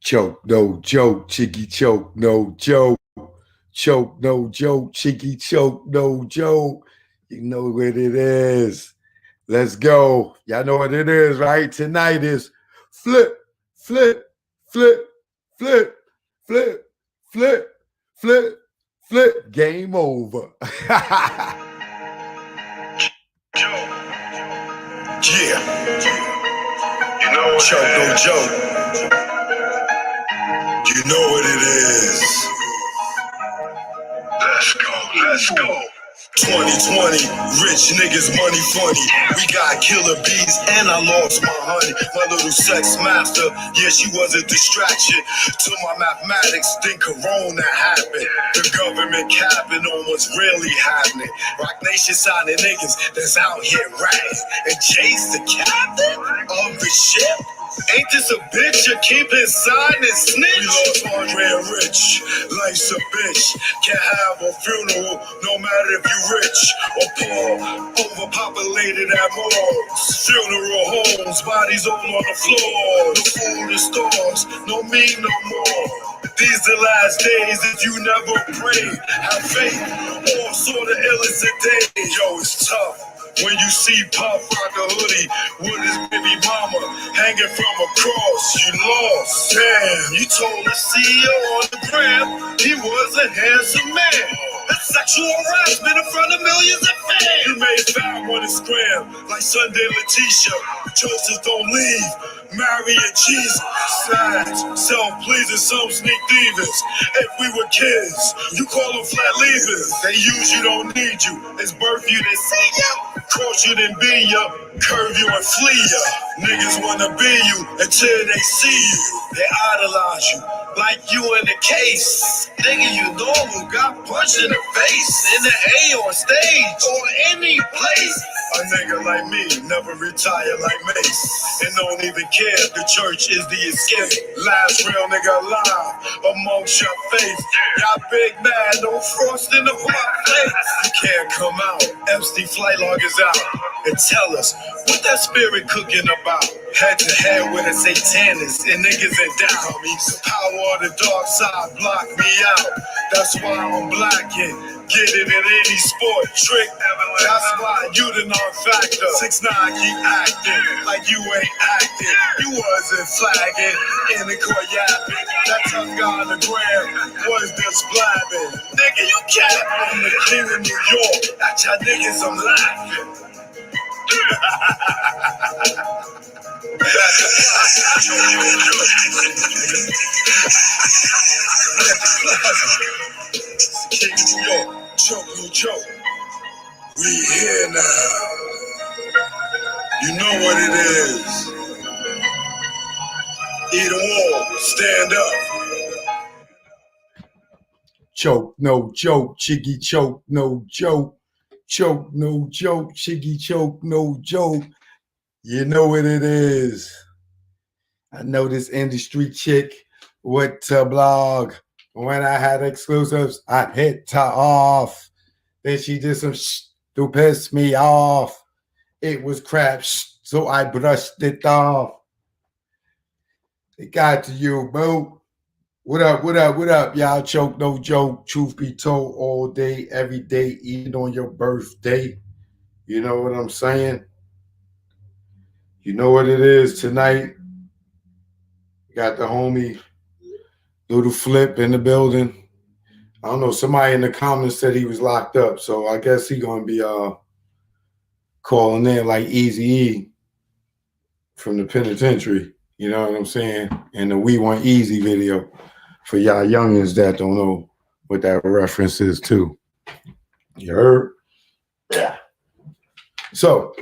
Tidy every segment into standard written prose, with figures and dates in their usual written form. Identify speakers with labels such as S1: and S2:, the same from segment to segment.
S1: Choke, no joke, Chicky choke, no joke. Choke, no joke, Chicky choke, no joke. You know what it is. Let's go. Y'all know what it is, right? Tonight is flip, flip, flip, flip, flip, flip, flip, flip. Game over.
S2: Yeah. You know what choke, no joke. You know what it is. Let's go, let's go. 2020, rich niggas, money funny. We got killer bees and I lost my honey. My little sex master, yeah, she was a distraction to my mathematics. Then Corona happened. The government capping on what's really happening. Rock Nation signing niggas that's out here ratting and chase the captain of the ship. Ain't this a bitch? You keep inside and snitch. We lost Andre and Rich. Life's a bitch. Can't have a funeral no matter if you rich or poor. Overpopulated at morgues. Funeral homes, bodies all on the floor. The food is stars, no me no more. These the last days if you never pray. Have faith, all sort of illicit days. Yo, it's tough. When you see Pop rock a hoodie with his baby mama hanging from a cross, you lost. Damn, you told the CEO on the gram he was a handsome man. That's sexual harassment in front of millions of fans. You made fat on his gram like Sunday Letitia. Choices don't leave. Marry and cheese. Sad, self-pleasing, some sneak thievers. If we were kids, you call them flat leavers. They use you, don't need you. It's birth you, they see you. Cross you, then be ya. Curve you and flee ya. Niggas wanna be you until they see you. They idolize you, like you in the case. Nigga, you normal, got punched in the face. In the A on stage, or any place. A nigga like me never retire like Mace. And don't even care if the church is the escape. Last real nigga alive amongst your face. Y'all big mad, no frost in the place. You can't come out. Epstein flight log is out. And tell us what that spirit cooking about. Head to head with a satanist and niggas in doubt. The power of the dark side block me out. That's why I'm black and get it in any sport trick. That's why you the non-factor. 6ix9ine keep acting like you ain't acting. You wasn't flagging in the court yapping. That tough guy on the gram was just blabbing. Nigga, you can't. I'm the king of New York. At y'all niggas, I'm laughing. King of New York, choke no joke. We here now. You know what it is. Eat 'em all, stand up.
S1: Choke, no joke, Chicky choke, no joke. Choke, no joke, Chicky choke, no joke. You know what it is. I know this industry chick with to blog. When I had exclusives, I hit her off. Then she did some to piss me off. It was crap, so I brushed it off. It got to you, boo. What up, what up, what up, y'all? Choke, no joke. Truth be told, all day, every day, even on your birthday. You know what I'm saying? You know what it is tonight? Got the homie Little Flip in the building. I don't know, somebody in the comments said he was locked up, so I guess he gonna be calling in like Easy E from the penitentiary. You know what I'm saying? And the We Want Easy video for y'all youngins that don't know what that reference is to. You heard? Yeah. So,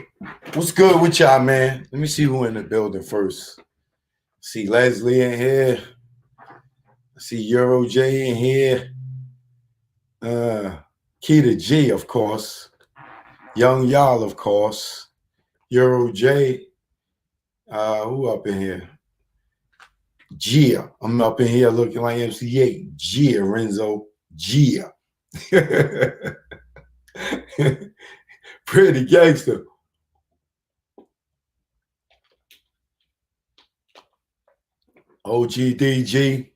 S1: what's good with y'all, man? Let me see who in the building first. See Leslie in here. I see Euro J in here. Keita G, of course. Young Y'all, of course. Euro J. Who up in here? Gia. I'm up in here looking like MC8. Gia Renzo. Gia. Pretty gangster. OGDG.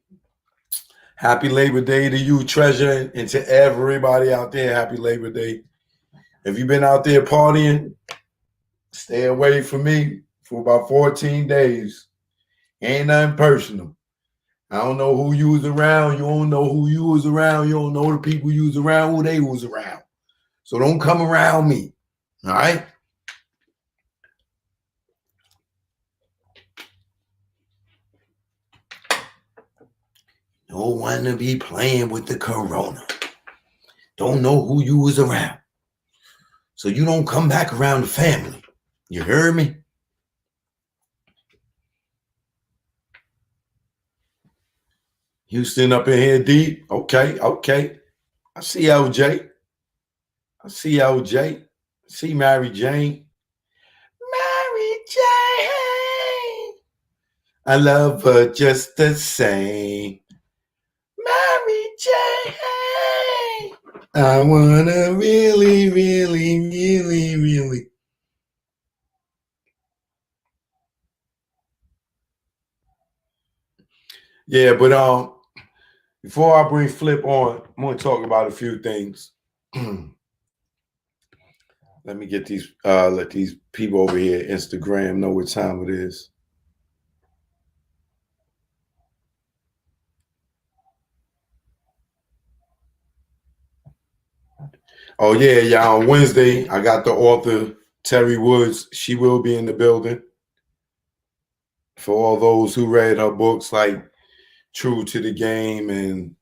S1: Happy Labor Day to you, Treasure, and to everybody out there. Happy Labor Day. If you've been out there partying, stay away from me for about 14 days. Ain't nothing personal. I don't know who you was around. You don't know who you was around. You don't know the people you was around, who they was around. So don't come around me. All right? Don't want to be playing with the corona. Don't know who you was around. So you don't come back around the family. You heard me? Houston up in here deep. Okay. I see LJ. I see LJ. I see Mary Jane. Mary Jane. I love her just the same. Mary Jane. I wanna really. Yeah, but before I bring Flip on, I'm gonna talk about a few things. Let me get these let these people over here Instagram know what time it is. Oh yeah, y'all. On Wednesday, I got the author Terry Woods. She will be in the building. For all those who read her books like True to the Game and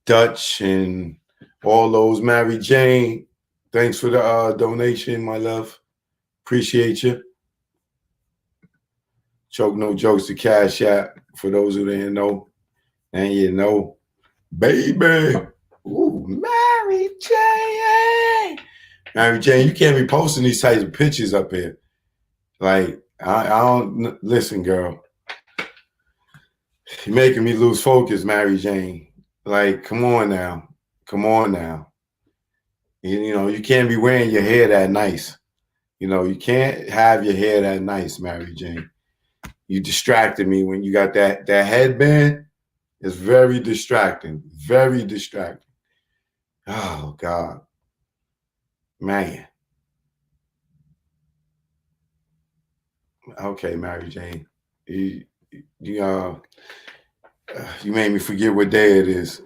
S1: Dutch and all those. Mary Jane, thanks for the donation, my love. Appreciate you. Choke No Jokes to Cash App. For those who didn't know, and you know, baby. Ooh, Mary Jane. Mary Jane, you can't be posting these types of pictures up here. Like, I don't listen, girl. You're making me lose focus, Mary Jane. Like, come on now. You know, you can't be wearing your hair that nice. You know, you can't have your hair that nice, Mary Jane. You distracted me when you got that headband. It's very distracting. Very distracting. Oh God. Man. Okay, Mary Jane. You made me forget what day it is.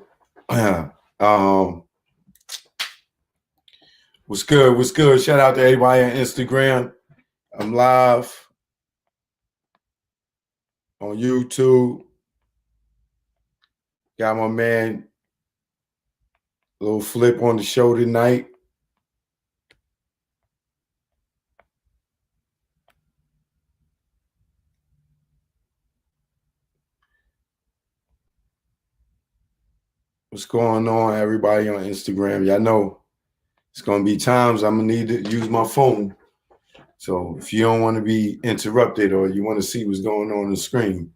S1: What's good? What's good? Shout out to everybody on Instagram. I'm live on YouTube. Got my man Little Flip on the show tonight. What's going on, everybody on Instagram? Y'all know it's going to be times I'm going to need to use my phone. So if you don't want to be interrupted or you want to see what's going on the screen,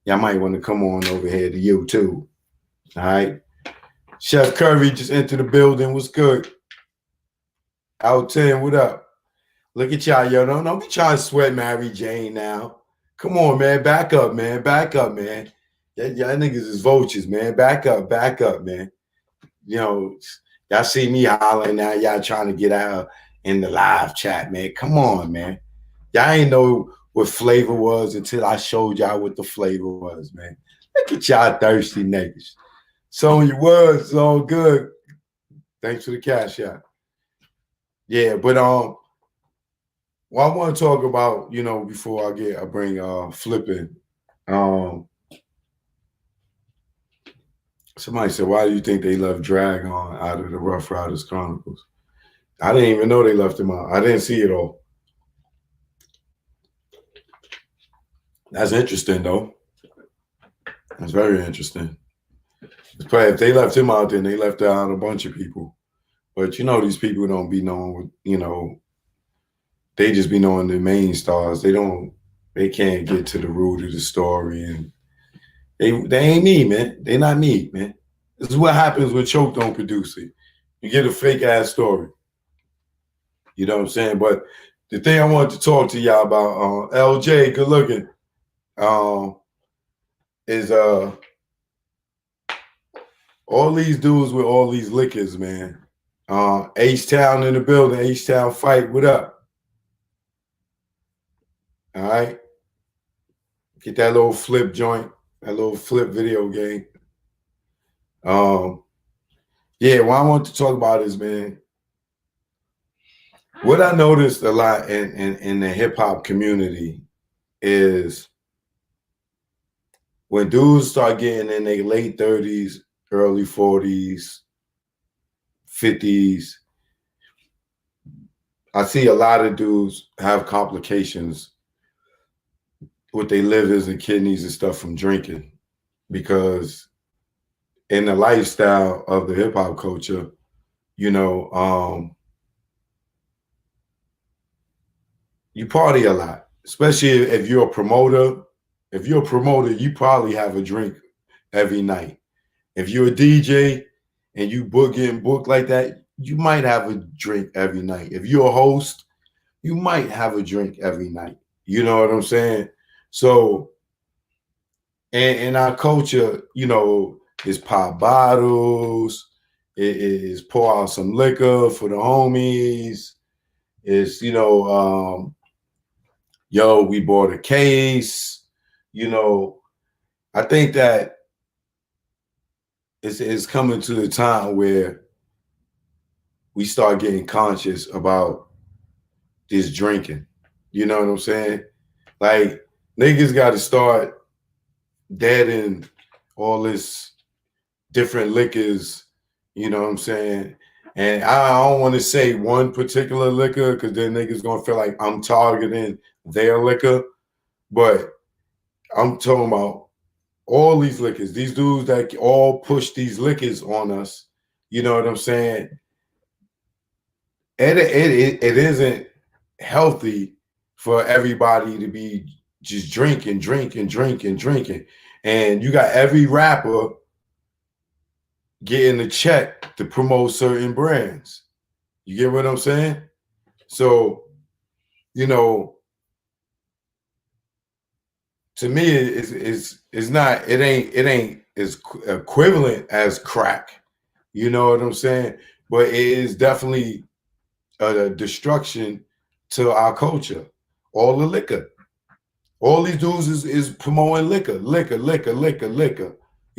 S1: y'all might want to come on over here to YouTube. All right. Chef Curry just entered the building. What's good? Out 10, what up? Look at y'all, yo. Don't be trying to sweat Mary Jane now. Come on, man. Back up, man. Y'all niggas is vultures, man. Back up, man. You know, y'all see me hollering now. Y'all trying to get out in the live chat, man. Come on, man. Y'all ain't know what flavor was until I showed y'all what the flavor was, man. Look at y'all thirsty niggas. So you was, it's all good. Thanks for the cash out. Yeah, but well, I want to talk about, you know, before I bring Flip in. Somebody said, why do you think they left Dragon out of the Rough Riders Chronicles? I didn't even know they left him out. I didn't see it all. That's interesting, though. That's very interesting. If they left him out, then they left out a bunch of people. But, you know, these people don't be knowing, you know, they just be knowing the main stars. They can't get to the root of the story. And they ain't me, man. They not me, man. This is what happens when Choke don't produce it. You get a fake ass story. You know what I'm saying? But the thing I wanted to talk to y'all about, LJ, good looking. is all these dudes with all these liquors, man. H-Town in the building, H-Town fight, what up? All right. Get that little flip joint, that little flip video game. Yeah, what I want to talk about is, man, what I noticed a lot in the hip hop community is when dudes start getting in their late 30s, early 40s, 50s, I see a lot of dudes have complications with their livers and kidneys and stuff from drinking, because in the lifestyle of the hip hop culture, you know, you party a lot, especially if you're a promoter. If you're a promoter, you probably have a drink every night. If you're a DJ and you book like that, you might have a drink every night. If you're a host, you might have a drink every night. You know what I'm saying? So, in our culture, you know, it's pop bottles, it is pour out some liquor for the homies. It's, you know, yo, we bought a case. You know, I think that it's coming to the time where we start getting conscious about this drinking. You know what I'm saying? Like, niggas got to start deading all this different liquors. You know what I'm saying? And I don't want to say one particular liquor, because then niggas gonna feel like I'm targeting their liquor. But I'm talking about all these liquors, these dudes that all push these liquors on us. You know what I'm saying? It isn't healthy for everybody to be just drinking. And you got every rapper getting a check to promote certain brands. You get what I'm saying? So, you know, to me, it ain't as equivalent as crack. You know what I'm saying? But it is definitely a destruction to our culture. All the liquor. All these dudes is promoting liquor. You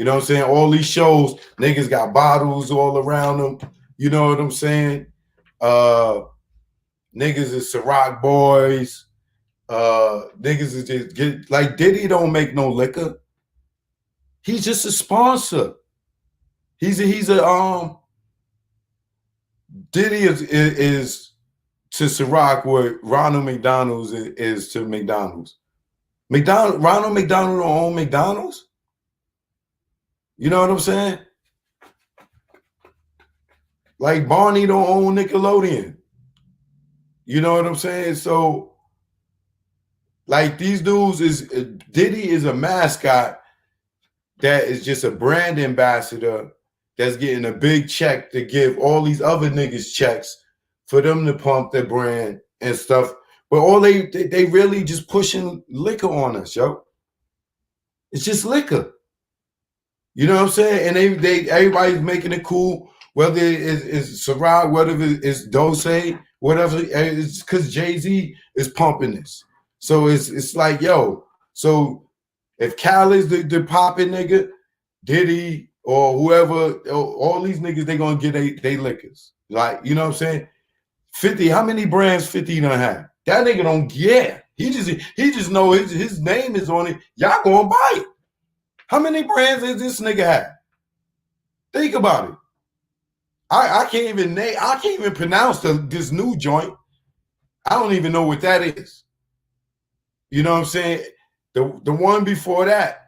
S1: know what I'm saying? All these shows, niggas got bottles all around them. You know what I'm saying? Niggas is Ciroc boys. Niggas is just get like Diddy don't make no liquor. He's just a sponsor. He's a Diddy is to Ciroc what Ronald McDonald's is to McDonald's. Ronald McDonald don't own McDonald's. You know what I'm saying? Like Barney don't own Nickelodeon. You know what I'm saying? So, like, these dudes Diddy is a mascot that is just a brand ambassador that's getting a big check to give all these other niggas checks for them to pump their brand and stuff. But all they really just pushing liquor on us, yo. It's just liquor. You know what I'm saying? And they everybody's making it cool, whether it's Ciroc, whether it's Dose, whatever. It's because Jay-Z is pumping this. So it's like, yo, so if Cal is the popping nigga, Diddy or whoever, all these niggas, they gonna get they liquors. Like, you know what I'm saying? 50, how many brands 50 done have? That nigga don't get. He just know his name is on it. Y'all gonna buy it. How many brands does this nigga have? Think about it. I can't even pronounce this new joint. I don't even know what that is. You know what I'm saying? The one before that,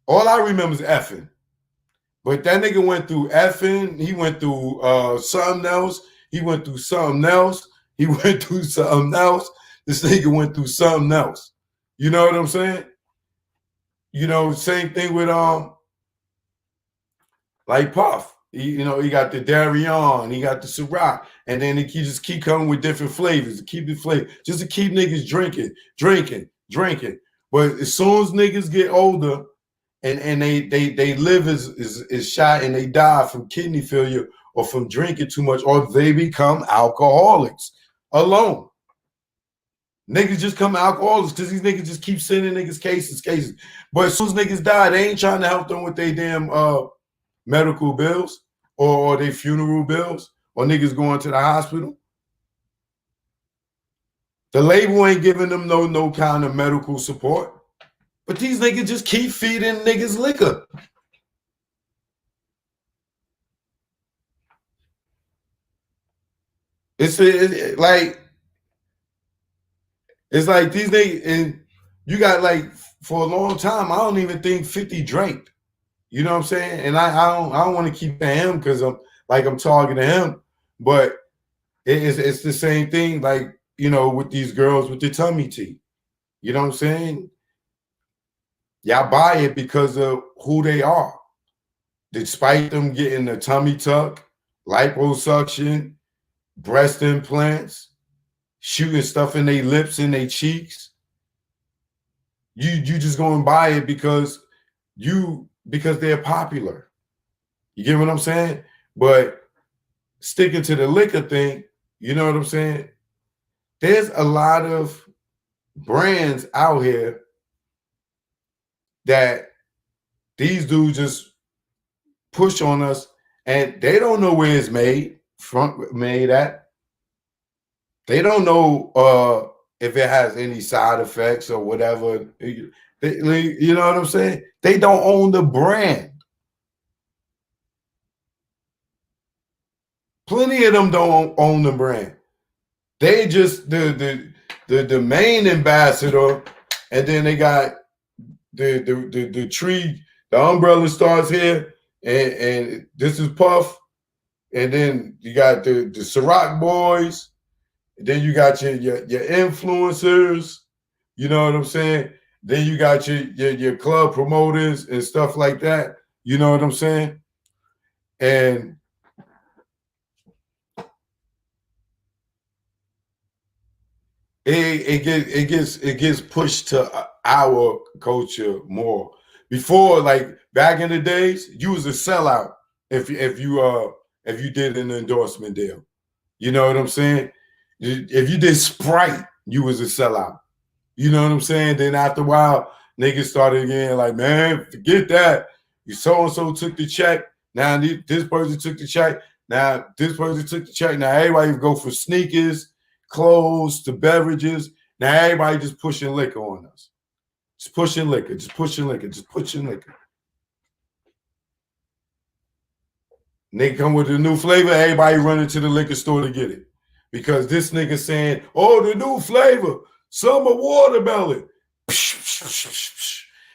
S1: all I remember is effing. But that nigga went through effing. He went through something else. He went through something else. He went through something else. This nigga went through something else. You know what I'm saying? You know, same thing with like Puff. He got the Darion, he got the Ciroc, and then he just keep coming with different flavors to keep the flavor, just to keep niggas drinking. But as soon as niggas get older, and they live is shot and they die from kidney failure or from drinking too much, or they become alcoholics alone. Niggas just come alcoholics because these niggas just keep sending niggas cases. But as soon as niggas die, they ain't trying to help them with their damn medical bills or their funeral bills or niggas going to the hospital. The label ain't giving them no kind of medical support. But these niggas just keep feeding niggas liquor. It's like these niggas, and you got like for a long time, I don't even think 50 drank. You know what I'm saying? And I don't want to keep at him because I'm talking to him, but it's the same thing, like, you know, with these girls with the tummy tea. You know what I'm saying? Y'all buy it because of who they are. Despite them getting the tummy tuck, liposuction, breast implants, shooting stuff in their lips and their cheeks, you just go and buy it because they're popular. You get what I'm saying? But sticking to the liquor thing, you know what I'm saying? There's a lot of brands out here that these dudes just push on us, and they don't know where it's made at. They don't know if it has any side effects or whatever. You know what I'm saying? They don't own the brand. Plenty of them don't own the brand. They just the main ambassador, and then they got the tree. The umbrella starts here, and this is Puff, and then you got the Ciroc boys, and then you got your influencers. You know what I'm saying? Then you got your club promoters and stuff like that. You know what I'm saying? And it gets pushed to our culture more. Before, like back in the days, you was a sellout if you did an endorsement deal. You know what I'm saying? If you did Sprite, you was a sellout. You know what I'm saying? Then after a while, niggas started again like, man, forget that. You so-and-so took the check. Now this person took the check. Now this person took the check. Now everybody go for sneakers, clothes, to beverages. Now everybody just pushing liquor on us. Just pushing liquor, just pushing liquor, just pushing liquor. Nigga come with a new flavor, everybody running to the liquor store to get it. Because this nigga saying, oh, the new flavor, summer watermelon.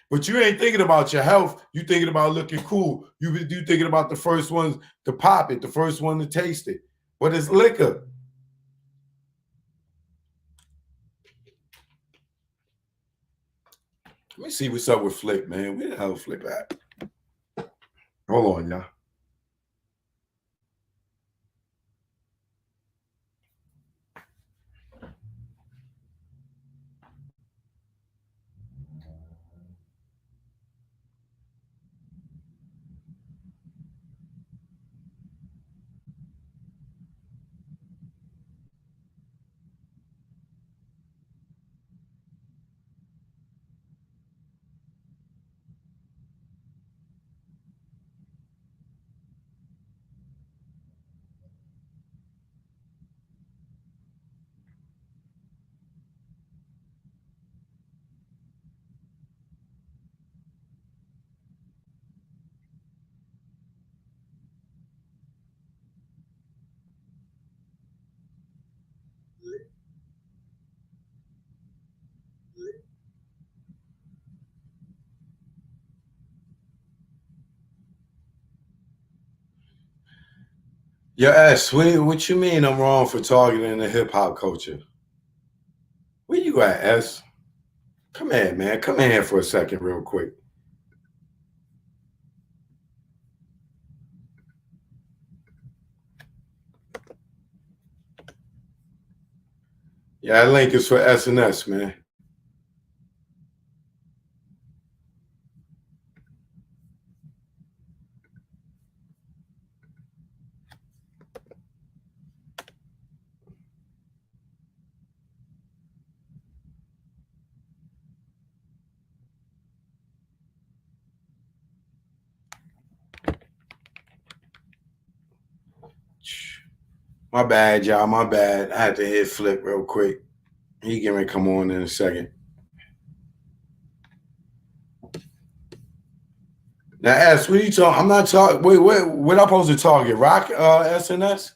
S1: But you ain't thinking about your health. You thinking about looking cool. You thinking about the first ones to pop it, the first one to taste it. But it's liquor. Let me see what's up with Flip, man. Where the hell Flip at? Hold on, y'all. Yo, S, what you mean I'm wrong for targeting the hip hop culture? Where you at, S? Come here, man. Come in here for a second, real quick. Yeah, that link is for SNS, man. My bad, y'all. My bad. I had to hit Flip real quick. He can come on in a second. Now, S, what are you talking? I'm not talking. Wait, what am I supposed to target? Rock SNS?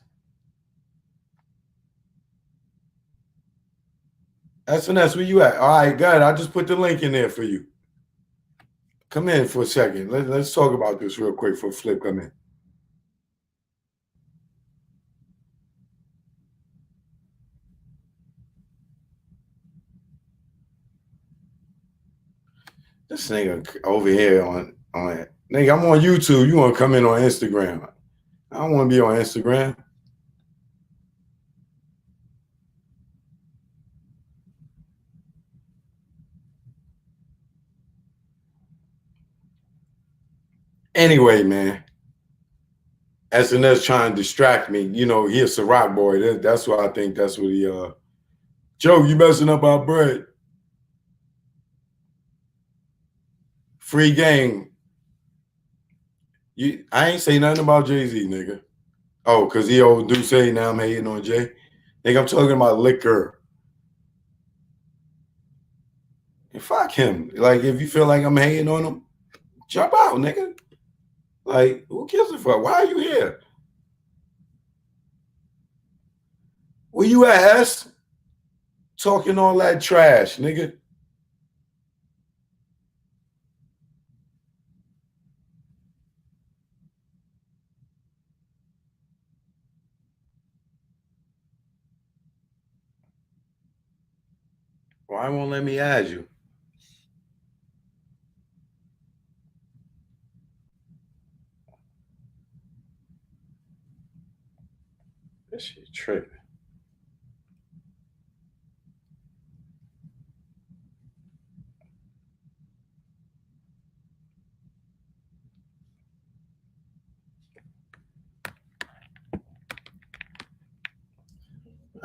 S1: SNS, where you at? All right, good. I just put the link in there for you. Come in for a second. Let's talk about this real quick for Flip come in. This nigga over here on nigga, I'm on YouTube. You want to come in on Instagram? I don't want to be on Instagram. Anyway, man, SNS trying to distract me. You know, he a Ciroc boy. That's what I think. That's what he. Joe, you messing up our bread. Free game. I ain't say nothing about Jay-Z, nigga. Oh, because he old do say now I'm hating on Jay. Nigga, I'm talking about liquor. And fuck him. Like, if you feel like I'm hating on him, jump out, nigga. Like, who gives a fuck? Why are you here? Where you at, S? Talking all that trash, nigga. Why won't let me add you? This shit tripping.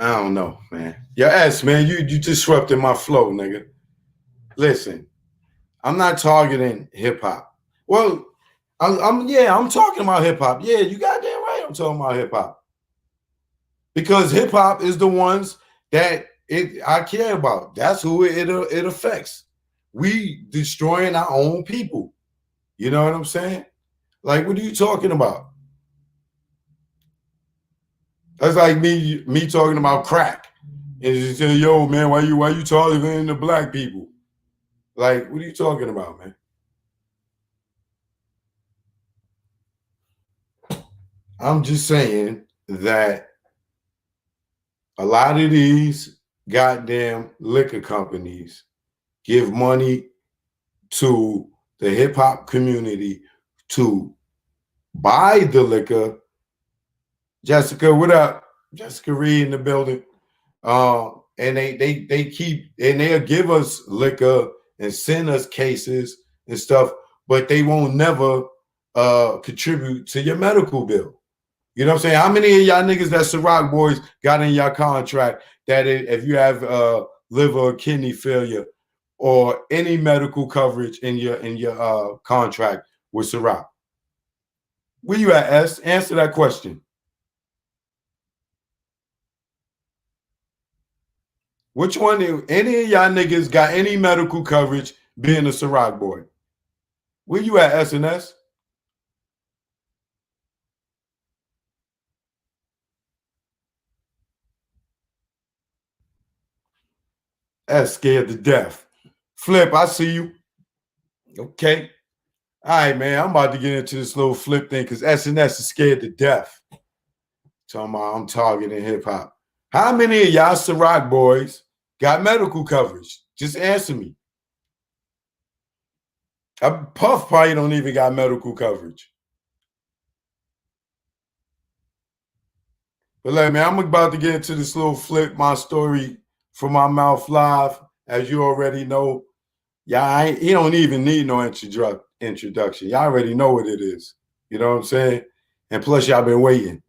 S1: I don't know, man. Your ass, man, you disrupted my flow, nigga. Listen, I'm not targeting hip hop. Well, I'm talking about hip hop. Yeah, you goddamn right. I'm talking about hip hop because hip hop is the ones that I care about. That's who it affects. We destroying our own people. You know what I'm saying? Like, what are you talking about? That's like me talking about crack and just say, yo, man, why you targeting the black people? Like, what are you talking about, man? I'm just saying that a lot of these goddamn liquor companies give money to the hip hop community to buy the liquor. Jessica, what up? Jessica Reed in the building. And they keep and they'll give us liquor and send us cases and stuff, but they won't never contribute to your medical bill. You know what I'm saying? How many of y'all niggas that Ciroc boys got in your contract that if you have liver or kidney failure or any medical coverage in your contract with Ciroc? Where you at, S? Answer that question. Which one? Any of y'all niggas got any medical coverage being a Ciroc boy? Where you at, SNS? S scared to death. Flip, I see you. Okay. All right, man. I'm about to get into this little flip thing because SNS is scared to death. Talking about I'm targeting hip hop. How many of y'all Ciroc boys got medical coverage? Just answer me. Puff probably don't even got medical coverage. But like, man, I'm about to get into this little flip, my story from my mouth live. As you already know, he don't even need no introduction. Y'all already know what it is. You know what I'm saying? And plus, y'all been waiting.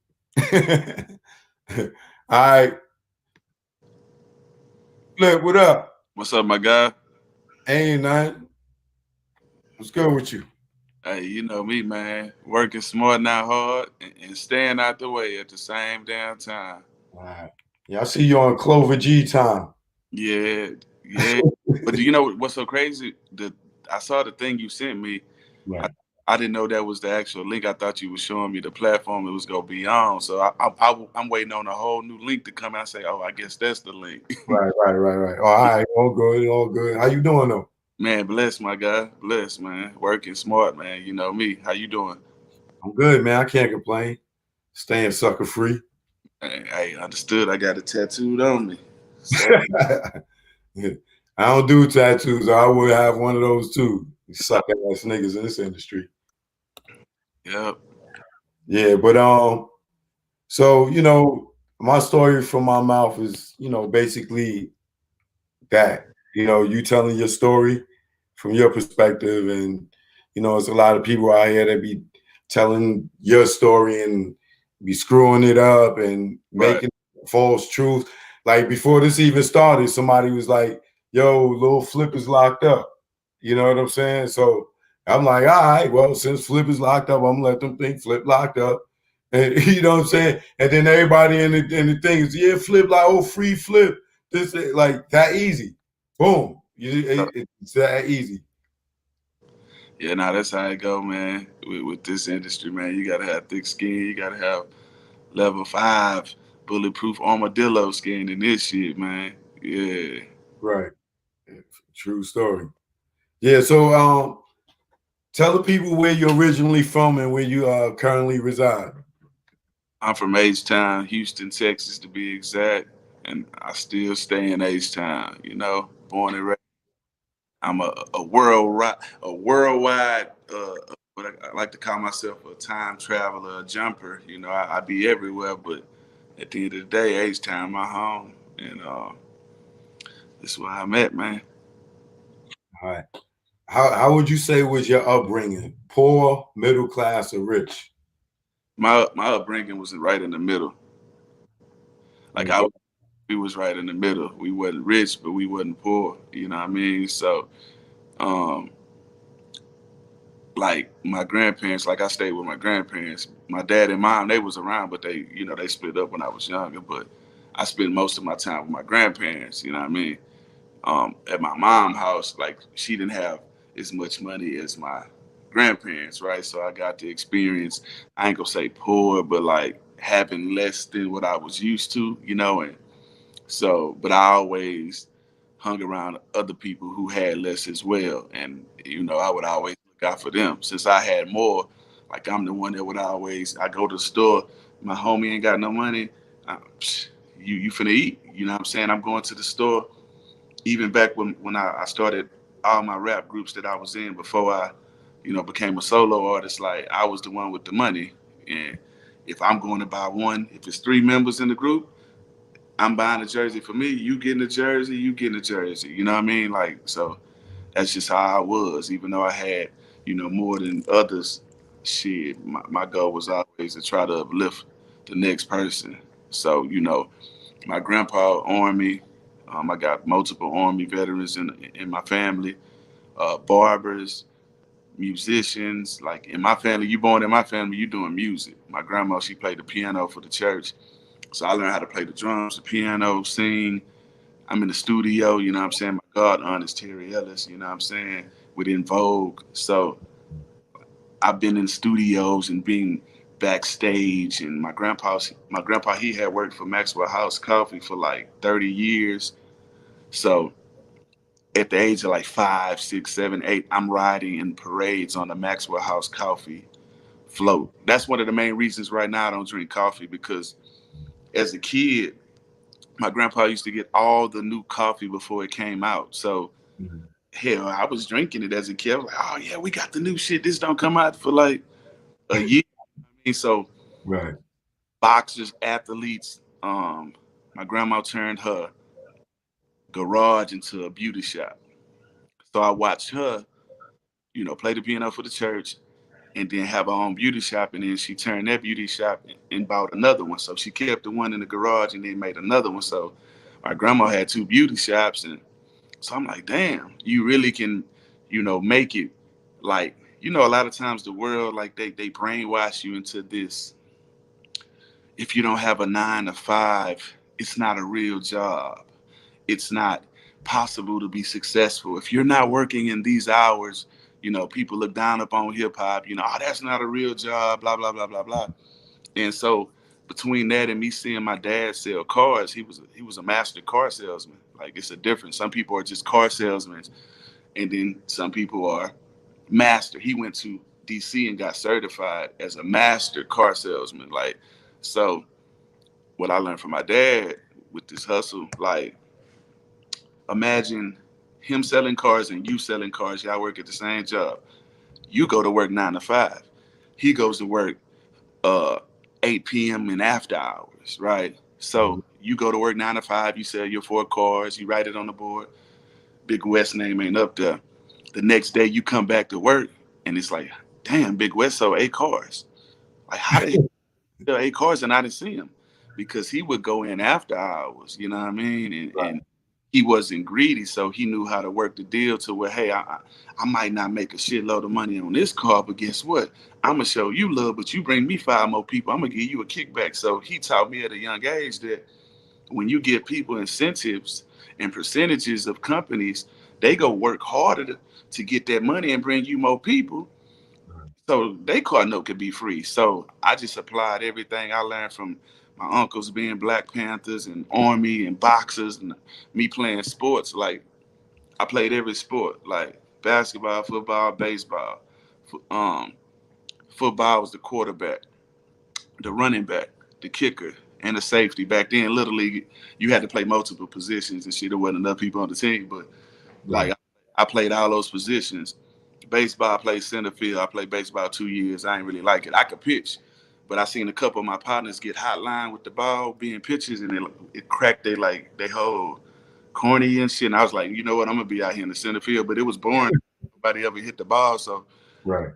S1: All right. Flip, what up?
S3: What's up, my guy?
S1: Ain't nothing. What's good with you?
S3: Hey, you know me, man. Working smart, not hard, and staying out the way at the same damn time.
S1: All right. Yeah, I see you on Clover G time.
S3: Yeah, yeah. But you know what's so crazy? I saw the thing you sent me. I,
S1: Right.
S3: I didn't know that was the actual link. I thought you were showing me the platform it was gonna be on. So I'm waiting on a whole new link to come. And I say, oh, I guess that's the link.
S1: Right. All right, all good, all good. How you doing though?
S3: Man, bless my guy, bless man. Working smart, man. You know me. How you doing?
S1: I'm good, man. I can't complain. Staying sucker free.
S3: Hey, understood. I got it tattooed on me. So
S1: I don't do tattoos. I would have one of those too. You suck ass niggas in this industry.
S3: yep.
S1: Yeah, but so my story from my mouth is, basically that. You telling your story from your perspective, and it's a lot of people out here that be telling your story and be screwing it up and
S3: Right.
S1: making false truth. Like before this even started, somebody was like, "Yo, little Flip is locked up." You know what I'm saying? So I'm like, all right, well, since Flip is locked up, I'm gonna let them think Flip locked up. And you know what I'm saying? And then everybody in the thing is, yeah, Flip, like, oh, free Flip. This like that easy. Boom. It's that easy.
S3: Yeah, now that's how it go, man. With this industry, man, you gotta have thick skin. You gotta have level 5 bulletproof armadillo skin in this shit, man. Yeah.
S1: Right. True story. Yeah. So tell the people where you're originally from and where you currently reside.
S3: I'm from H-Town, Houston, Texas, to be exact, and I still stay in H-Town. You know, born and raised. I'm a worldwide. What I like to call myself a time traveler, a jumper. You know, I be everywhere, but at the end of the day, H-Town, my home, and this is where I'm at, man.
S1: All right. How would you say was your upbringing? Poor, middle class, or rich?
S3: My upbringing was right in the middle. Like
S1: Okay.
S3: we was right in the middle. We wasn't rich, but we wasn't poor. You know what I mean? So, um, like my grandparents, like I stayed with my grandparents. My dad and mom, they was around, but they split up when I was younger. But I spent most of my time with my grandparents. You know what I mean? At my mom's house, like she didn't have as much money as my grandparents, right? So I got to experience, I ain't gonna say poor, but like having less than what I was used to, and so, but I always hung around other people who had less as well. And, I would always look out for them. Since I had more, like I'm the one that would always, I go to the store, my homie ain't got no money. You finna eat. You know what I'm saying? I'm going to the store. Even back when I started all my rap groups that I was in before I, became a solo artist, like I was the one with the money. And if I'm going to buy one, if it's 3 members in the group, I'm buying a jersey for me. You getting a jersey, you getting a jersey. You know what I mean? Like, so that's just how I was. Even though I had, more than others, shit, my goal was always to try to uplift the next person. So, my grandpa, Army, I got multiple Army veterans in my family, barbers, musicians. Like in my family, you born in my family, you doing music. My grandma, she played the piano for the church. So I learned how to play the drums, the piano, sing. I'm in the studio, you know what I'm saying? My god aunt is Terry Ellis, you know what I'm saying? Within Vogue. So I've been in studios and being backstage, and my grandpa he had worked for Maxwell House Coffee for like 30 years. So at the age of like 5, 6, 7, 8, I'm riding in parades on the Maxwell House Coffee float. That's one of the main reasons right now I don't drink coffee, because as a kid, my grandpa used to get all the new coffee before it came out. So
S1: Mhm.
S3: hell, I was drinking it as a kid. I was like, oh yeah, we got the new shit. This don't come out for like a year. I mean, so
S1: Right.
S3: boxers, athletes. My grandma turned her garage into a beauty shop. So I watched her, play the piano for the church, and then have her own beauty shop. And then she turned that beauty shop and bought another one. So she kept the one in the garage and then made another one. So my grandma had 2 beauty shops, and so I'm like, damn, you really can, make it like you know, a lot of times the world, like they brainwash you into this. If you don't have a 9 to 5, it's not a real job. It's not possible to be successful. If you're not working in these hours, you know, people look down upon hip hop, you know, oh, that's not a real job, blah, blah, blah, blah, blah. And so between that and me seeing my dad sell cars, he was a master car salesman. Like it's a difference. Some people are just car salesmen, and then some people are master. He went to DC and got certified as a master car salesman. Like, so what I learned from my dad with this hustle, like imagine him selling cars and you selling cars. Y'all work at the same job. You go to work 9 to 5. He goes to work uh 8 p.m. and after hours, right? So you go to work 9 to 5, you sell your 4 cars, you write it on the board. Big West name ain't up there. The next day you come back to work and it's like, damn, Big West sold 8 cars. Like how did he sell 8 cars and I didn't see him? Because he would go in after hours, you know what I mean? And he wasn't greedy, so he knew how to work the deal to where, hey, I might not make a shitload of money on this car, but guess what? I'm gonna show you love, but you bring me 5 more people, I'm gonna give you a kickback. So he taught me at a young age that when you give people incentives and percentages of companies, they go work harder to get that money and bring you more people. So they car note could be free. So I just applied everything I learned from my uncles being Black Panthers and Army and boxers and me playing sports. Like I played every sport, like basketball, football, baseball. Um, Football was the quarterback, the running back, the kicker, and the safety. Back then, Little League, you had to play multiple positions and shit. There wasn't enough people on the team, but like I played all those positions. Baseball, I played center field. I played baseball 2 years. I ain't really like it. I could pitch, but I seen a couple of my partners get hot line with the ball, being pitchers, and it cracked they whole corny and shit. And I was like, you know what? I'm gonna be out here in the center field, but it was boring. Nobody ever hit the ball. So
S1: Right.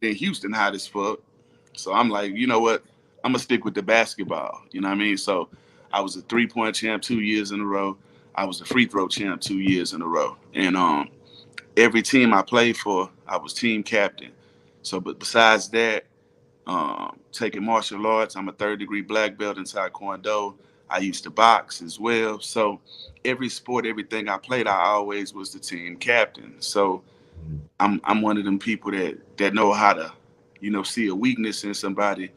S3: then Houston hot as fuck. So I'm like, you know what? I'm gonna stick with the basketball. You know what I mean? So I was a 3-point champ 2 years in a row. I was a free throw champ 2 years in a row. And every team I played for, I was team captain. So, but besides that, taking martial arts, I'm a third-degree black belt in Taekwondo. I used to box as well. So every sport, everything I played, I always was the team captain. So I'm one of them people that know how to, you know, see a weakness in somebody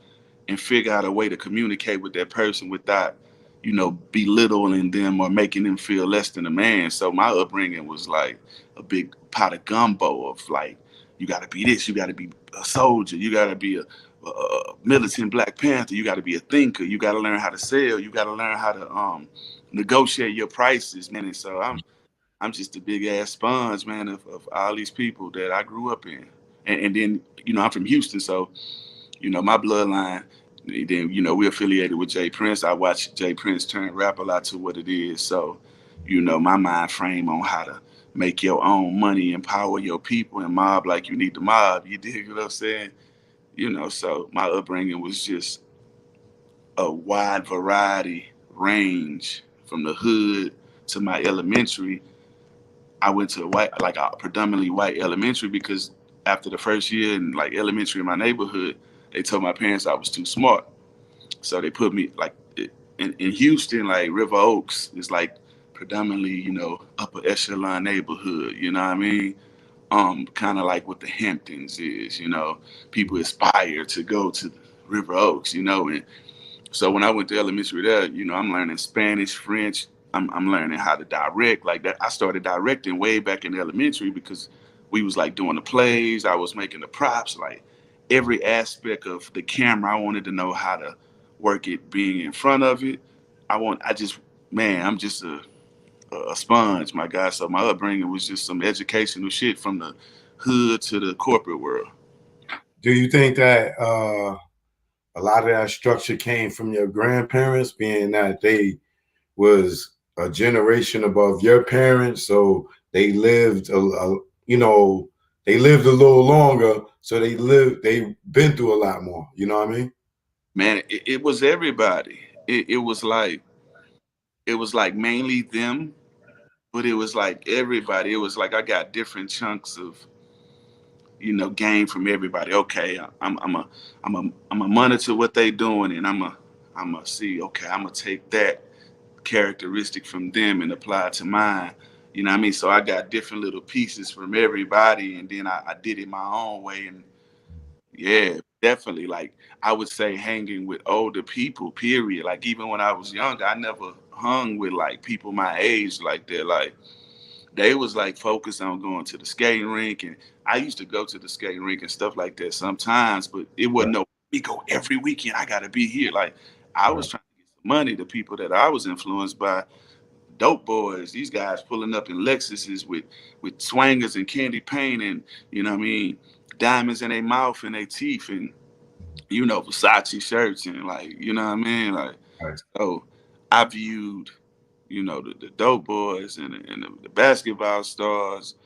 S3: and figure out a way to communicate with that person without, you know, belittling them or making them feel less than a man. So my upbringing was like a big pot of gumbo of like, you got to be this, you got to be a soldier, you got to be a militant Black Panther, you got to be a thinker, you got to learn how to sell, you got to learn how to negotiate your prices, man. And so I'm just a big ass sponge, man, of all these people that I grew up in. And then, you know, I'm from Houston, so, you know, my bloodline, then, you know, we're affiliated with Jay Prince. I watched Jay Prince turn rap a lot to what it is. So, you know, my mind frame on how to make your own money, empower your people, and mob like you need to mob. You dig what I'm saying? You know, so my upbringing was just a wide variety range from the hood to my elementary. I went to like a predominantly white elementary because after the first year in like elementary in my neighborhood, they told my parents I was too smart. So they put me like in Houston, like River Oaks is like predominantly, you know, upper echelon neighborhood, you know what I mean? Kind of like what the Hamptons is, you know, people aspire to go to River Oaks, you know, and so when I went to elementary there, you know, I'm learning Spanish, French. I'm learning how to direct like that. I started directing way back in elementary because we was like doing the plays. I was making the props, like every aspect of the camera. I wanted to know how to work it, being in front of it. Man, I'm just a sponge, my guy. So my upbringing was just some educational shit from the hood to the corporate world.
S1: Do you think that a lot of that structure came from your grandparents, being that they was a generation above your parents, so they lived you know, they lived a little longer, so they've been through a lot more, you know what I mean?
S3: Man, it was everybody. It was like mainly them, but it was like everybody. It was like I got different chunks of gain from everybody. Okay, I'm a monitor what they doing, and I'm a see. Okay, I'm gonna take that characteristic from them and apply it to mine. You know what I mean? So I got different little pieces from everybody, and then I did it my own way. And yeah, definitely. Like I would say, hanging with older people. Period. Like even when I was younger, I never hung with like people my age like that. Like they was like focused on going to the skating rink, and I used to go to the skating rink and stuff like that sometimes, but it wasn't
S1: Right.
S3: no we go every weekend. I got to be here. Like I was
S1: Right.
S3: trying to get some money. The people that I was influenced by, dope boys, these guys pulling up in Lexuses with swangers and candy paint, and what I mean, diamonds in their mouth and their teeth, and Versace shirts, and like what I mean, like
S1: Right.
S3: so. I viewed the dope boys and the basketball stars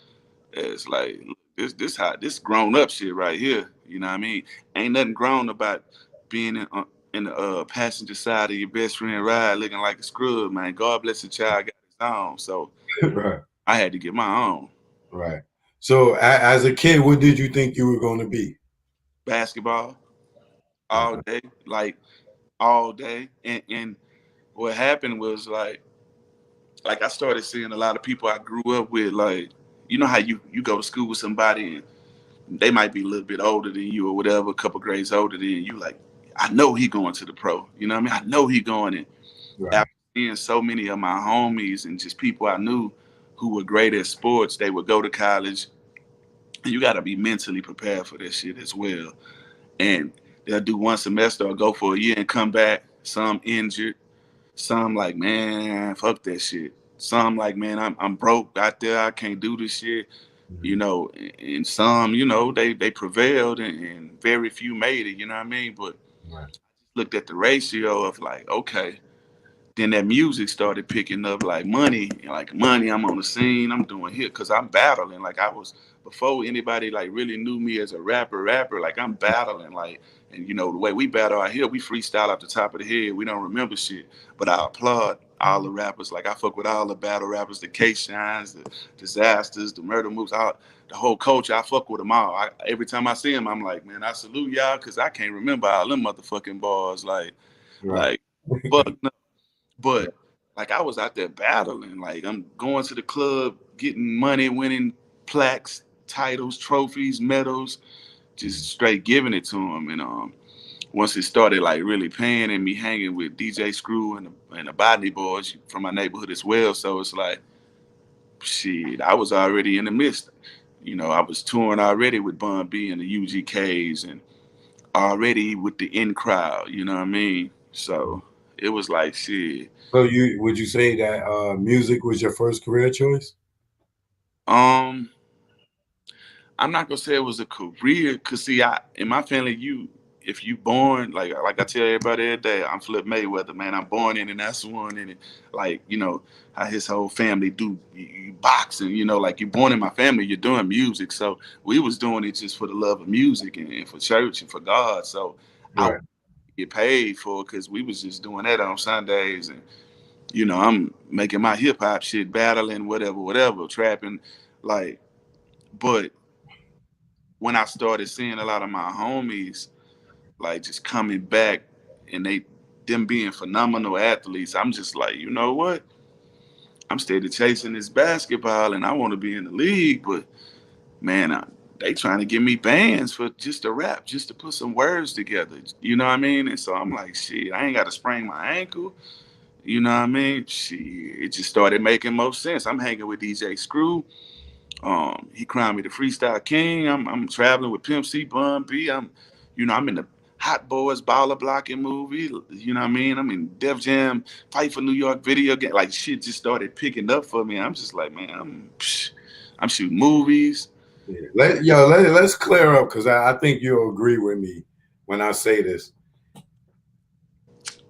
S3: as like this grown up shit right here. You know what I mean? Ain't nothing grown about being in the passenger side of your best friend ride looking like a scrub, man. God bless the child got his own. So
S1: Right.
S3: I had to get my own.
S1: Right. So as a kid, what did you think you were going to be?
S3: Basketball all
S1: Okay.
S3: day, like all day. And what happened was like I started seeing a lot of people I grew up with, like how you go to school with somebody and they might be a little bit older than you or whatever, a couple grades older than you. Like, I know he going to the pro. You know what I mean? I know he going in.
S1: Right.
S3: After seeing so many of my homies and just people I knew who were great at sports, they would go to college. And you got to be mentally prepared for this shit as well. And they'll do one semester or go for a year and come back. Some injured. Some like, man, fuck that shit. Some like, man, I'm broke out there. I can't do this shit.
S1: Mhm.
S3: And some, they prevailed, and very few made it. You know what I mean? But
S1: Right.
S3: looked at the ratio of like, okay, then that music started picking up like money. I'm on the scene. I'm doing hit because I'm battling. Like I was before anybody like really knew me as a rapper. Like I'm battling. Like and the way we battle out here, we freestyle off the top of the head. We don't remember shit. But I applaud all the rappers. Like I fuck with all the battle rappers, the K Shines, the Disasters, the Murder Moves, all the whole culture. I fuck with them all. Every time I see them, I'm like, man, I salute y'all because I can't remember all them motherfucking bars.
S1: Right.
S3: Like fuck no. But like I was out there battling. Like I'm going to the club, getting money, winning plaques, titles, trophies, medals, just straight giving it to them. And once it started like really paying and me hanging with DJ Screw and the Botany Boys from my neighborhood as well. So it's like shit, I was already in the midst. I was touring already with Bun B and the UGKs and already with the in crowd, you know what I mean? So it was like shit.
S1: So you would you say that music was your first career choice?
S3: Um, I'm not gonna say it was a career, cause see, I in my family, if you born like I tell everybody every day, I'm Flip Mayweather, man. I'm born in, and that's one in it. Like how his whole family do you boxing. Like you're born in my family, you're doing music. So we was doing it just for the love of music and for church and for God. So I would
S1: Right.
S3: get paid for it, cause we was just doing that on Sundays, and I'm making my hip hop shit, battling, whatever, trapping, like, but when I started seeing a lot of my homies like just coming back and them being phenomenal athletes, I'm just like, you know what? I'm steady chasing this basketball and I want to be in the league, but man, they trying to give me bands for just to rap, just to put some words together. You know what I mean? And so I'm like, shit, I ain't got to sprain my ankle. You know what I mean? Shit, it just started making most sense. I'm hanging with DJ Screw. He crowned me the freestyle king. I'm traveling with Pimp C, Bun B. I'm in the Hot Boys baller blocking movie. You know what I mean? I'm in Def Jam Fight for New York video game. Like shit just started picking up for me. I'm just like, man, I'm shooting movies.
S1: Yeah. Let's clear up because I think you'll agree with me when I say this.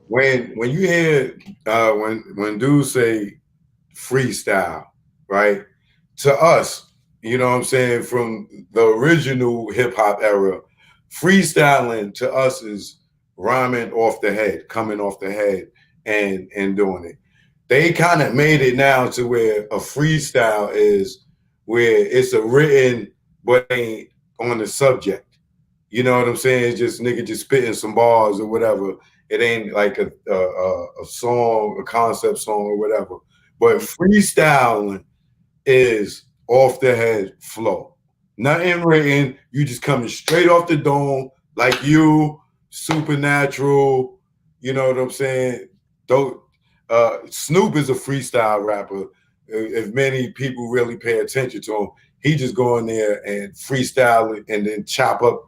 S1: When you hear when dudes say freestyle, right? To us, you know what I'm saying, from the original hip hop era, freestyling to us is rhyming off the head, coming off the head and doing it. They kind of made it now to where a freestyle is where it's a written but ain't on the subject. You know what I'm saying? It's just nigga just spitting some bars or whatever. It ain't like a song, a concept song or whatever. But freestyling is off the head flow. Nothing written. You just coming straight off the dome, like you, supernatural. You know what I'm saying? Don't. Snoop is a freestyle rapper. If many people really pay attention to him, he just go in there and freestyle it and then chop up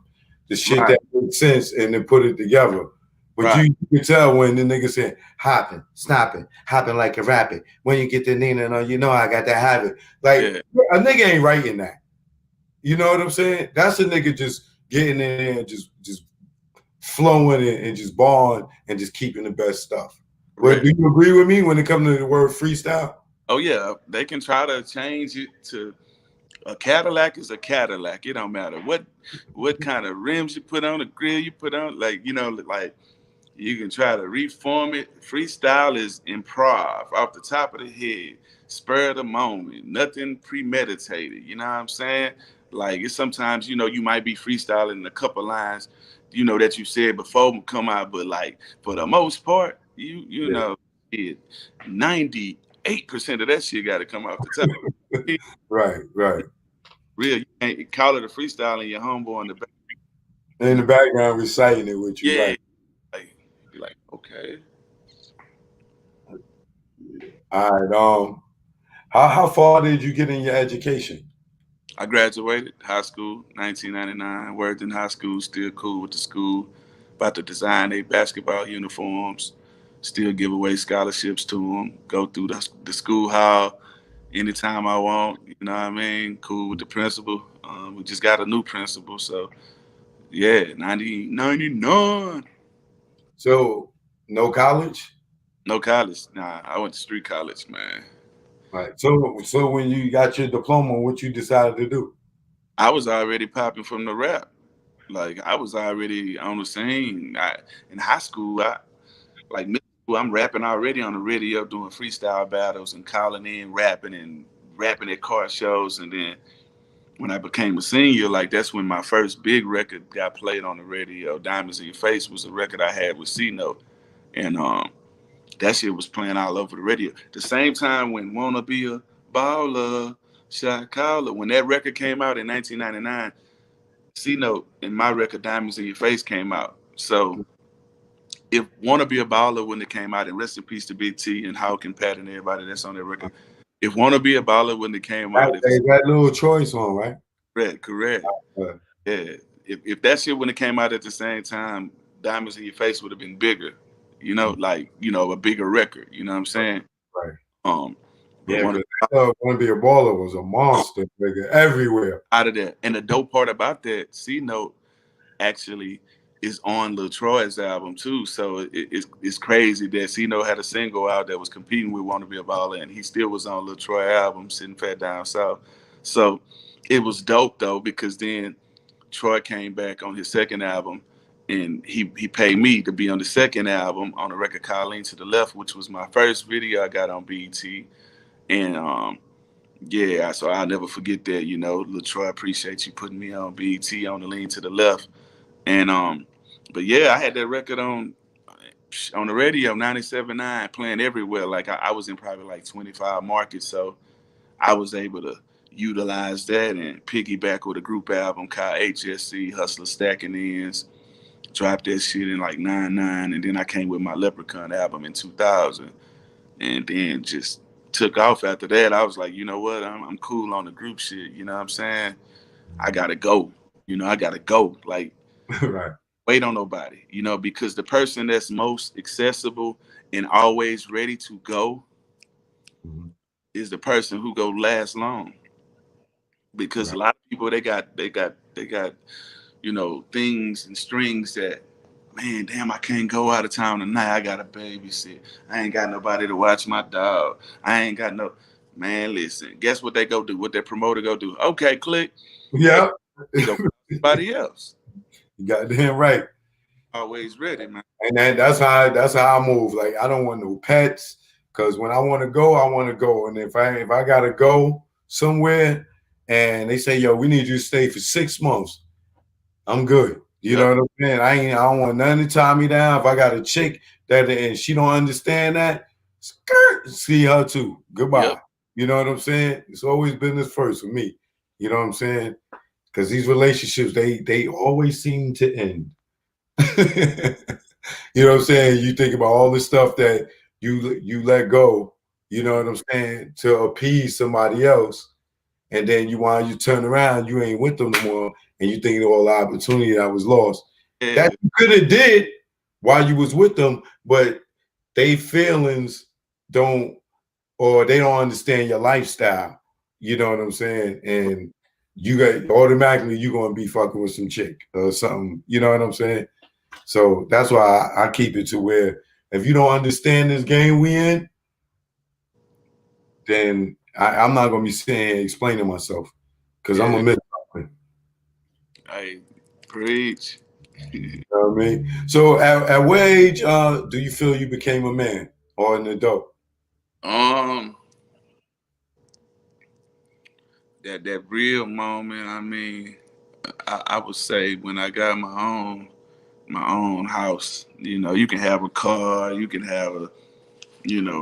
S1: the shit
S3: Right.
S1: that makes sense and then put it together. But
S3: Right.
S1: you can tell when the nigga saying hopping, stopping, hopping like a rapper. When you get the Nina, you know I got that habit. Like
S3: Yeah.
S1: a nigga ain't writing that. You know what I'm saying? That's a nigga just getting in there and just flowing and just barring and just keeping the best stuff. Well, do you agree with me when it comes to the word freestyle?
S3: Oh yeah, they can try to change it to a Cadillac is a Cadillac. It don't matter what kind of rims you put on, the grill you put on. Like like you can try to reform it. Freestyle is improv off the top of the head, spur of the moment, nothing premeditated. You know what I'm saying? Like it's sometimes you might be freestyling a couple lines, that you said before come out, but like for the most part, you know, 98% of that shit got to come off the top.
S1: Right.
S3: Real, you can't call it a freestyle and your homeboy in the back.
S1: In the background reciting it with you,
S3: Yeah,
S1: right?
S3: like okay.
S1: All right. How far did you get in your education?
S3: I graduated high school, 1999. Worked in high school, still cool with the school. About to design their basketball uniforms. Still give away scholarships to them. Go through the school hall anytime I want. You know what I mean? Cool with the principal. We just got a new principal, so yeah, 1999.
S1: So no college?
S3: No college. Nah, I went to street college, man.
S1: Right. So when you got your diploma, what you decided to do?
S3: I was already popping from the rap. Like I was already on the scene. In high school, like middle school, I'm rapping already on the radio, doing freestyle battles and calling in, rapping at car shows. And then when I became a senior, like that's when my first big record got played on the radio. Diamonds in Your Face was a record I had with C Note, and that shit was playing all over the radio. The same time when Wanna Be a Baller, Shot Caller, when that record came out in 1999, C Note and my record Diamonds in Your Face came out. So if Wanna Be a Baller wouldn't have came out, and rest in peace to Big T and Hawk and Pat and everybody that's on that record. If Wanna Be a Baller wouldn't have came out,
S1: That little choice on, right?
S3: correct. Yeah. If that shit wouldn't have came out at the same time, Diamonds in Your Face would have been bigger. A bigger record. You know what I'm saying?
S1: Right.
S3: But
S1: Yeah, Wanna Be a Baller was a monster, nigga, everywhere.
S3: out of that. And the dope part about that, C Note actually is on Lil Troy's album too. So it's crazy that C Note had a single out that was competing with Wanna Be a Baller, and he still was on Lil Troy album, Sitting Fat Down South. So it was dope though, because then Troy came back on his second album, and he paid me to be on the second album on the record called Lean to the Left, which was my first video I got on BET. And yeah, so I'll never forget that. Lil Troy, appreciate you putting me on BET on the Lean to the Left. And but yeah, I had that record on the radio, 97.9, playing everywhere. Like I was in probably like 25 markets, so I was able to utilize that and piggyback with a group album called HSC, Hustler Stacking Ends. Dropped that shit in like 99, and then I came with my Leprechaun album in 2000, and then just took off after that. I was like, you know what, I'm cool on the group shit. You know what I'm saying? I gotta go. I gotta go. Like,
S1: Right.
S3: wait on nobody. Because the person that's most accessible and always ready to go is the person who go last long. Because a lot of people they got things and strings that, man, damn, I can't go out of town tonight. I got to babysit. I ain't got nobody to watch my dog. I ain't got no, man, listen, guess what they go do? What their promoter go do? Okay, click.
S1: Yeah.
S3: Go somebody else.
S1: You got damn right.
S3: Always ready, man.
S1: And that's how I move. Like I don't want no pets, because when I want to go, I want to go. And if I gotta go somewhere and they say, yo, we need you to stay for 6 months. I'm good. You
S3: Yep.
S1: know what I'm saying? I don't want nothing to tie me down. If I got a chick that and she don't understand that, skirt, see her too. Goodbye.
S3: Yep.
S1: You know what I'm saying? It's always business first with me. You know what I'm saying? Because these relationships, they always seem to end. You know what I'm saying? You think about all the stuff that you let go, you know what I'm saying, to appease somebody else. And then you turn around, you ain't with them no more, and you think of all the opportunity that was lost.
S3: Yeah.
S1: That you could have did while you was with them, but they feelings don't, or they don't understand your lifestyle. You know what I'm saying? And you got automatically you're gonna be fucking with some chick or something. You know what I'm saying? So that's why I keep it to where if you don't understand this game we in, then I'm not gonna be saying explaining myself because I'm
S3: Yeah.
S1: gonna miss something.
S3: Hey, preach.
S1: You know what I mean? So at what age do you feel you became a man or an adult?
S3: um, that real moment. I mean, I would say when I got my own house. You know, you can have a car, you can have a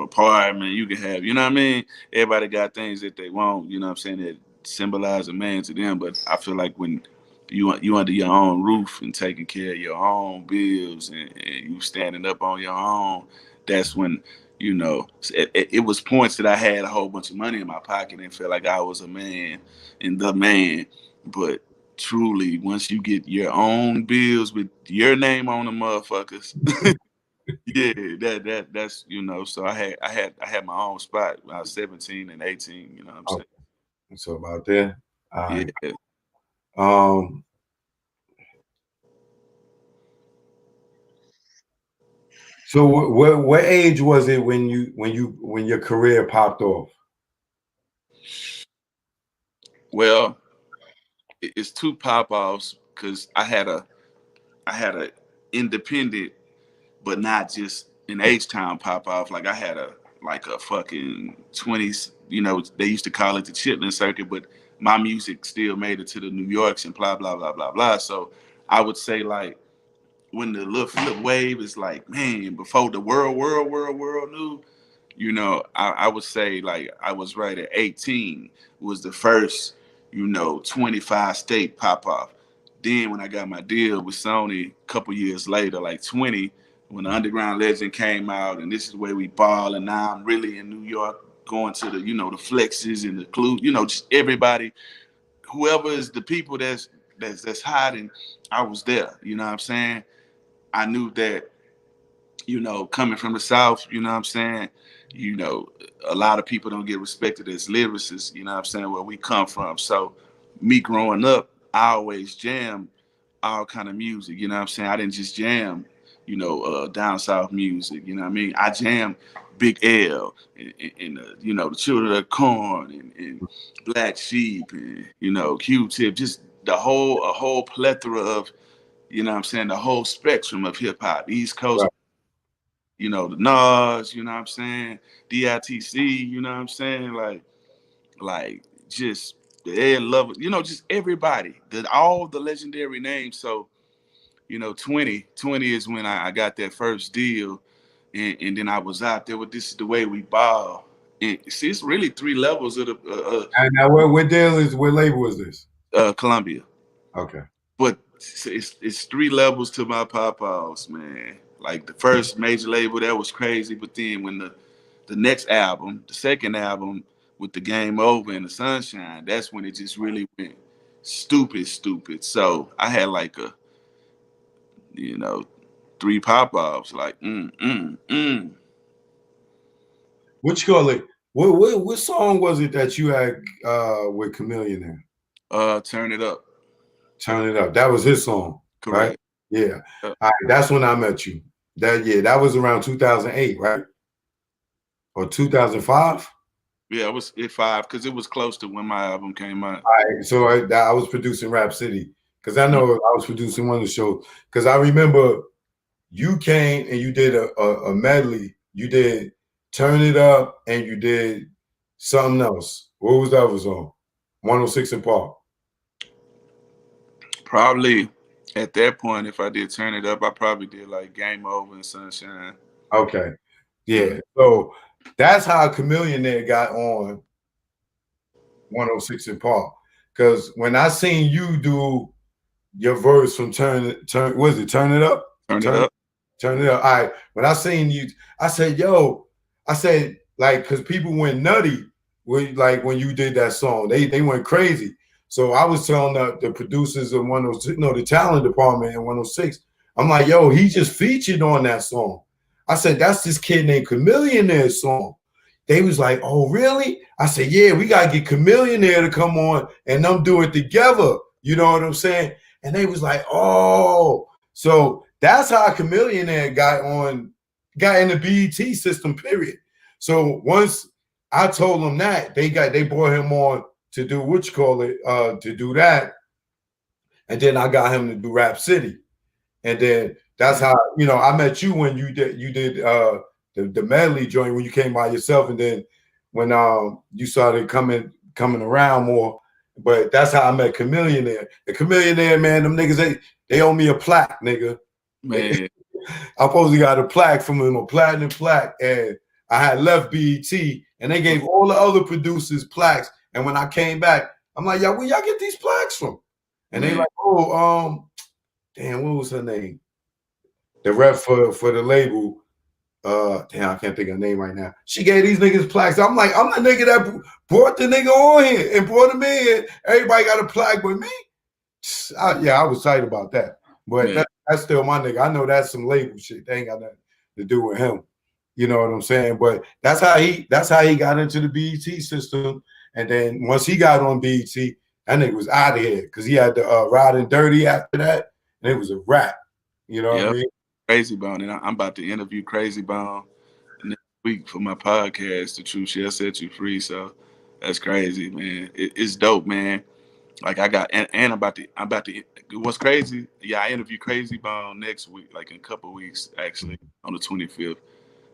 S3: apartment, you can have, you know what I mean? Everybody got things that they want, you know what I'm saying, that symbolize a man to them. But I feel like when you under your own roof and taking care of your own bills and you standing up on your own, that's when, it was points that I had a whole bunch of money in my pocket and felt like I was a man and the man. But truly, once you get your own bills with your name on the motherfuckers, yeah, that's So I had my own spot when I was 17 and 18. You know what I'm
S1: Oh,
S3: saying?
S1: so about there. All
S3: Yeah.
S1: right. Um. So what age was it when your career popped off?
S3: Well, it's two pop offs because I had a independent, but not just an H Town pop off. Like I had a fucking 20s. They used to call it the Chitlin Circuit, but my music still made it to the New Yorks and blah blah blah blah blah. So I would say like when the little flip wave is like, man, before the world knew, I would say like I was right at 18 was the first, 25 state pop off. Then when I got my deal with Sony a couple years later, like 20, when the Underground Legend came out and this is where we ball, and now I'm really in New York going to the flexes and the clue, just everybody, whoever is the people that's hiding, I was there. You know what I'm saying? I knew that, coming from the South, you know what I'm saying? You know, a lot of people don't get respected as lyricists, you know what I'm saying, where we come from. So me growing up, I always jammed all kind of music, you know what I'm saying? I didn't just jam, down south music, you know what I mean? I jammed Big L and the Children of the Corn and Black Sheep and, Q-Tip, just a whole plethora of, what I'm saying, the whole spectrum of hip hop, East Coast,
S1: Right.
S3: the Nas, you know what I'm saying, DITC, you know what I'm saying, like just the Ed Lover, just everybody, all the legendary names. So, 2020 is when I got that first deal, and then I was out there with This Is the Way We Ball. And see, it's really three levels of the
S1: And now what label is this?
S3: Columbia.
S1: Okay.
S3: But it's three levels to my pop house, man. Like the first major label, that was crazy. But then when the next album, the second album with the Game Over and the Sunshine, that's when it just really went stupid. So I had like you know, three pop offs, like
S1: What you call it? What song was it that you had with Chameleon there?
S3: Turn It Up.
S1: Turn It Up. That was his song, right?
S3: Correct.
S1: Yeah.
S3: Uh,
S1: All right, that's when I met you. That was around 2008, right? Or 2005?
S3: yeah, it was at 5 because it was close to when my album came out.
S1: All right, so I was producing Rap City because I know I was producing one of the shows because I remember you came and you did a medley. You did Turn It Up and you did something else. What was the other song? 106 and Park.
S3: Probably at that point, if I did Turn It Up, I probably did like Game Over and Sunshine.
S1: Okay. Yeah. So that's how Chameleonaire got on 106 and Park. Because when I seen you do your verse from Turn It Up?
S3: Turn It Up.
S1: Turn It Up. All right. When I seen you, I said, yo, like, because people went nutty when you did that song. They went crazy. So I was telling the producers of 106, the talent department in 106, I'm like, yo, he just featured on that song. I said, that's this kid named Chameleonaire song. They was like, oh, really? I said, yeah, we got to get Chameleonaire to come on and them do it together. You know what I'm saying? And they was like, oh. So that's how Chameleonaire got in the BET system, period. So once I told them that, they brought him on to do to do that. And then I got him to do Rap City. And then that's how, I met you when you did the medley joint when you came by yourself, and then when you started coming around more. But that's how I met Chameleonaire. The Chameleonaire, man, them niggas, they owe me a plaque, nigga.
S3: Man.
S1: I supposed to got a plaque from him, a platinum plaque, and I had left BET, and they gave all the other producers plaques. And when I came back, I'm like, where y'all get these plaques from? And they like, oh, damn, what was her name? The rep for the label. Damn, I can't think of her name right now. She gave these niggas plaques. I'm like, I'm the nigga that brought the nigga on here and brought him in. Everybody got a plaque with me. I was excited about that. But that's still my nigga. I know that's some label shit. They ain't got nothing to do with him. You know what I'm saying? But that's how he got into the BET system. And then once he got on BET, that nigga was out of here because he had the Riding Dirty after that, and it was a wrap. You know what I mean?
S3: Crazy Bone, and I'm about to interview Crazy Bone next week for my podcast, The Truth Shall Set You Free. So that's crazy, man. It's dope, man. Like I got, and I'm about to. What's crazy? Yeah, I interview Crazy Bone next week, like in a couple of weeks, actually, on the 25th.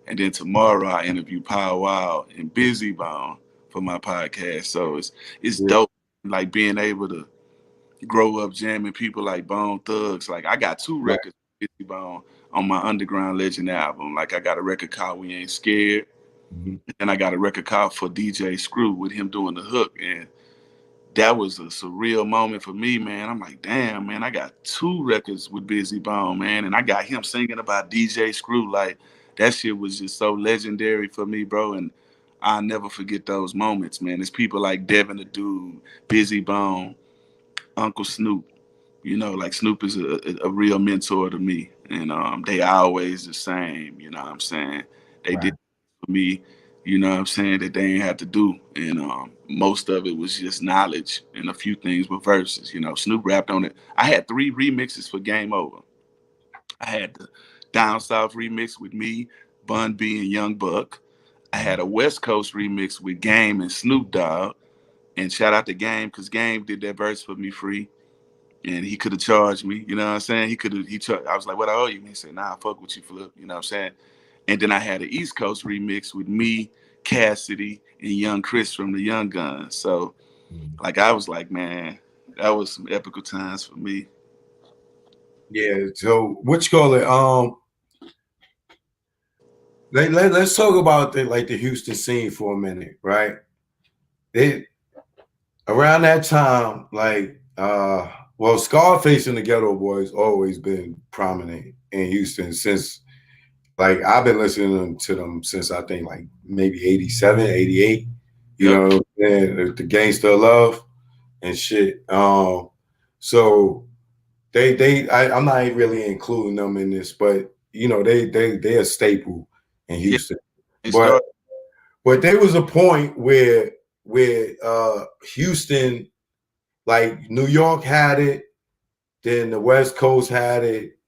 S3: And then tomorrow I interview Power Wow and Busy Bone for my podcast. So it's dope, like being able to grow up jamming people like Bone Thugs. Like I got 2 records with Busy Bone on my Underground Legend album. Like I got a record called We Ain't Scared. And I got a record called For DJ Screw with him doing the hook. And that was a surreal moment for me, man. I'm like, damn, man, I got 2 records with Busy Bone, man. And I got him singing about DJ Screw. Like, that shit was just so legendary for me, bro. And I'll never forget those moments, man. It's people like Devin the Dude, Busy Bone, Uncle Snoop. You know, like Snoop is a real mentor to me. And they always the same, you know what I'm saying? They did for me, you know what I'm saying, that they ain't had to do. And most of it was just knowledge and a few things with verses. You know, Snoop rapped on it. I had 3 remixes for Game Over. I had the Down South remix with me, Bun B, and Young Buck. I had a West Coast remix with Game and Snoop Dogg. And shout out to Game, because Game did that verse for me free. And he could have charged me, you know what I'm saying? I was like, what I owe you? And he said, nah, fuck with you, Flip, you know what I'm saying? And then I had an East Coast remix with me, Cassidy, and Young Chris from the Young Guns. So, like, I was like, man, that was some epical times for me.
S1: Yeah. So, what you call it? Let's talk about the Houston scene for a minute, right? Around that time, well, Scarface and the Ghetto Boys always been prominent in Houston since, like, I've been listening to them since I think like maybe 87, 88, you know, and the Gangsta Love and shit. So I'm not really including them in this, but you know, they're a staple in Houston. But there was a point where Houston, like New York had it, then the West Coast had it,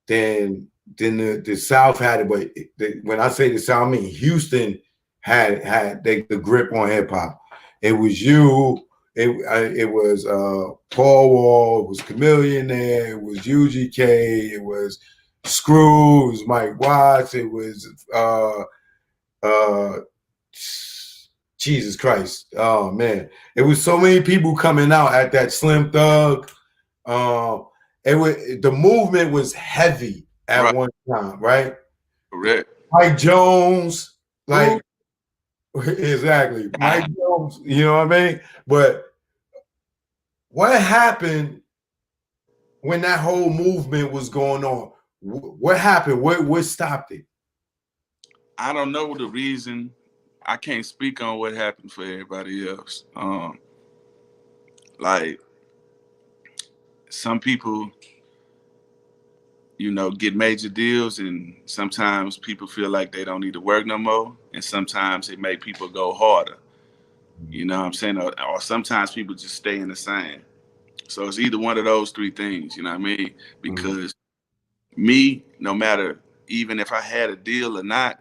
S1: then the South had it. But when I say the South, I mean Houston had the grip on hip hop. It was you. It was Paul Wall. It was Chameleonaire. It was UGK. It was Screw. It was Mike Watts. It was Jesus Christ. Oh man. It was so many people coming out at that Slim Thug. The movement was heavy at
S3: Right.
S1: one time, right?
S3: Correct.
S1: Mike Jones,
S3: Who?
S1: like exactly. Mike Jones, you know what I mean? But what happened when that whole movement was going on? What happened? What stopped it?
S3: I don't know the reason. I can't speak on what happened for everybody else. Like some people, get major deals, and sometimes people feel like they don't need to work no more, and sometimes it make people go harder. You know what I'm saying? Or sometimes people just stay in the same. So it's either one of those three things. You know what I mean?
S1: Mhm.
S3: Because me, no matter even if I had a deal or not,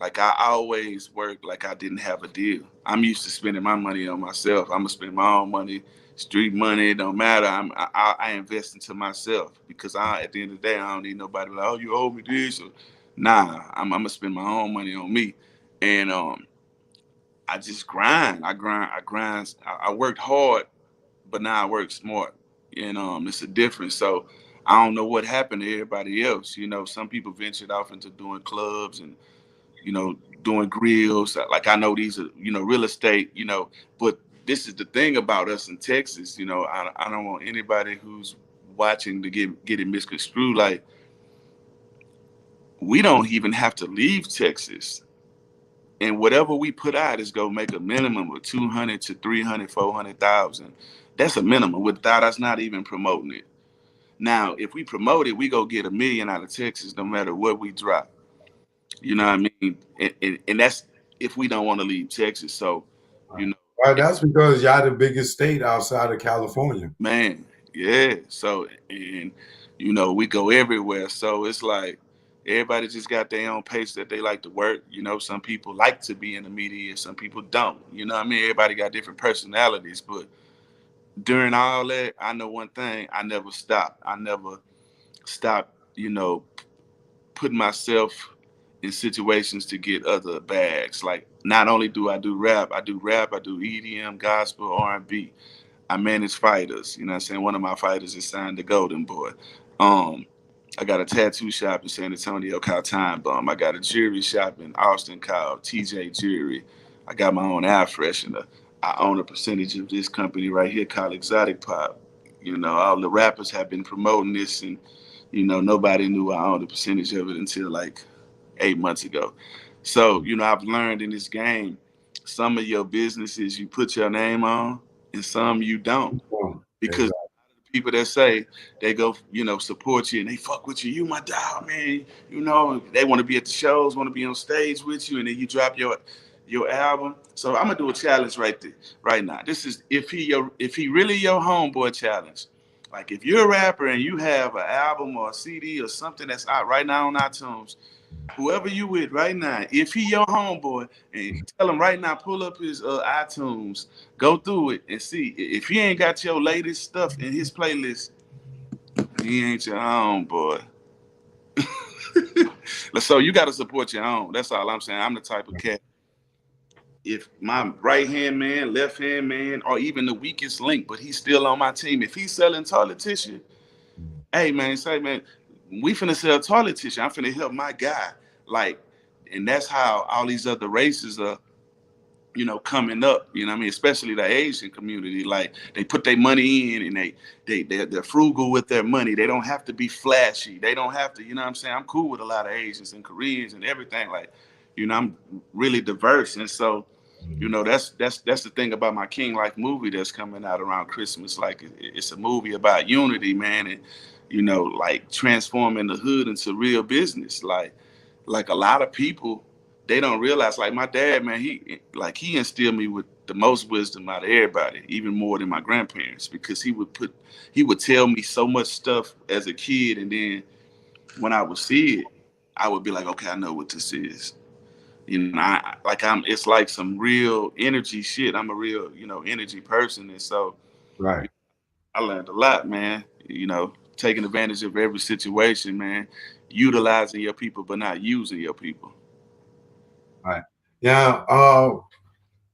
S3: like I always work like I didn't have a deal. I'm used to spending my money on myself. I'm gonna spend my own money, street money. It don't matter. I invest into myself because at the end of the day I don't need nobody like, oh, you owe me this. Or, nah, I'm gonna spend my own money on me, and I just grind. I worked hard, but now I work smart, and it's a difference. So I don't know what happened to everybody else. Some people ventured off into doing clubs and doing grills. Like I know these are, real estate, but this is the thing about us in Texas, I don't want anybody who's watching to get it misconstrued. Like we don't even have to leave Texas. And whatever we put out is gonna make a minimum of 200 to 300, 400,000. That's a minimum without us not even promoting it. Now, if we promote it, we go get 1 million out of Texas no matter what we drop. You know what I mean? And that's if we don't want to leave Texas. So, you know,
S1: Right, that's because y'all the biggest state outside of California.
S3: man, yeah. So, and, we go everywhere. So it's like everybody just got their own pace that they like to work. Some people like to be in the media, some people don't. You know what I mean? Everybody got different personalities. But during all that, I know one thing I never stopped. I never stopped, putting myself in situations to get other bags. Like not only do I do rap, I do EDM, gospel, R&B. I manage fighters. You know what I'm saying? One of my fighters is signed to Golden Boy. Um, I got a tattoo shop in San Antonio called Time Bomb. I got a jewelry shop in Austin called TJ Jewelry. I got my own air freshener. I own a percentage of this company right here called Exotic Pop. All the rappers have been promoting this, and nobody knew I owned a percentage of it until like 8 months ago. So, I've learned in this game, some of your businesses you put your name on, and some you don't, because
S1: Exactly.
S3: people that say they go, support you and they fuck with you. You my dog, man. They want to be at the shows, want to be on stage with you, and then you drop your album. So I'm gonna do a challenge right there, right now. This is if he really your homeboy challenge. Like if you're a rapper and you have an album or a CD or something that's out right now on iTunes, whoever you with right now, if he your homeboy, and tell him right now, pull up his iTunes, go through it and see if he ain't got your latest stuff in his playlist, he ain't your homeboy. So you got to support your own. That's all I'm saying. I'm the type of cat. If my right hand man, left hand man, or even the weakest link, but he's still on my team. If he's selling toilet tissue, hey man, say man, we finna sell toilet tissue. I'm finna help my guy. Like, and that's how all these other races are, coming up. You know what I mean? Especially the Asian community. Like they put their money in and they're frugal with their money. They don't have to be flashy. They don't have to, you know what I'm saying? I'm cool with a lot of Asians and Koreans and everything. Like, I'm really diverse. And so, that's the thing about my King Life movie that's coming out around Christmas. Like it's a movie about unity, man, and like transforming the hood into real business. Like a lot of people, they don't realize. Like my dad, man, he instilled me with the most wisdom out of everybody, even more than my grandparents, because he would tell me so much stuff as a kid, and then when I would see it, I would be like, okay, I know what this is. It's like some real energy shit. I'm a real, energy person. And so
S1: Right.
S3: I learned a lot, man, taking advantage of every situation, man, utilizing your people, but not using your people.
S1: Right. Yeah.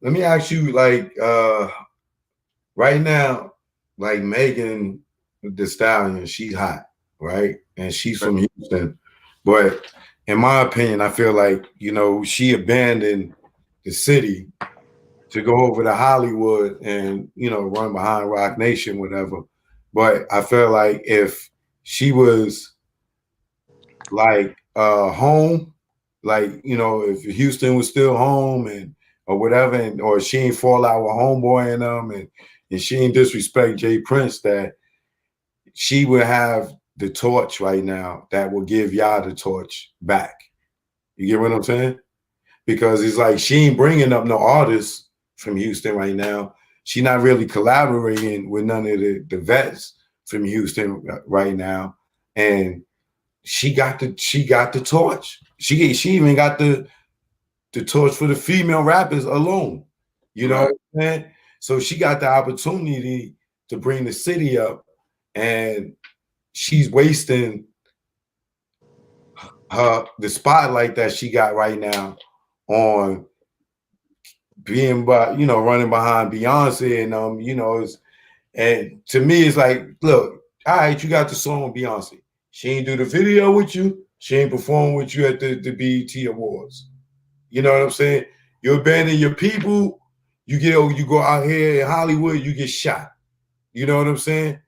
S1: let me ask you, like, right now, like Megan the Stallion, she's hot, right? And she's from Houston. But in my opinion, I feel like, she abandoned the city to go over to Hollywood and, run behind Rock Nation, whatever. But I feel like if she was like home, like, if Houston was still home and or whatever, and or she ain't fall out with homeboy and and she ain't disrespect Jay Prince, that she would have the torch right now that will give y'all the torch back. You get what I'm saying? Because it's like she ain't bringing up no artists from Houston right now. She not really collaborating with none of the vets from Houston right now, and she got the torch. She even got the torch for the female rappers alone. You know what I'm saying? So she got the opportunity to bring the city up, and she's wasting the spotlight that she got right now on being, running behind Beyonce, and and to me it's like, look, all right, you got the song with Beyonce. She ain't do the video with you. She ain't perform with you at the BET Awards. You know what I'm saying? You abandon your people. You go out here in Hollywood, you get shot. You know what I'm saying?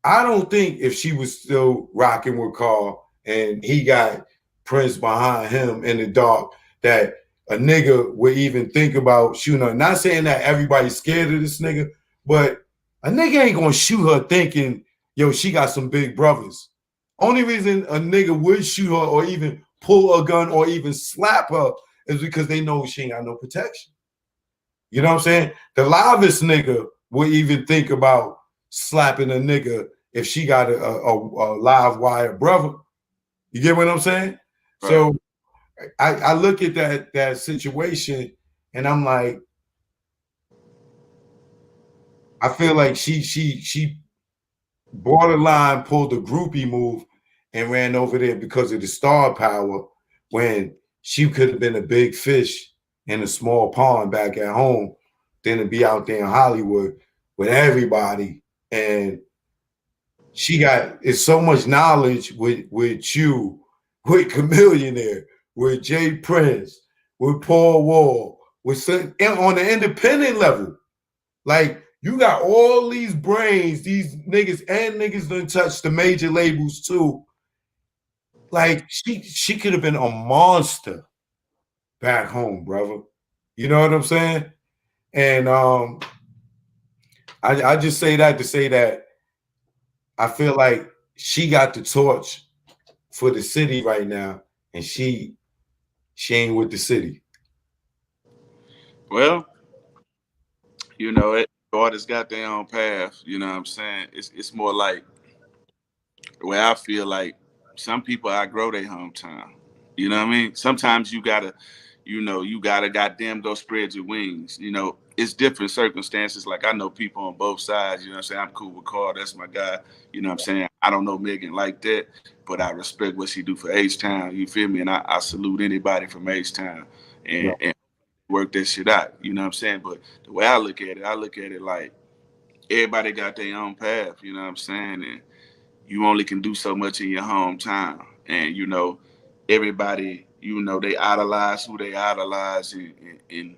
S1: I don't think if she was still rocking with Carl and he got Prince behind him in the dark, that a nigga would even think about shooting her. Not saying that everybody's scared of this nigga, but a nigga ain't gonna shoot her thinking, yo, she got some big brothers. Only reason a nigga would shoot her or even pull a gun or even slap her is because they know she ain't got no protection. You know what I'm saying? The livest nigga would even think about slapping a nigga if she got a live wire brother. You get what I'm saying? Right. So I look at that situation and I'm like, I feel like she borderline pulled a groupie move and ran over there because of the star power, when she could have been a big fish in a small pond back at home than to be out there in Hollywood with everybody. And she got it's so much knowledge with you, with Chameleonaire, with Jay Prince, with Paul Wall, on the independent level. Like, you got all these brains, these niggas, and niggas done touch the major labels too. Like, she could have been a monster back home, brother. You know what I'm saying? And I just say that to say that I feel like she got the torch for the city right now, and she ain't with the city.
S3: Well, artists got their own path. You know what I'm saying? It's more like the way I feel like some people outgrow their hometown. You know what I mean? Sometimes you gotta goddamn go spread your wings. It's different circumstances. Like, I know people on both sides, you know what I'm saying? I'm cool with Carl, that's my guy. You know what I'm saying? I don't know Megan like that, but I respect what she do for H-Town. You feel me? And I salute anybody from H-Town and work that shit out. You know what I'm saying? But the way I look at it like everybody got their own path, you know what I'm saying? And you only can do so much in your hometown. And everybody, they idolize who they idolize, and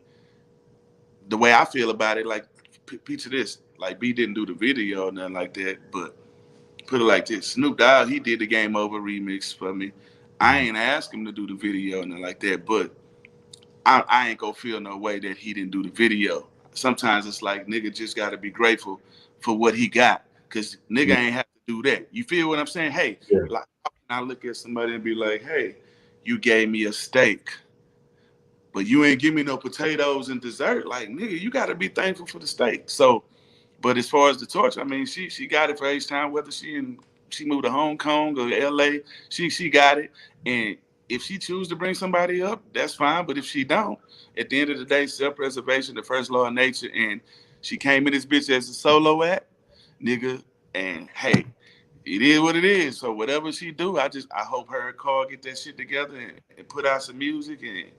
S3: the way I feel about it, like, picture this, like, B didn't do the video or nothing like that, but put it like this: Snoop Dogg, he did the Game Over remix for me. I ain't asked him to do the video or nothing like that, but I ain't gonna feel no way that he didn't do the video. Sometimes it's like, nigga just gotta be grateful for what he got, cause nigga ain't have to do that. You feel what I'm saying? Hey, like, how can I look at somebody and be like, hey, you gave me a steak, but you ain't give me no potatoes and dessert? Like, nigga, you gotta be thankful for the steak. So, but as far as the torch, I mean, she got it for H-Town, whether she moved to Hong Kong or LA, she got it. And if she choose to bring somebody up, that's fine. But if she don't, at the end of the day, self-preservation, the first law of nature, and she came in this bitch as a solo act, nigga, and hey, it is what it is. So whatever she do, I hope her and Carl get that shit together and put out some music and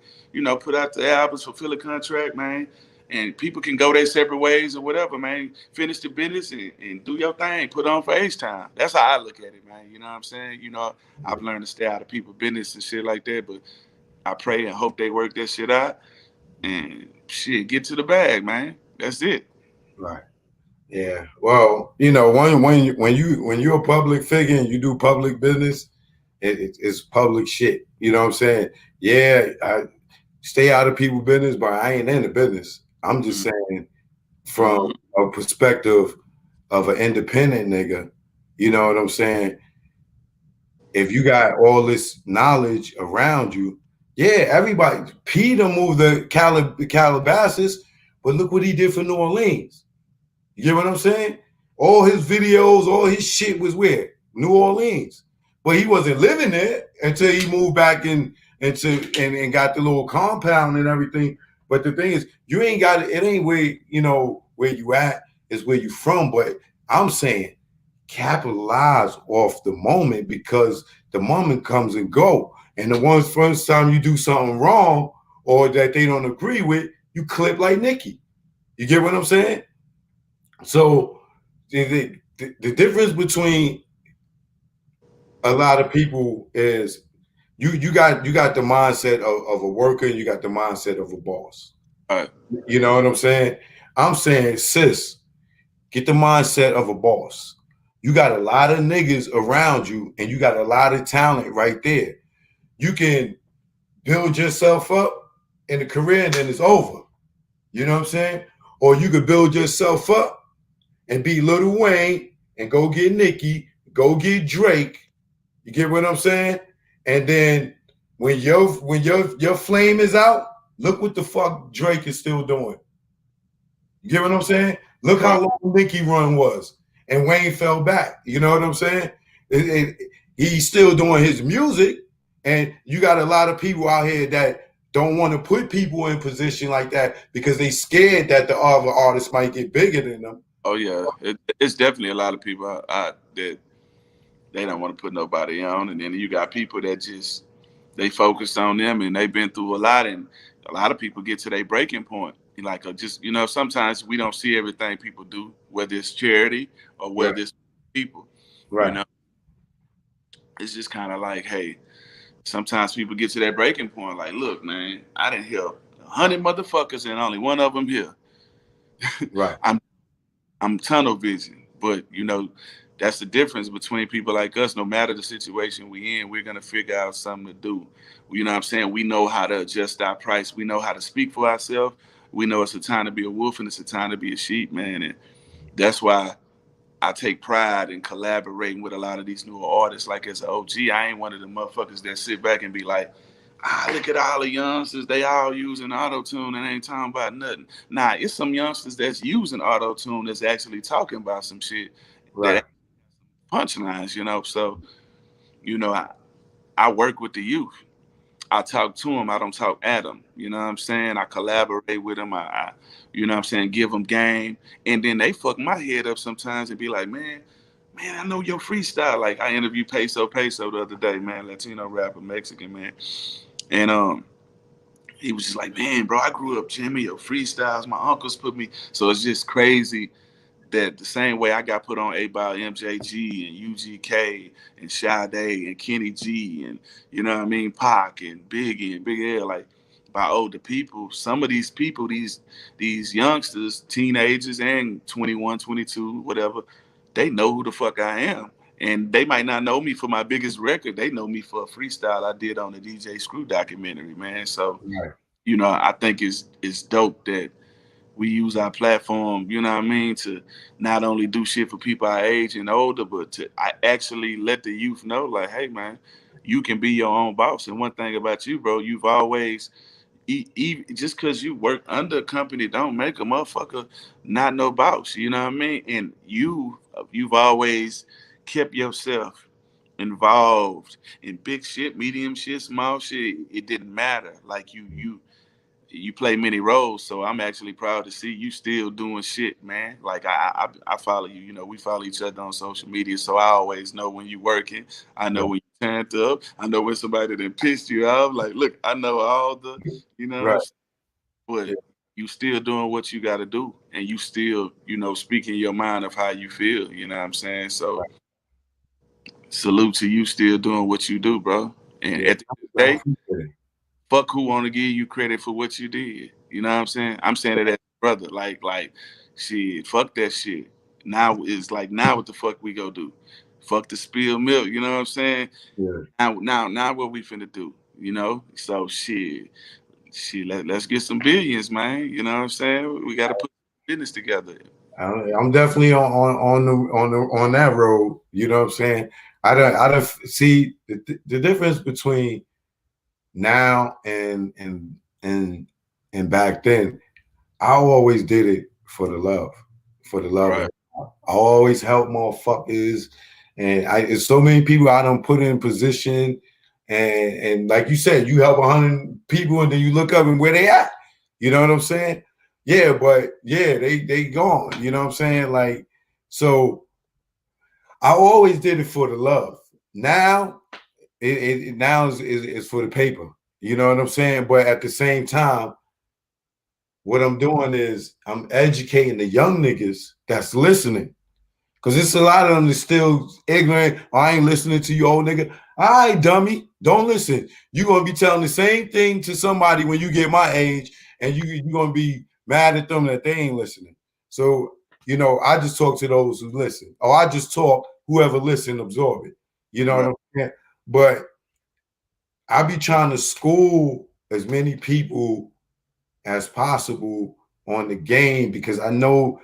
S3: put out the albums, fulfill a contract, man. and people can go their separate ways or whatever, man. Finish the business and do your thing. Put on FaceTime. That's how I look at it, man. You know what I'm saying? You know, I've learned to stay out of people's business and shit like that, but I pray and hope they work that shit out and shit, get to the bag, man. That's it.
S1: Right. Yeah. Well, you know, when you're a public figure and you do public business, it's public shit. You know what I'm saying? Yeah, I stay out of people's business, but I ain't in the business. I'm just saying from a perspective of an independent nigga, you know what I'm saying? If you got all this knowledge around you, yeah, everybody. Peter moved the Calabasas, but look what he did for New Orleans. You get what I'm saying? All his videos, all his shit was where? New Orleans. But he wasn't living there until he moved back and got the little compound and everything. But the thing is, you ain't got it ain't where, you know, where you at, is where you from. But I'm saying capitalize off the moment, because the moment comes and go. And the ones first time you do something wrong or that they don't agree with, you clip like Nicki. You get what I'm saying? So the difference between a lot of people is you got the mindset of a worker, and you got the mindset of a boss.
S3: All right.
S1: You know what I'm saying? I'm saying, sis, get the mindset of a boss. You got a lot of niggas around you, and you got a lot of talent right there. You can build yourself up in a career, and then it's over. You know what I'm saying? Or you could build yourself up and be Lil Wayne and go get Nicki, go get Drake. You get what I'm saying? And then when your flame is out, look what the fuck Drake is still doing. You get what I'm saying? Look how long Nicki run was, and Wayne fell back. You know what I'm saying? He's still doing his music, and you got a lot of people out here that don't want to put people in position like that because they scared that the other artists might get bigger than them.
S3: Oh yeah, it's definitely a lot of people that they don't want to put nobody on, and then you got people that just they focus on them, and they've been through a lot, and a lot of people get to their breaking point. Like just sometimes we don't see everything people do, whether it's charity or whether it's people.
S1: Right.
S3: You know, it's just kind of like, hey, sometimes people get to that breaking point. Like, look, man, I didn't hear 100 motherfuckers, and only one of them here.
S1: Right.
S3: I'm tunnel vision, but that's the difference between people like us. No matter the situation we in, we're gonna figure out something to do. You know what I'm saying? We know how to adjust our price. We know how to speak for ourselves. We know it's a time to be a wolf and it's a time to be a sheep, man. And that's why I take pride in collaborating with a lot of these newer artists. Like as an OG, I ain't one of the motherfuckers that sit back and be like, look at all the youngsters, they all using auto-tune and ain't talking about nothing. Nah, it's some youngsters that's using auto-tune that's actually talking about some shit that punchlines, So, I work with the youth. I talk to them. I don't talk at them. You know what I'm saying? I collaborate with them. I you know what I'm saying, give them game. And then they fuck my head up sometimes and be like, man, I know your freestyle. Like I interviewed Peso the other day, man, Latino rapper, Mexican, man. And he was just like, man, bro, I grew up jamming your freestyles. My uncles put me. So it's just crazy that the same way I got put on A-Ball, MJG and UGK and Sade and Kenny G and, you know what I mean, Pac and Biggie and Big L, like by older people, some of these people, these youngsters, teenagers and 21, 22, whatever, they know who the fuck I am. And they might not know me for my biggest record. They know me for a freestyle I did on the DJ Screw documentary, man. So, I think it's dope that we use our platform, you know what I mean, to not only do shit for people our age and older, but to actually let the youth know, like, hey, man, you can be your own boss. And one thing about you, bro, you've always, just because you work under a company don't make a motherfucker not no boss, you know what I mean? And you've always kept yourself involved in big shit, medium shit, small shit. It didn't matter. Like you play many roles, so I'm actually proud to see you still doing shit, man. Like I follow you. We follow each other on social media, so I always know when you working. I know when you turned up. I know when somebody that pissed you off. Like, look, I know all the,
S1: Right.
S3: But you still doing what you got to do, and you still, speaking your mind of how you feel. You know what I'm saying? So salute to you, still doing what you do, bro. And
S1: Yeah,
S3: at the end of the day, fuck who want to give you credit for what you did. You know what I'm saying? I'm saying it as a brother. Like, shit, fuck that shit. Now it's like, now what the fuck we go do? Fuck the spill milk. You know what I'm saying?
S1: yeah.
S3: Now what we finna do? So let's get some billions, man. You know what I'm saying? We got to put business together.
S1: I'm definitely on that road. You know what I'm saying? I don't see the difference between now and back then. I always did it for the love, for the love.
S3: Right.
S1: I always help motherfuckers, and it's so many people I don't put in position, and like you said, you help 100 people, and then you look up and where they at. You know what I'm saying? Yeah, but yeah, they gone. You know what I'm saying? Like, so I always did it for the love. Now it now is for the paper. You know what I'm saying? But at the same time, what I'm doing is I'm educating the young niggas that's listening. Cause it's a lot of them that's still ignorant. Oh, I ain't listening to you, old nigga. All right, dummy. Don't listen. You're gonna be telling the same thing to somebody when you get my age, and you're gonna be mad at them that they ain't listening. So, I just talk to those who listen. Or I just talk, whoever listen, absorb it. You know what I'm saying? But I be trying to school as many people as possible on the game, because I know,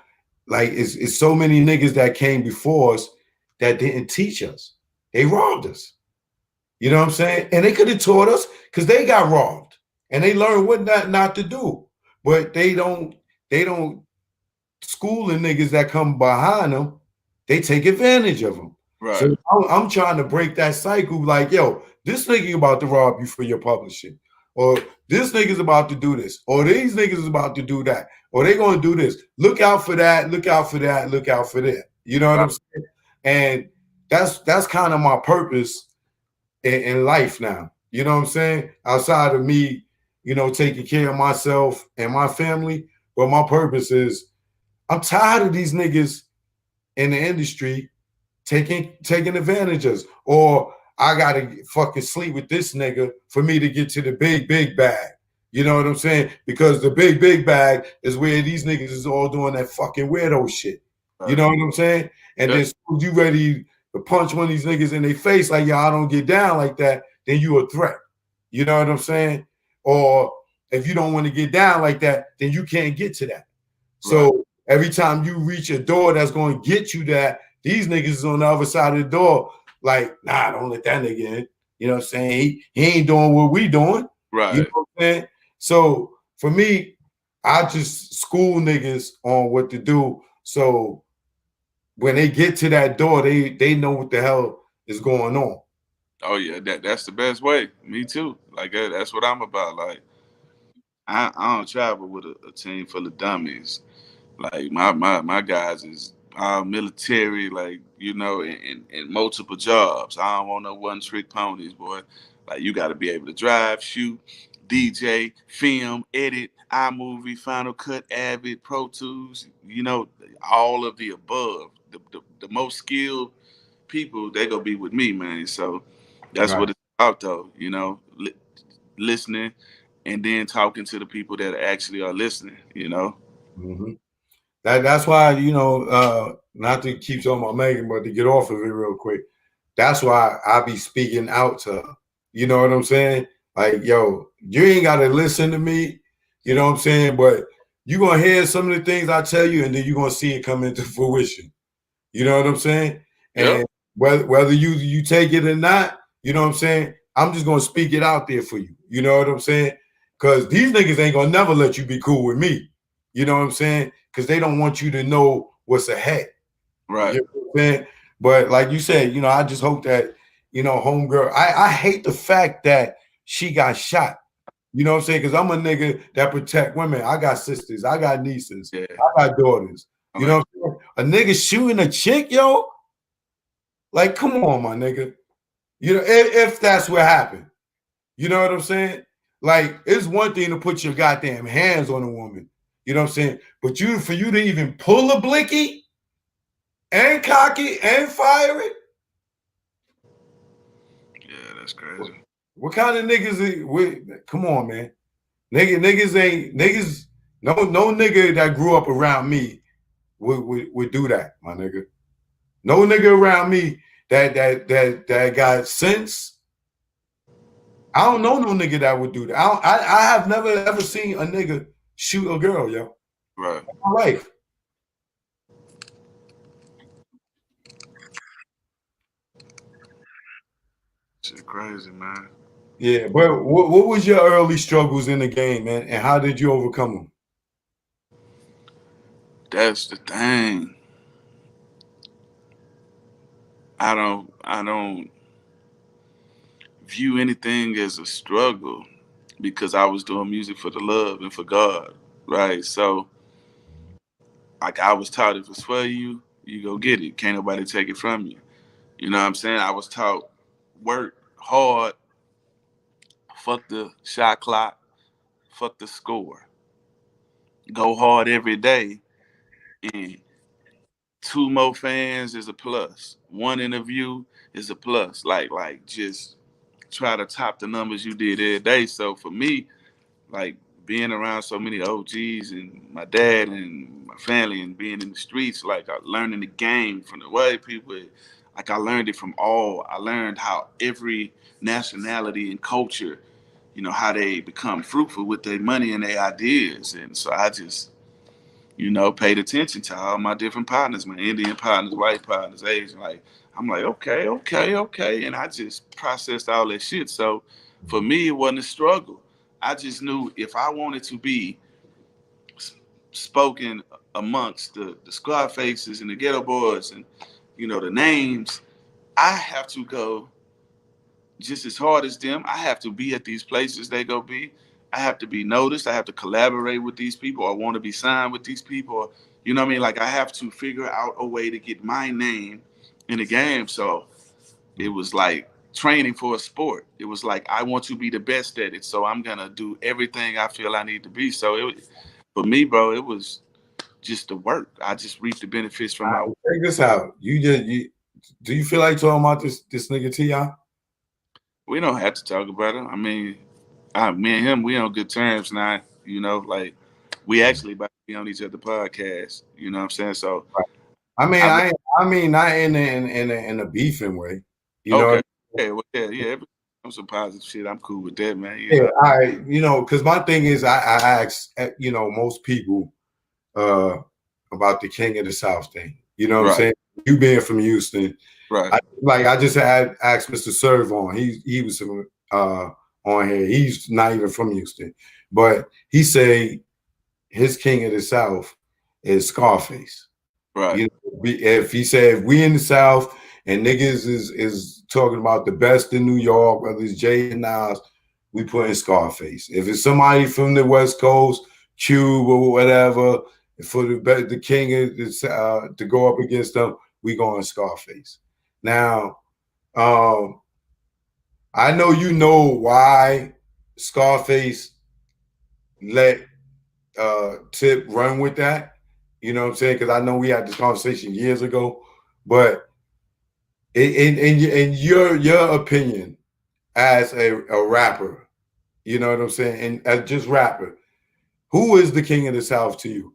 S1: like, it's so many niggas that came before us that didn't teach us. They robbed us. You know what I'm saying? And they could have taught us because they got robbed and they learned what not to do. But they don't school the niggas that come behind them. They take advantage of them.
S3: Right.
S1: So I'm trying to break that cycle. Like, yo, this nigga about to rob you for your publishing, or this nigga's about to do this, or these niggas is about to do that, or they gonna do this. Look out for that. Look out for that. Look out for that. You know what I'm saying? And that's kind of my purpose in life now. You know what I'm saying? Outside of me, taking care of myself and my family, but my purpose is I'm tired of these niggas in the industry taking advantage of us, or I gotta fucking sleep with this nigga for me to get to the big bag. You know what I'm saying? Because the big bag is where these niggas is all doing that fucking weirdo shit. You know what I'm saying? And then you ready to punch one of these niggas in their face like, y'all don't get down like that, then you a threat. You know what I'm saying? Or if you don't want to get down like that, then you can't get to that. So every time you reach a door that's going to get you that, these niggas is on the other side of the door, like, nah, don't let that nigga in. You know what I'm saying? He ain't doing what we doing.
S3: Right.
S1: You know what I'm saying? So for me, I just school niggas on what to do. So when they get to that door, they know what the hell is going on.
S3: Oh yeah, that's the best way. Me too. Like that's what I'm about. Like I don't travel with a team full of dummies. Like my guys is all military, like in multiple jobs. I don't want no one trick ponies, boy. Like you got to be able to drive, shoot, DJ, film, edit, iMovie, Final Cut, Avid, Pro Tools. All of the above. The most skilled people, they gonna be with me, man. So that's what it's about, though. Listening and then talking to the people that actually are listening.
S1: Mm-hmm. That's why, not to keep talking about Megan, but to get off of it real quick. That's why I be speaking out to her. You know what I'm saying? Like, yo, you ain't got to listen to me. You know what I'm saying? But you're going to hear some of the things I tell you, and then you're going to see it come into fruition. You know what I'm saying? And whether you take it or not, you know what I'm saying? I'm just going to speak it out there for you. You know what I'm saying? Because these niggas ain't going to never let you be cool with me. You know what I'm saying? Because they don't want you to know what's ahead.
S3: Right.
S1: You know what I'm saying? But like you said, I just hope that, homegirl, I hate the fact that she got shot. You know what I'm saying? Because I'm a nigga that protect women. I got sisters. I got nieces.
S3: Yeah.
S1: I got daughters. You know what I'm saying? A nigga shooting a chick, yo? Like, come on, my nigga. If that's what happened. You know what I'm saying? Like, it's one thing to put your goddamn hands on a woman. You know what I'm saying? But for you to even pull a blicky and cock it and fire it.
S3: Yeah, that's crazy.
S1: What kind of niggas? Come on, man. Niggas ain't niggas. No nigga that grew up around me would do that, my nigga. No nigga around me that got sense. I don't know no nigga that would do that. I have never ever seen a nigga shoot a girl, yo.
S3: Right.
S1: In my life.
S3: Shit crazy, man.
S1: Yeah, but what was your early struggles in the game, man, and how did you overcome them?
S3: That's the thing. I don't view anything as a struggle because I was doing music for the love and for God, right? So like I was taught if it's for you, you go get it. Can't nobody take it from you. You know what I'm saying? I was taught work hard, fuck the shot clock, fuck the score. Go hard every day, and two more fans is a plus. One interview is a plus. Like just try to top the numbers you did every day. So for me, like being around so many OGs and my dad and my family and being in the streets, like I learning the game from the white people. Like I learned it from all. I learned how every nationality and culture, how they become fruitful with their money and their ideas. And so I just, paid attention to all my different partners, my Indian partners, white partners, Asian. Like I'm like, okay, okay, okay, and I just processed all that shit. So for me, it wasn't a struggle. I just knew if I wanted to be spoken amongst the squad faces and the ghetto boys and the names, I have to go just as hard as them. I have to be at these places they go be. I have to be noticed. I have to collaborate with these people. I want to be signed with these people. You know what I mean? Like I have to figure out a way to get my name in the game. So it was like training for a sport. It was like I want to be the best at it. So I'm gonna do everything I feel I need to be. So for me, bro, it was just the work. I just reaped the benefits from my work.
S1: Check this out. Do you feel like talking about this nigga Ti?
S3: We don't have to talk about it. I mean, me and him, we on good terms now. Like we actually about to be on each other podcast. You know what I'm saying? So
S1: I mean,
S3: I re-
S1: I mean, not in a beefing way. You know,
S3: okay, yeah, well, yeah. I'm some positive shit. I'm cool with that, man.
S1: yeah. Because my thing is, I ask, most people uh about the King of the South thing. You know what I'm
S3: Right,
S1: saying? You being from Houston,
S3: right,
S1: I just had asked Mr. Serve on. He was on here. He's not even from Houston, but he say his King of the South is Scarface.
S3: right,
S1: If he said if we in the South and niggas is talking about the best in New York, whether it's Jay and Nas, we put in Scarface. If it's somebody from the West Coast, Cube or whatever, for the king to go up against them, we go in Scarface. Now, I know you know why Scarface let Tip run with that. You know what I'm saying? Because I know we had this conversation years ago, but in your opinion as a rapper, you know what I'm saying, and as just rapper, who is the King of the South to you?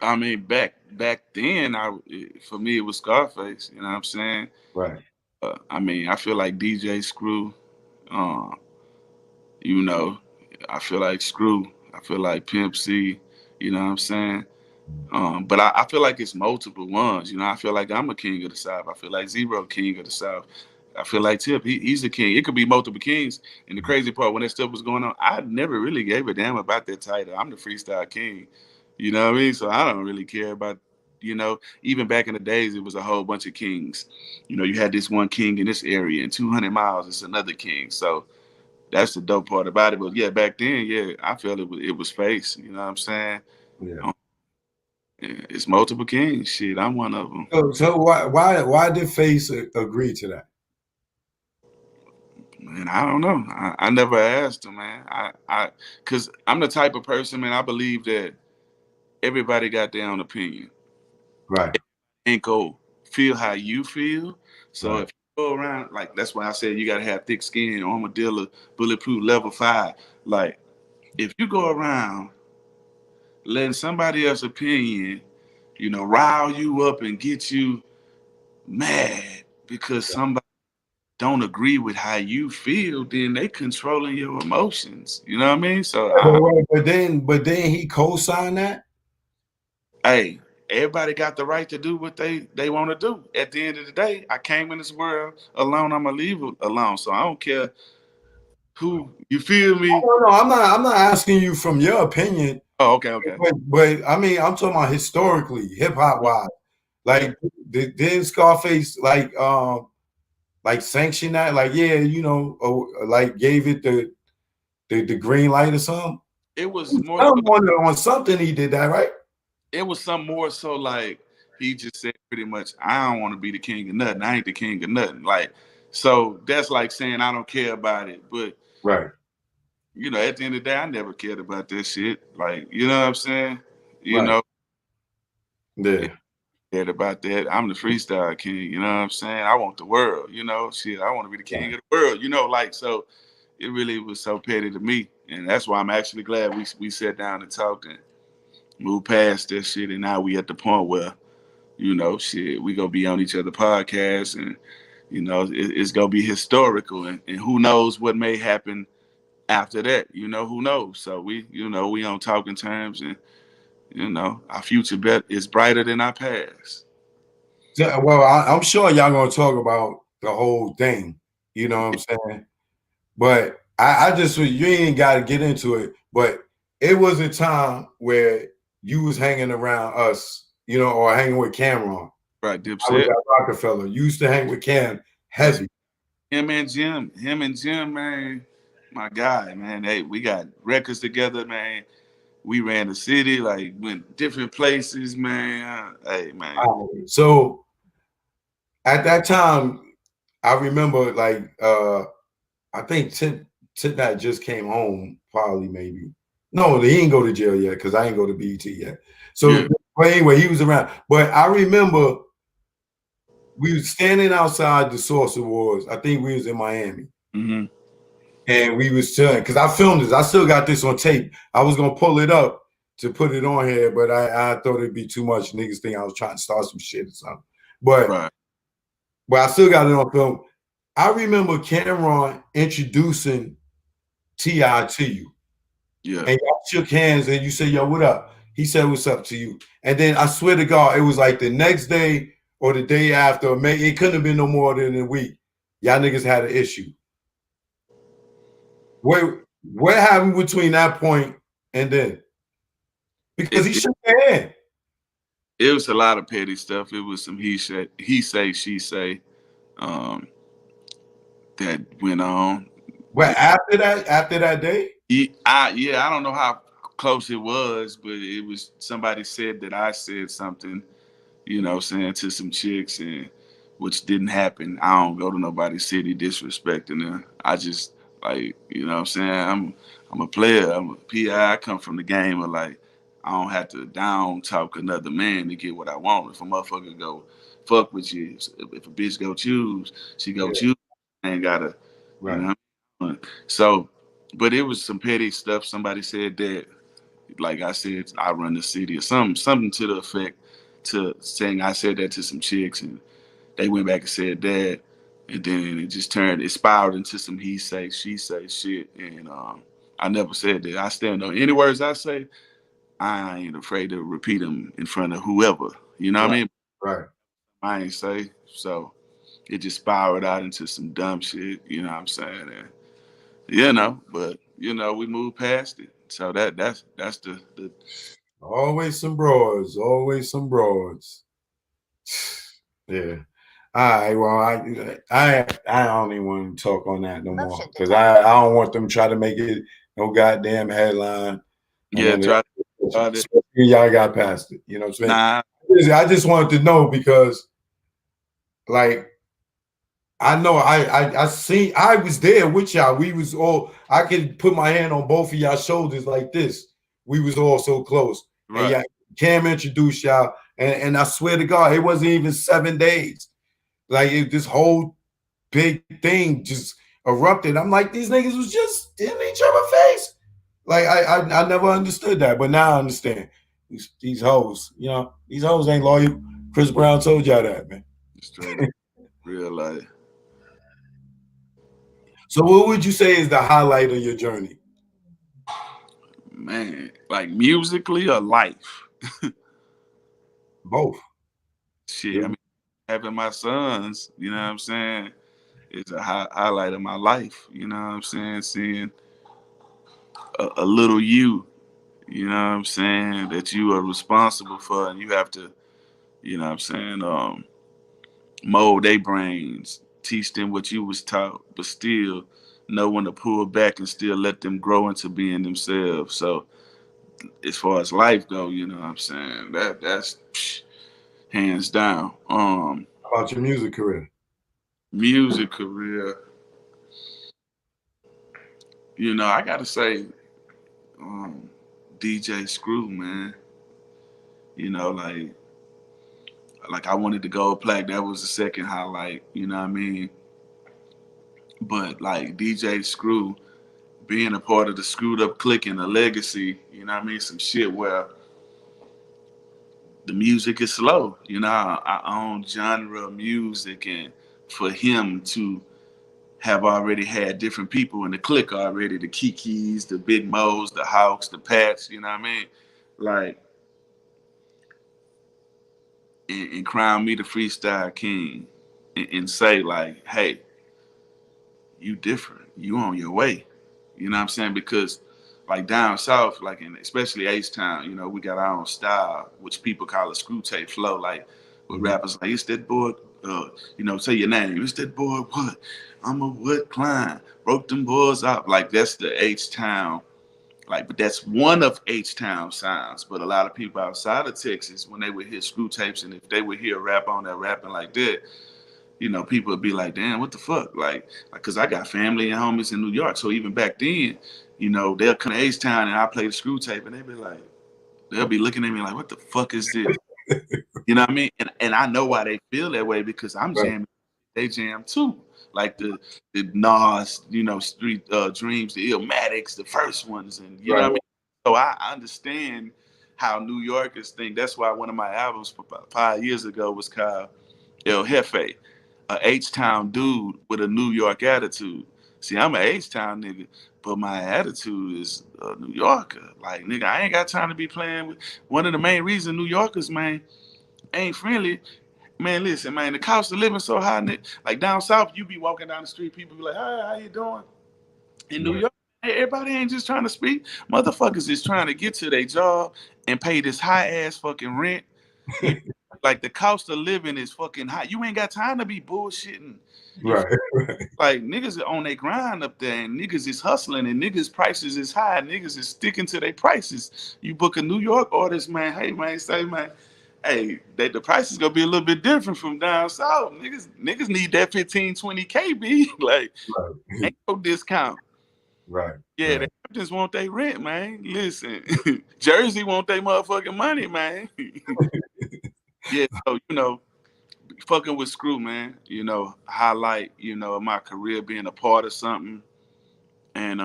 S3: I mean, back then, for me it was Scarface. You know what I'm saying?
S1: Right.
S3: I mean, I feel like DJ Screw. Uh, you know, I feel like Screw. I feel like Pimp C. You know what I'm saying? But I feel like it's multiple ones. I feel like I'm a king of the South. I feel like Zero king of the South. I feel like Tip, he's a king. It could be multiple kings. And the crazy part, when that stuff was going on, I never really gave a damn about that title. I'm the freestyle king. You know what I mean? So I don't really care about, even back in the days, it was a whole bunch of kings. You had this one king in this area, and 200 miles, it's another king. So that's the dope part about it. But yeah, back then, yeah, I felt it was face. You know what I'm saying?
S1: Yeah.
S3: Um, yeah, it's multiple kings. Shit, I'm one of them.
S1: So why did Face agree to that?
S3: Man, I don't know. I never asked him, man. Cause I'm the type of person, man. I believe that. everybody got their own opinion.
S1: Right.
S3: And go feel how you feel. So
S1: Right.
S3: if you go around, like that's why I said you gotta have thick skin, armadillo, bulletproof, level 5. Like if you go around letting somebody else's opinion, rile you up and get you mad because somebody don't agree with how you feel, then they controlling your emotions. You know what I mean? So
S1: But then he co-signed that.
S3: hey, everybody got the right to do what they want to do. At the end of the day, I came in this world alone. I'm gonna leave it alone. So I don't care who, you feel me?
S1: No, I'm not asking you from your opinion,
S3: Oh, okay, okay.
S1: but I mean, I'm talking about historically, hip hop wise.
S3: Yeah,
S1: Like, did Scarface like sanction that? Like, yeah, like gave it the green light or something?
S3: it was more so.
S1: On something he did that, right?
S3: It was some more so like he just said pretty much, I don't want to be the king of nothing. I ain't the king of nothing. Like, so that's like saying I don't care about it. But
S1: Right.
S3: at the end of the day, I never cared about that shit. Like, you know what I'm saying? You
S1: Right.
S3: know,
S1: Yeah.
S3: cared about that. I'm the freestyle king. You know what I'm saying? I want the world. Shit. I want to be the king of the world. Like so. It really was so petty to me, and that's why I'm actually glad we sat down and talked and moved past that shit, and now we at the point where shit, we gonna be on each other podcasts, and it's gonna be historical, and who knows what may happen after that. Who knows? So we on talking terms, and our future bet is brighter than our past.
S1: Yeah, well, I'm sure y'all gonna talk about the whole thing. You know what I'm saying? But I just, you ain't got to get into it. But it was a time where you was hanging around us, or hanging with Cameron.
S3: Right,
S1: I was
S3: Dipset.
S1: at Rockefeller. You used to hang with Cam heavy.
S3: Him and Jim, man, my guy, man. Hey, we got records together, man. We ran the city, like went different places, man. Hey, man.
S1: So at that time, I remember like I think Titnat just came home, probably maybe. No, he didn't go to jail yet because I ain't go to BET yet. So
S3: Yeah.
S1: but anyway, he was around. But I remember we was standing outside the Source Awards. I think we was in Miami.
S3: Mm-hmm.
S1: And we was chilling because I filmed this. I still got this on tape. I was gonna pull it up to put it on here, but I thought it'd be too much. Niggas think I was trying to start some shit or something. But
S3: Right.
S1: I still got it on film. I remember Cameron introducing T.I. to you.
S3: Yeah.
S1: And y'all shook hands and you said, yo, what up? He said, what's up to you? And then I swear to God, it was like the next day or the day after, it couldn't have been no more than a week. Y'all niggas had an issue. What happened between that point and then? Because he shook their hand.
S3: It was a lot of petty stuff. It was some he say, she say, that went on.
S1: But after that day?
S3: I don't know how close it was, but it was, somebody said that I said something, saying to some chicks, and which didn't happen. I don't go to nobody's city disrespecting them. I just, like, what I'm saying? I'm a player. I'm a PI. I come from the game of, like, I don't have to down talk another man to get what I want. If a motherfucker go fuck with you, if a bitch go choose, she go choose. I ain't gotta,
S1: Right.
S3: you know. So, but it was some petty stuff. Somebody said that, like I said, I run the city or something to the effect, to saying I said that to some chicks, and they went back and said that, and then it spiraled into some he say, she say shit, and I never said that. I stand on any words I say. I ain't afraid to repeat them in front of whoever. You know what I mean?
S1: Right.
S3: I ain't say. So it just spiraled out into some dumb shit. You know what I'm saying? And, but we moved past it. So that's the
S1: Always some broads. Always some broads. Yeah. All right. Well, I don't even want to talk on that no more because I don't want them to try to make it no goddamn headline.
S3: yeah. Try
S1: y'all got past it. You know what I'm saying?
S3: Nah.
S1: I just wanted to know because, like, I know I seen, I was there with y'all. We was all, I could put my hand on both of y'all shoulders like this. We was all so close.
S3: Right.
S1: And Cam introduced y'all, and I swear to God, it wasn't even 7 days. Like this whole big thing just erupted. I'm like, these niggas was just in each other's face. Like I never understood that, but now I understand. These hoes, you know, these hoes ain't loyal. Chris Brown told y'all that, man.
S3: Straight up, real life.
S1: So what would you say is the highlight of your journey?
S3: Man, like musically or life?
S1: Both.
S3: Shit, I mean, having my sons, you know what I'm saying, is a highlight of my life. You know what I'm saying? Seeing a little you know what I'm saying, that you are responsible for, and you have to, you know what I'm saying, mold their brains, teach them what you was taught, but still know when to pull back and still let them grow into being themselves. So as far as life go, you know what I'm saying, that's hands down.
S1: How about your music career?
S3: Music career, you know, I gotta say, DJ Screw, man. You know, like I wanted to go plaque. That was the second highlight. You know what I mean? But like DJ Screw, being a part of the Screwed Up Click and the legacy. You know what I mean? Some shit where the music is slow. You know, our own genre of music, and for him to have already had different people in the clique already, the Kikis, the Big Mo's, the Hawks, the Pats, you know what I mean? Like, and crown me the freestyle king, and say like, hey, you different. You on your way. You know what I'm saying? Because like down south, like in especially H-Town, you know, we got our own style, which people call a screw tape flow. Like with rappers like, it's that boy, you know, say your name. It's that boy what? I'm a Wood Klein. Broke them boys out. Like that's the H-Town. Like, but that's one of H-Town sounds. But a lot of people outside of Texas, when they would hear screw tapes, and if they would hear rap on that rapping like that, you know, people would be like, damn, what the fuck? Like, cause I got family and homies in New York. So even back then, you know, they'll come to H-Town and I play the screw tape and they be like, they'll be looking at me like, what the fuck is this? You know what I mean? And I know why they feel that way, because I'm
S1: Right.
S3: jamming, they jam too. Like the Nas, you know, Street Dreams, the Illmatics, the first ones, and you know what I
S1: Right.
S3: mean? So I understand how New Yorkers think. That's why one of my albums from about 5 years ago was called El Jefe, a H-Town dude with a New York attitude. See, I'm a H-Town nigga, but my attitude is a New Yorker. Like, nigga, I ain't got time to be playing with. One of the main reasons New Yorkers, man, ain't friendly. Man, listen, man, the cost of living so high, nigga. Like down south, you be walking down the street, people be like, "Hi, how you doing?" In New
S1: Right.
S3: York, everybody ain't just trying to speak. Motherfuckers is trying to get to their job and pay this high ass fucking rent. You like the cost of living is fucking high. You ain't got time to be bullshitting. You
S1: Right. Right.
S3: like niggas are on their grind up there, and niggas is hustling, and niggas prices is high. Niggas is sticking to their prices. You book a New York artist, man. Hey man, say man, hey, the price is gonna be a little bit different from down south. Niggas need that 15, 20K B. Like
S1: Right.
S3: ain't no discount.
S1: Right.
S3: Yeah, they
S1: Right.
S3: just want their rent, man. Listen, Jersey want their motherfucking money, man. Yeah, so you know, fucking with Screw, man. You know, highlight, you know, my career being a part of something, and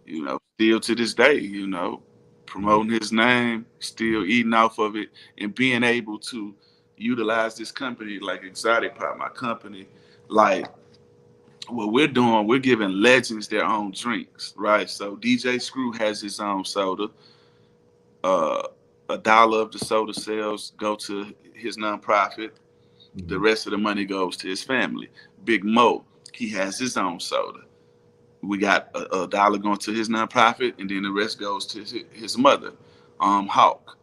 S3: you know, still to this day, you know, promoting his name, still eating off of it, and being able to utilize this company like Exotic Pop, my company, like what we're doing, we're giving legends their own drinks, right? So DJ Screw has his own soda. Uh, $1 of the soda sales go to his nonprofit. The
S1: Mhm.
S3: rest of the money goes to his family. Big Mo, he has his own soda. We got a dollar going to his nonprofit, and then the rest goes to his mother, Hawk.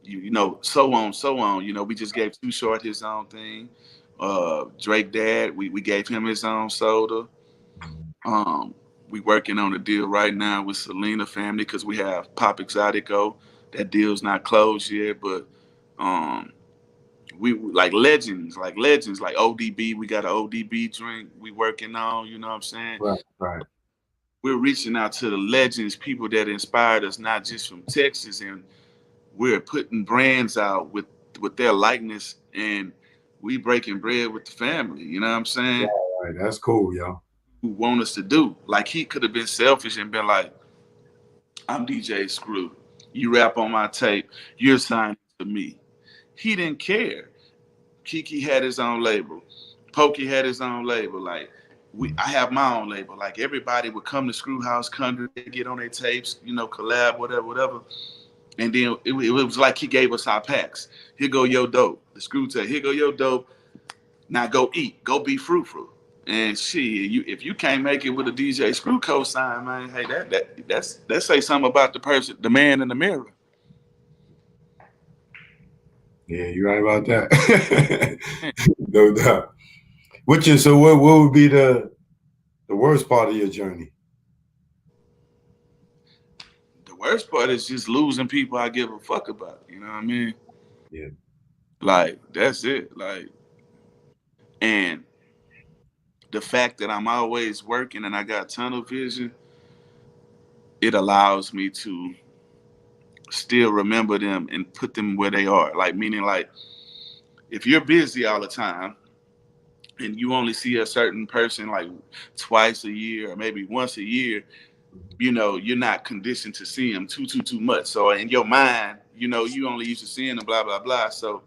S3: You know, so on, so on. You know, we just gave Too Short his own thing. Drake Dad, we gave him his own soda. Um, we working on a deal right now with Selena family because we have Pop Exotico. That deal's not closed yet, but um, we like legends, like ODB. We got an ODB drink we working on. You know what I'm saying?
S1: Right. Right.
S3: We're reaching out to the legends, people that inspired us, not just from Texas and we're putting brands out with their likeness, and we breaking bread with the family. You know what I'm saying?
S1: Right, that's cool, yo.
S3: Who want us to do? Like he could have been selfish and been like, "I'm DJ Screw. You rap on my tape. You're signed to me." He didn't care. Kiki had his own label. Pokey had his own label. Like I have my own label. Like everybody would come to Screw House Country, get on their tapes, you know, collab, whatever, whatever. And then it was like he gave us our packs. Here go your dope. The Screw tape. Here go your dope. Now go eat. Go be fruitful. And shit, if you can't make it with a DJ Screw co-sign, man, hey, that say something about the person, the man in the mirror.
S1: Yeah, you're right about that. No doubt. So what would be the worst part of your journey?
S3: The worst part is just losing people I give a fuck about. You know what I mean?
S1: Yeah.
S3: Like that's it. Like, and the fact that I'm always working and I got tunnel vision, it allows me to still remember them and put them where they are. Like meaning like if you're busy all the time and you only see a certain person like twice a year or maybe once a year, you know, you're not conditioned to see them too much. So in your mind, you know, you only used to seeing them, blah, blah, blah. So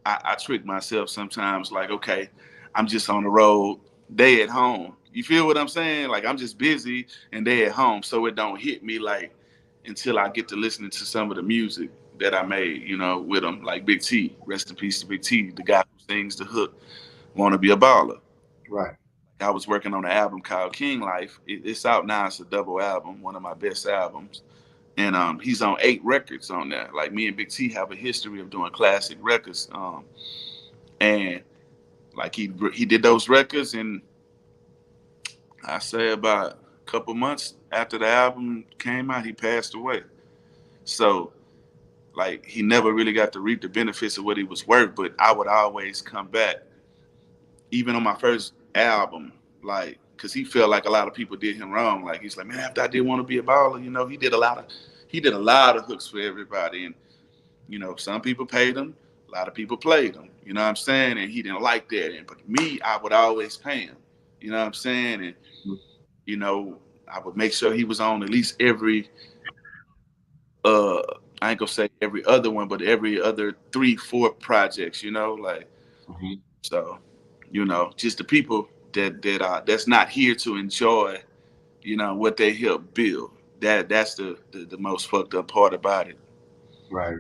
S3: I trick myself sometimes like, okay, I'm just on the road, they at home. You feel what I'm saying? Like I'm just busy and they at home. So it don't hit me like until I get to listening to some of the music that I made, you know, with them, like Big T. Rest in peace to Big T, the guy who sings the hook, Wanna Be a Baller.
S1: Right.
S3: I was working on an album called King Life. It's out now. It's a double album, one of my best albums. And he's on 8 records on there. Like me and Big T have a history of doing classic records. And like he did those records, and I say about a couple months after the album came out, he passed away. So like he never really got to reap the benefits of what he was worth. But I would always come back, even on my first album, like because he felt like a lot of people did him wrong. Like he's like, man, after I did Want to Be a Baller, you know, he did a lot of hooks for everybody, and you know, some people paid him, a lot of people played him. You know what I'm saying? And he didn't like that. And but me, I would always pay him. You know what I'm saying? And you know, I would make sure he was on at least every I ain't gonna say every other one, but every other 3-4 projects, you know, like so, you know, just the people that's not here to enjoy, you know, what they help build. That's the most fucked up part about it.
S1: Right.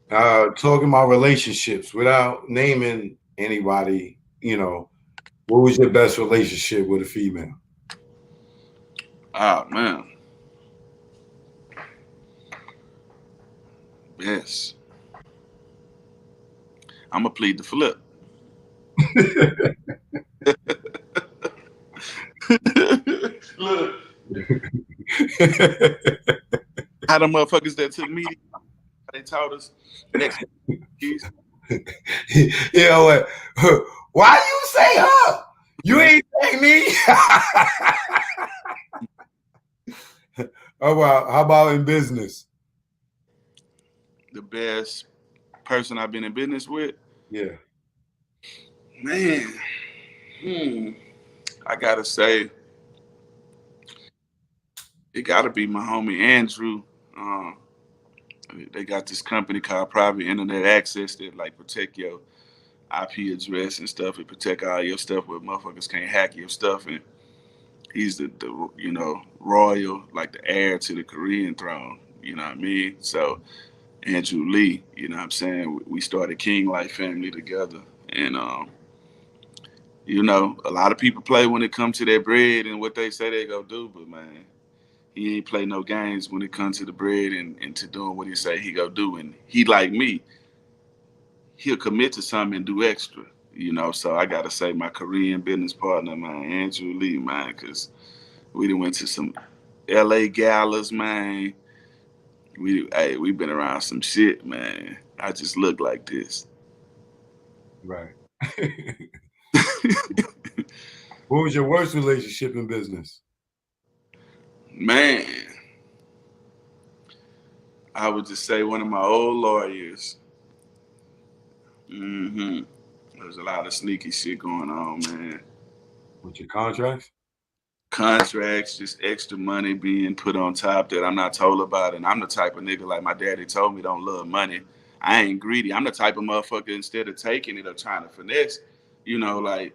S1: Talking about relationships without naming anybody, you know, what was your best relationship with a female?
S3: Oh man. Yes. I'm gonna plead the flip. Look, how the motherfuckers that took me, they taught us next.
S1: You know what? Why you say her? You ain't say me. How about in business?
S3: The best person I've been in business with?
S1: Yeah.
S3: Man. I gotta say, it gotta be my homie Andrew. They got this company called Private Internet Access that like protect your IP address and stuff. It protect all your stuff where motherfuckers can't hack your stuff. And he's the you know, royal, like the heir to the Korean throne. You know what I mean? So Andrew Lee, you know what I'm saying? We started King Life Family together. And you know, a lot of people play when it comes to their bread and what they say they go do, but man, he ain't play no games when it comes to the bread and to doing what he say he go do. And he like me, he'll commit to something and do extra. You know, so I gotta say my Korean business partner, man, Andrew Lee, man, because we done went to some LA galas, man. We been around some shit, man. I just look like this.
S1: Right. What was your worst relationship in business?
S3: Man, I would just say one of my old lawyers. Mm-hmm. There's a lot of sneaky shit going on, man.
S1: With your contracts?
S3: Contracts, just extra money being put on top that I'm not told about. And I'm the type of nigga, like my daddy told me, don't love money. I ain't greedy. I'm the type of motherfucker, instead of taking it or trying to finesse, like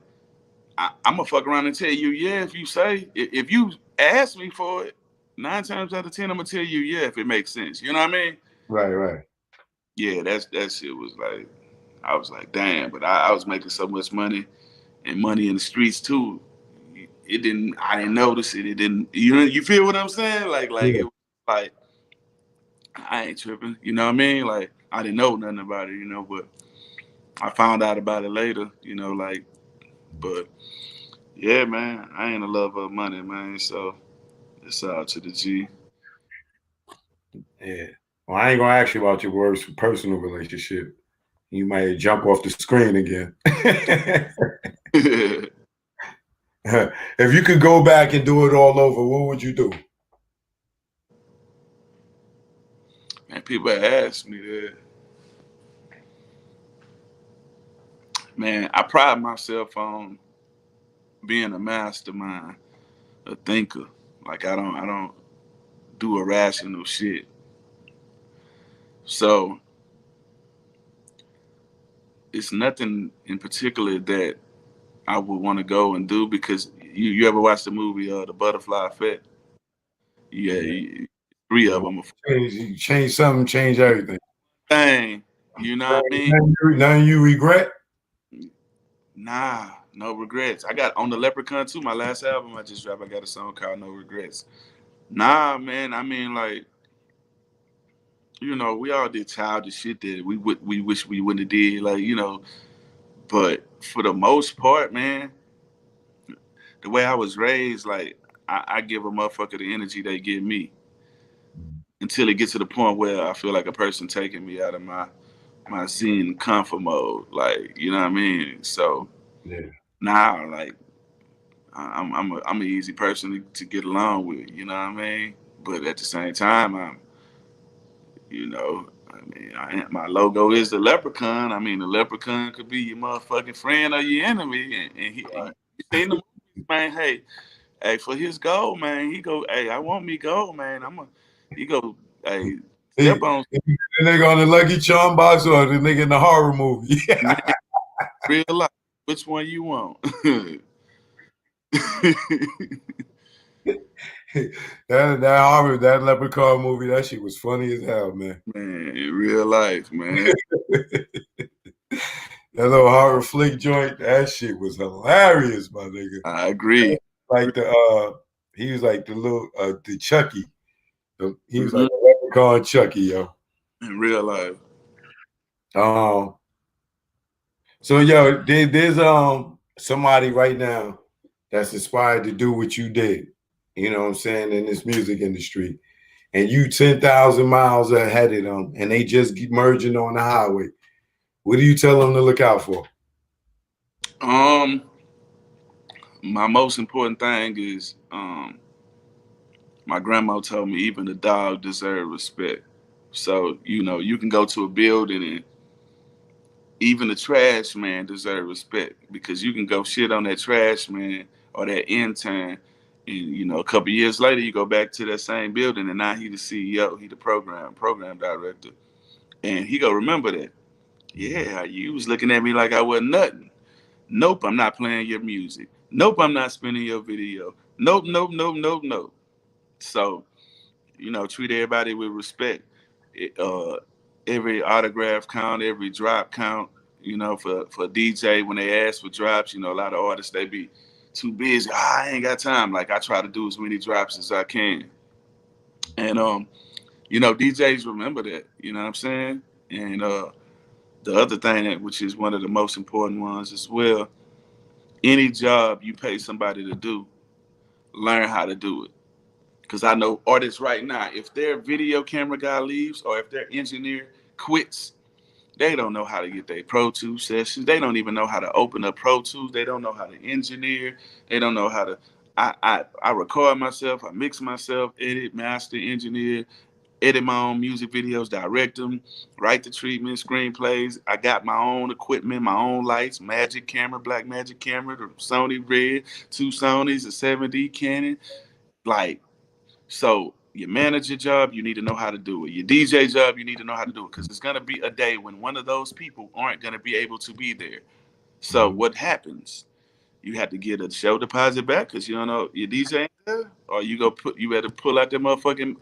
S3: I'm gonna fuck around and tell you, yeah, if you say, if you ask me for it, 9 times out of 10, I'm gonna tell you, yeah, if it makes sense. You know what I mean?
S1: Right.
S3: Yeah, that shit was like, I was like, damn, but I was making so much money and money in the streets too. I didn't notice it. It didn't, you feel what I'm saying? Like
S1: Yeah.
S3: it was like, I ain't tripping. You know what I mean? Like, I didn't know nothing about it, but I found out about it later, but yeah, man, I ain't a lover of money, man. So it's out to the G.
S1: Yeah. Well, I ain't gonna ask you about your worst personal relationship. You might jump off the screen again. If you could go back and do it all over, what would you do?
S3: And people ask me that. Man, I pride myself on being a mastermind, a thinker. Like I don't do irrational shit. So it's nothing in particular that I would want to go and do, because you ever watch the movie The Butterfly Effect? Yeah,
S1: Yeah.
S3: three of them.
S1: Change something, change everything.
S3: Thing, you know what I mean?
S1: Nothing you regret?
S3: Nah, no regrets. I got on the Leprechaun too. My last album I just dropped, I got a song called No Regrets. Nah, man. I mean, like, we all did childish shit that we wish we wouldn't have did. Like, but for the most part, man, the way I was raised, like, I give a motherfucker the energy they give me until it gets to the point where I feel like a person taking me out of my zen comfort mode. Like, you know what I mean? So
S1: Yeah.
S3: now, like, I'm an easy person to get along with. You know what I mean? But at the same time, my logo is the leprechaun. I mean, the leprechaun could be your motherfucking friend or your enemy. And he seen the movies, man. Hey, for his goal, man, he go, hey, I want me gold, man. He go, hey, step on.
S1: The nigga on the Lucky Charm box or the nigga in the horror movie?
S3: Man, real life. Which one you want?
S1: that Leprechaun movie, that shit was funny as hell, man.
S3: Man, in real life, man.
S1: That little horror flick joint, that shit was hilarious, my nigga.
S3: I agree.
S1: Like he was like the little the Chucky. He was like
S3: Mm-hmm.
S1: a Leprechaun Chucky, yo.
S3: In real life.
S1: So yo, there's somebody right now that's inspired to do what you did. You know what I'm saying, in this music industry, and you 10,000 miles ahead of them, and they just keep merging on the highway. What do you tell them to look out for?
S3: My most important thing is, my grandma told me even the dog deserves respect. So, you can go to a building and even the trash man deserves respect, because you can go shit on that trash man or that intern, and a couple years later you go back to that same building and now he the CEO, he the program director, and he go remember that. Yeah, you was looking at me like I wasn't nothing. Nope, I'm not playing your music. Nope, I'm not spinning your video. Nope, nope, nope, nope, nope. So, treat everybody with respect. Every autograph count, every drop count. For DJ, when they ask for drops, a lot of artists, they be too busy. I ain't got time. Like, I try to do as many drops as I can. And DJs remember that. You know what I'm saying? And the other thing, which is one of the most important ones as well, any job you pay somebody to do, learn how to do it. Because I know artists right now, if their video camera guy leaves or if their engineer quits, they don't know how to get their Pro Tools sessions. They don't even know how to open up Pro Tools. They don't know how to engineer. They don't know how to. I record myself. I mix myself, edit, master, engineer edit my own music videos, direct them, write the treatment, screenplays. I got my own equipment, my own lights, Magic camera, Black Magic camera, the Sony Red, 2 Sonys, a 7D Canon. Like, so your manager job, you need to know how to do it. Your DJ job, you need to know how to do it, because it's gonna be a day when one of those people aren't gonna be able to be there. So what happens? You have to get a show deposit back because you don't know your DJ ain't there, or you better pull out that motherfucking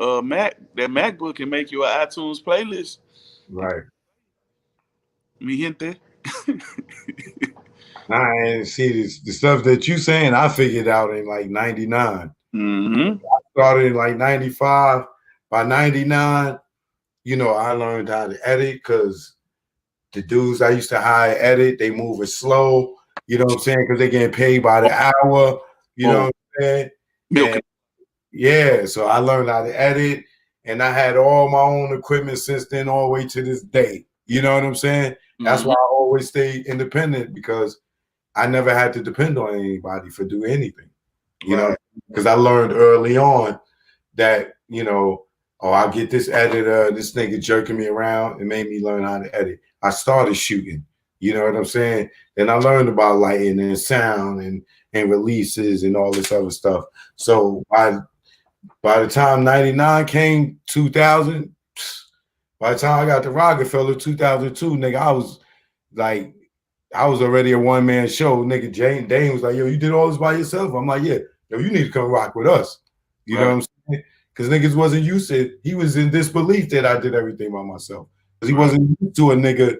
S3: that MacBook and make you an iTunes playlist.
S1: Right.
S3: Mi gente.
S1: And see the stuff that you saying, I figured out in like 99.
S3: Mm-hmm.
S1: I started in like 95. By 99, you know, I learned how to edit because the dudes I used to hire edit, they moving slow, you know what I'm saying? Because they getting paid by the hour, you know what I'm saying?
S3: Milk.
S1: Yeah, so I learned how to edit, and I had all my own equipment since then all the way to this day. You know what I'm saying? That's why I always stay independent, because I never had to depend on anybody for doing anything. You know, because I learned early on that, you know, oh, I get this editor, this nigga jerking me around. It made me learn how to edit. I started shooting, you know what I'm saying? And I learned about lighting and sound and releases and all this other stuff. So by the time 99 came, 2000, by the time I got to Rockefeller, 2002, nigga, I was already a one-man show. Nigga, Dane was like, yo, you did all this by yourself? I'm like, yeah. Yo, you need to come rock with us. You know what I'm saying? Because niggas wasn't used to it. He was in disbelief that I did everything by myself. Because he wasn't used to a nigga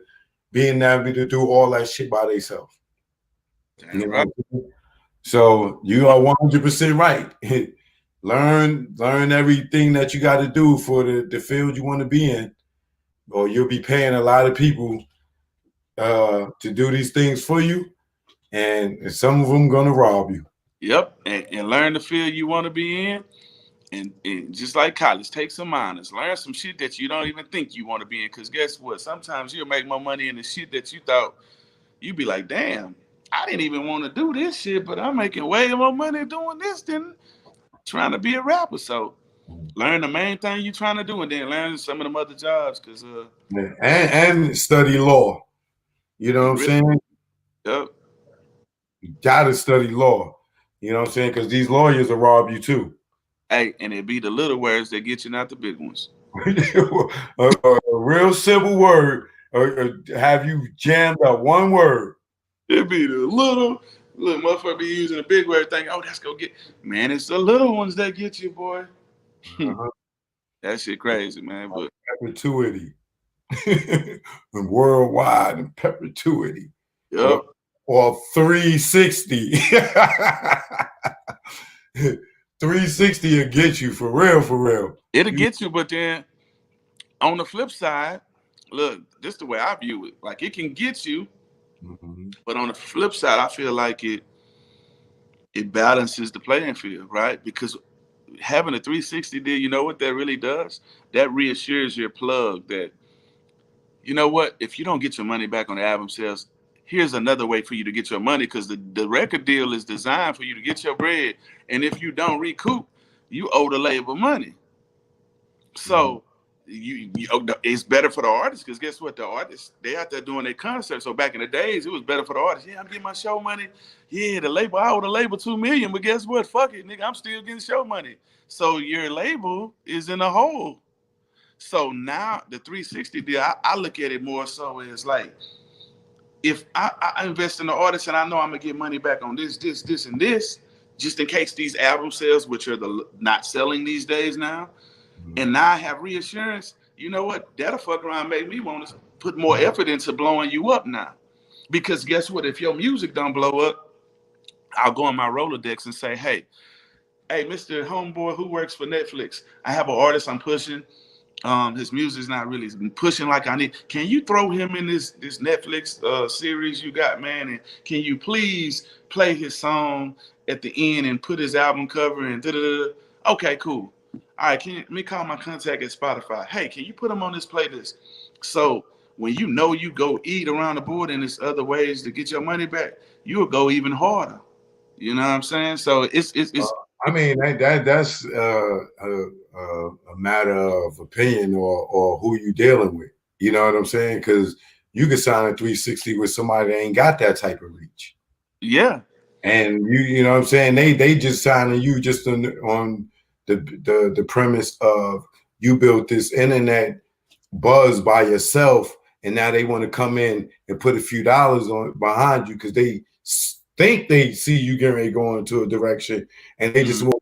S1: being able to do all that shit by themselves. You know? So you are 100% right. Learn everything that you got to do for the field you want to be in, or you'll be paying a lot of people to do these things for you, and some of them gonna rob you.
S3: Yep, and learn the field you want to be in, and just like college, take some minors, learn some shit that you don't even think you want to be in. Because guess what? Sometimes you'll make more money in the shit that you thought you'd be like, damn, I didn't even want to do this shit, but I'm making way more money doing this than trying to be a rapper. So learn the main thing you're trying to do, and then learn some of them other jobs. Because
S1: and study law. You know what I'm saying?
S3: Yep.
S1: You gotta study law. You know what I'm saying? Because these lawyers will rob you too.
S3: Hey, and it be the little words that get you, not the big ones.
S1: a real simple word, or have you jammed up one word.
S3: It be the little motherfucker be using a big word, thinking, oh, that's gonna get. Man, it's the little ones that get you, boy. That shit crazy, man. But
S1: perpetuity. And worldwide and perpetuity.
S3: Yep.
S1: Or 360. 360 will get you for real, for real.
S3: It'll get you, but then on the flip side, look, this is the way I view it. Like, it can get you, but on the flip side, I feel like it balances the playing field, right? Because having a 360 deal, you know what that really does? That reassures your plug that, you know what, if you don't get your money back on the album sales, here's another way for you to get your money, because the record deal is designed for you to get your bread. And if you don't recoup, you owe the label money. So it's better for the artists, because guess what? The artists, they out there doing their concerts. So back in the days, it was better for the artists. Yeah, I'm getting my show money. Yeah, the label, I owe the label $2 million, but guess what? Fuck it, nigga, I'm still getting show money. So your label is in a hole. So now the 360 deal, I look at it more so as like, if I invest in the artist and I know I'm gonna get money back on this, and this, just in case these album sales, which are not selling these days now, and now I have reassurance, you know what? That'll fuck around, make me want to put more effort into blowing you up now. Because guess what? If your music don't blow up, I'll go on my Rolodex and say, hey, Mr. Homeboy who works for Netflix, I have an artist I'm pushing. His music's not really pushing like I need. Can you throw him in this Netflix series you got, man? And can you please play his song at the end and put his album cover and da-da-da? Okay, cool. All right, let me call my contact at Spotify. Hey, can you put him on this playlist? So when you know you go eat around the board and there's other ways to get your money back, you'll go even harder. You know what I'm saying? So it's
S1: I mean, that's a matter of opinion or who you dealing with. You know what I'm saying? Because you could sign a 360 with somebody that ain't got that type of reach.
S3: Yeah.
S1: And you know what I'm saying? They just signing you just on the premise of you built this internet buzz by yourself, and now they want to come in and put a few dollars on behind you because they think they see you getting ready to go into a direction, and they just want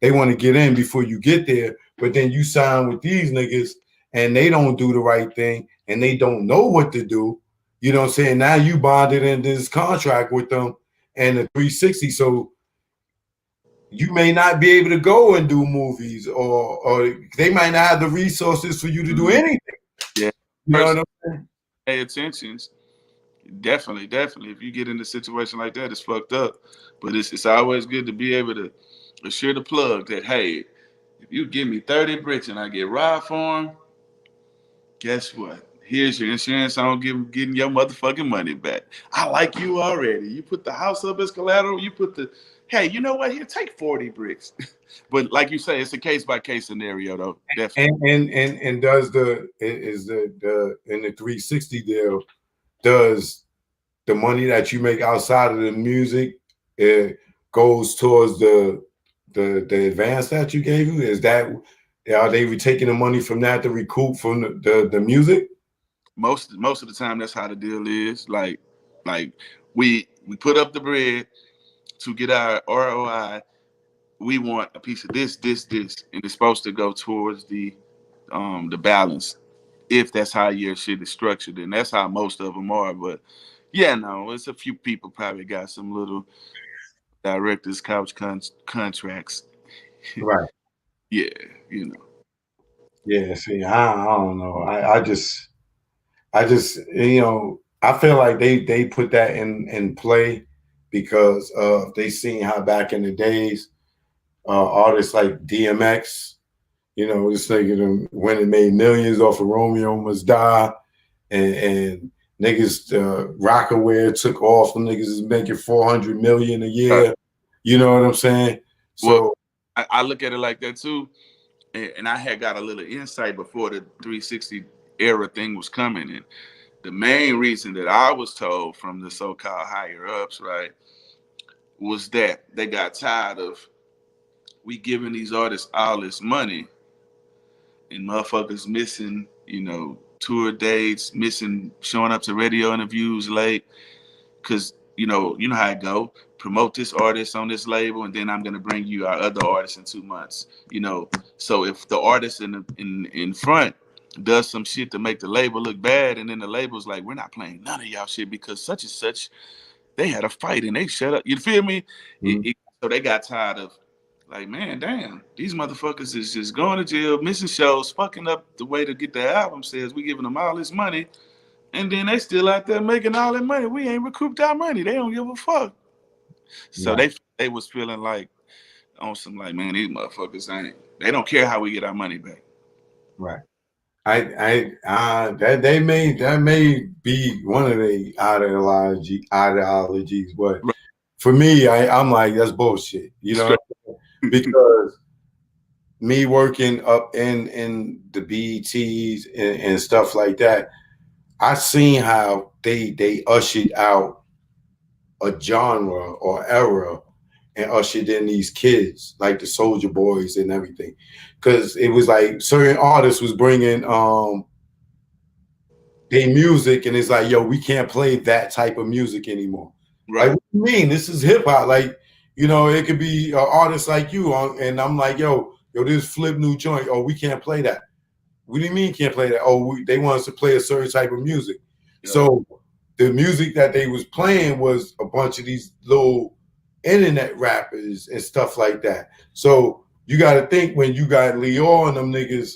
S1: they want to get in before you get there. But then you sign with these niggas, and they don't do the right thing, and they don't know what to do. You know what I'm saying? Now you bonded in this contract with them and the 360, so you may not be able to go and do movies, or they might not have the resources for you to do anything.
S3: Yeah.
S1: You know what I'm saying?
S3: Pay attention. Definitely. If you get in a situation like that, it's fucked up. But it's always good to be able to assure the plug that, hey, if you give me 30 bricks and I get robbed for them, guess what? Here's your insurance. I don't getting your motherfucking money back. I like you already. You put the house up as collateral. You put the, hey, you know what? Here, take 40 bricks. But like you say, it's a case by case scenario, though. Definitely.
S1: And does the in the 360 deal, does the money that you make outside of the music, it goes towards the advance that you gave you? Is that, are they taking the money from that to recoup from the music?
S3: Most of the time, that's how the deal is. Like we put up the bread to get our ROI. We want a piece of this, and it's supposed to go towards the balance. If that's how your shit is structured, and that's how most of them are. But yeah, no, it's a few people probably got some little directors couch contracts.
S1: Right.
S3: Yeah, you know.
S1: Yeah. See, I don't know. I just you know, I feel like they put that in play because they seen how back in the days artists like DMX, you know, this nigga went and made millions off of Romeo Must Die, and niggas Rockaware took off. Them niggas is making 400 million a year. You know what I'm saying? So
S3: well, I look at it like that too, and I had got a little insight before the 360 era thing was coming, and the main reason that I was told from the so-called higher ups, right, was that they got tired of we giving these artists all this money and motherfuckers missing, you know, tour dates, missing showing up to radio interviews late, because you know how it go. Promote this artist on this label, and then I'm gonna bring you our other artists in 2 months. You know, so if the artist in front does some shit to make the label look bad, and then the label's like, we're not playing none of y'all shit because such and such, they had a fight and they shut up. You feel me? So they got tired of, like, man, damn, these motherfuckers is just going to jail, missing shows, fucking up the way to get the album sales. We giving them all this money, and then they still out there making all that money. We ain't recouped our money. They don't give a fuck. So they was feeling like on some like, man, these motherfuckers they don't care how we get our money back.
S1: Right. That may be one of the ideologies, but
S3: Right.
S1: For me, I'm like, that's bullshit, you know, because me working up in the BETs and stuff like that, I seen how they ushered out a genre or era and ushered in these kids like the Soldier Boys and everything, because it was like certain artists was bringing their music, and it's like, yo, we can't play that type of music anymore.
S3: Right.
S1: Like, what do you mean? This is hip hop. Like, you know, it could be an artist like you and I'm like, yo, this flip new joint. Oh, we can't play that. What do you mean can't play that? Oh, they want us to play a certain type of music. Yeah. So the music that they was playing was a bunch of these little internet rappers and stuff like that. So you got to think, when you got Leo and them niggas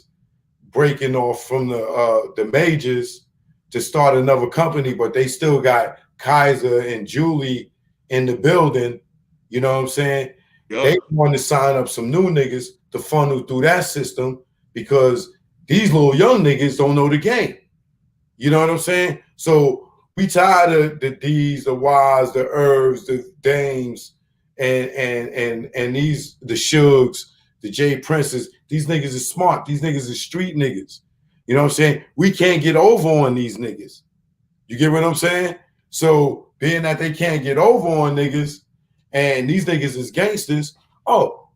S1: breaking off from the majors to start another company, but they still got Kaiser and Julie in the building, you know what I'm saying? Yep. They want to sign up some new niggas to funnel through that system because these little young niggas don't know the game. You know what I'm saying? So we tired of the D's, the Y's, the Irvs, the Dames, and these, the Shugs, the J Princes, these niggas is smart. These niggas is street niggas. You know what I'm saying? We can't get over on these niggas. You get what I'm saying? So being that they can't get over on niggas and these niggas is gangsters, oh,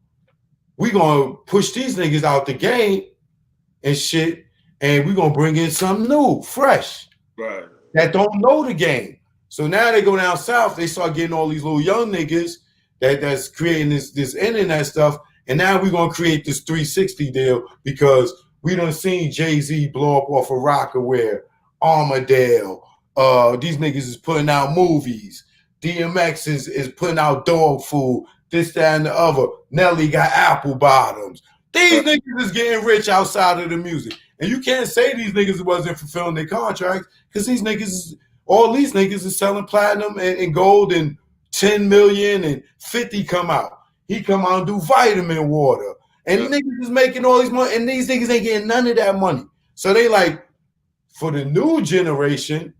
S1: we gonna push these niggas out the game and shit, and we gonna bring in something new, fresh,
S3: Right.
S1: that don't know the game. So now they go down south, they start getting all these little young niggas that's creating this internet stuff, and now we're gonna create this 360 deal because we done seen Jay-Z blow up off of Rockaware, Armadale. These niggas is putting out movies. DMX is putting out dog food, this, that, and the other. Nelly got apple bottoms. These niggas is getting rich outside of the music. And you can't say these niggas wasn't fulfilling their contracts because these niggas, all these niggas is selling platinum and gold, and 10 million and 50 come out. He come out and do vitamin water. And niggas is making all these money, and these niggas ain't getting none of that money. So they like, for the new generation,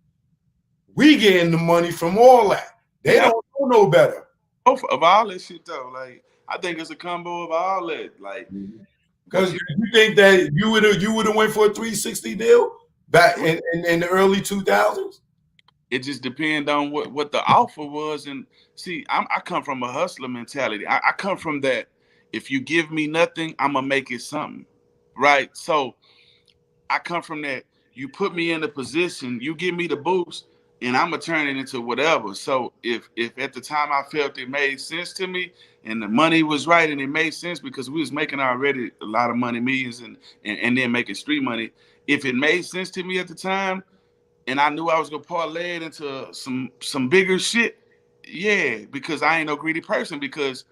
S1: we getting the money from all that. They don't know no better.
S3: Of all that shit though, like I think it's a combo of all that. Like,
S1: because you think that you would have went for a 360 deal back in the early 2000s?
S3: It just depends on what the offer was. And see, I come from a hustler mentality. I come from that. If you give me nothing, I'm gonna make it something, right? So I come from that. You put me in a position, you give me the boost, and I'm gonna turn it into whatever. So if at the time I felt it made sense to me, and the money was right, and it made sense because we was making already a lot of money, millions, and then making street money. If it made sense to me at the time, and I knew I was gonna parlay it into some bigger shit, yeah, because I ain't no greedy person. Because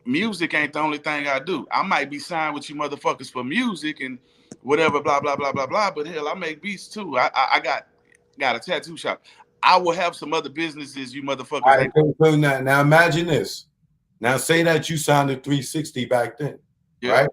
S3: music ain't the only thing I do. I might be signed with you motherfuckers for music and whatever, blah blah blah blah blah. But hell, I make beats too. I got a tattoo shop. I will have some other businesses you motherfuckers.
S1: Right, so now imagine this. Now say that you signed a 360 back then, right?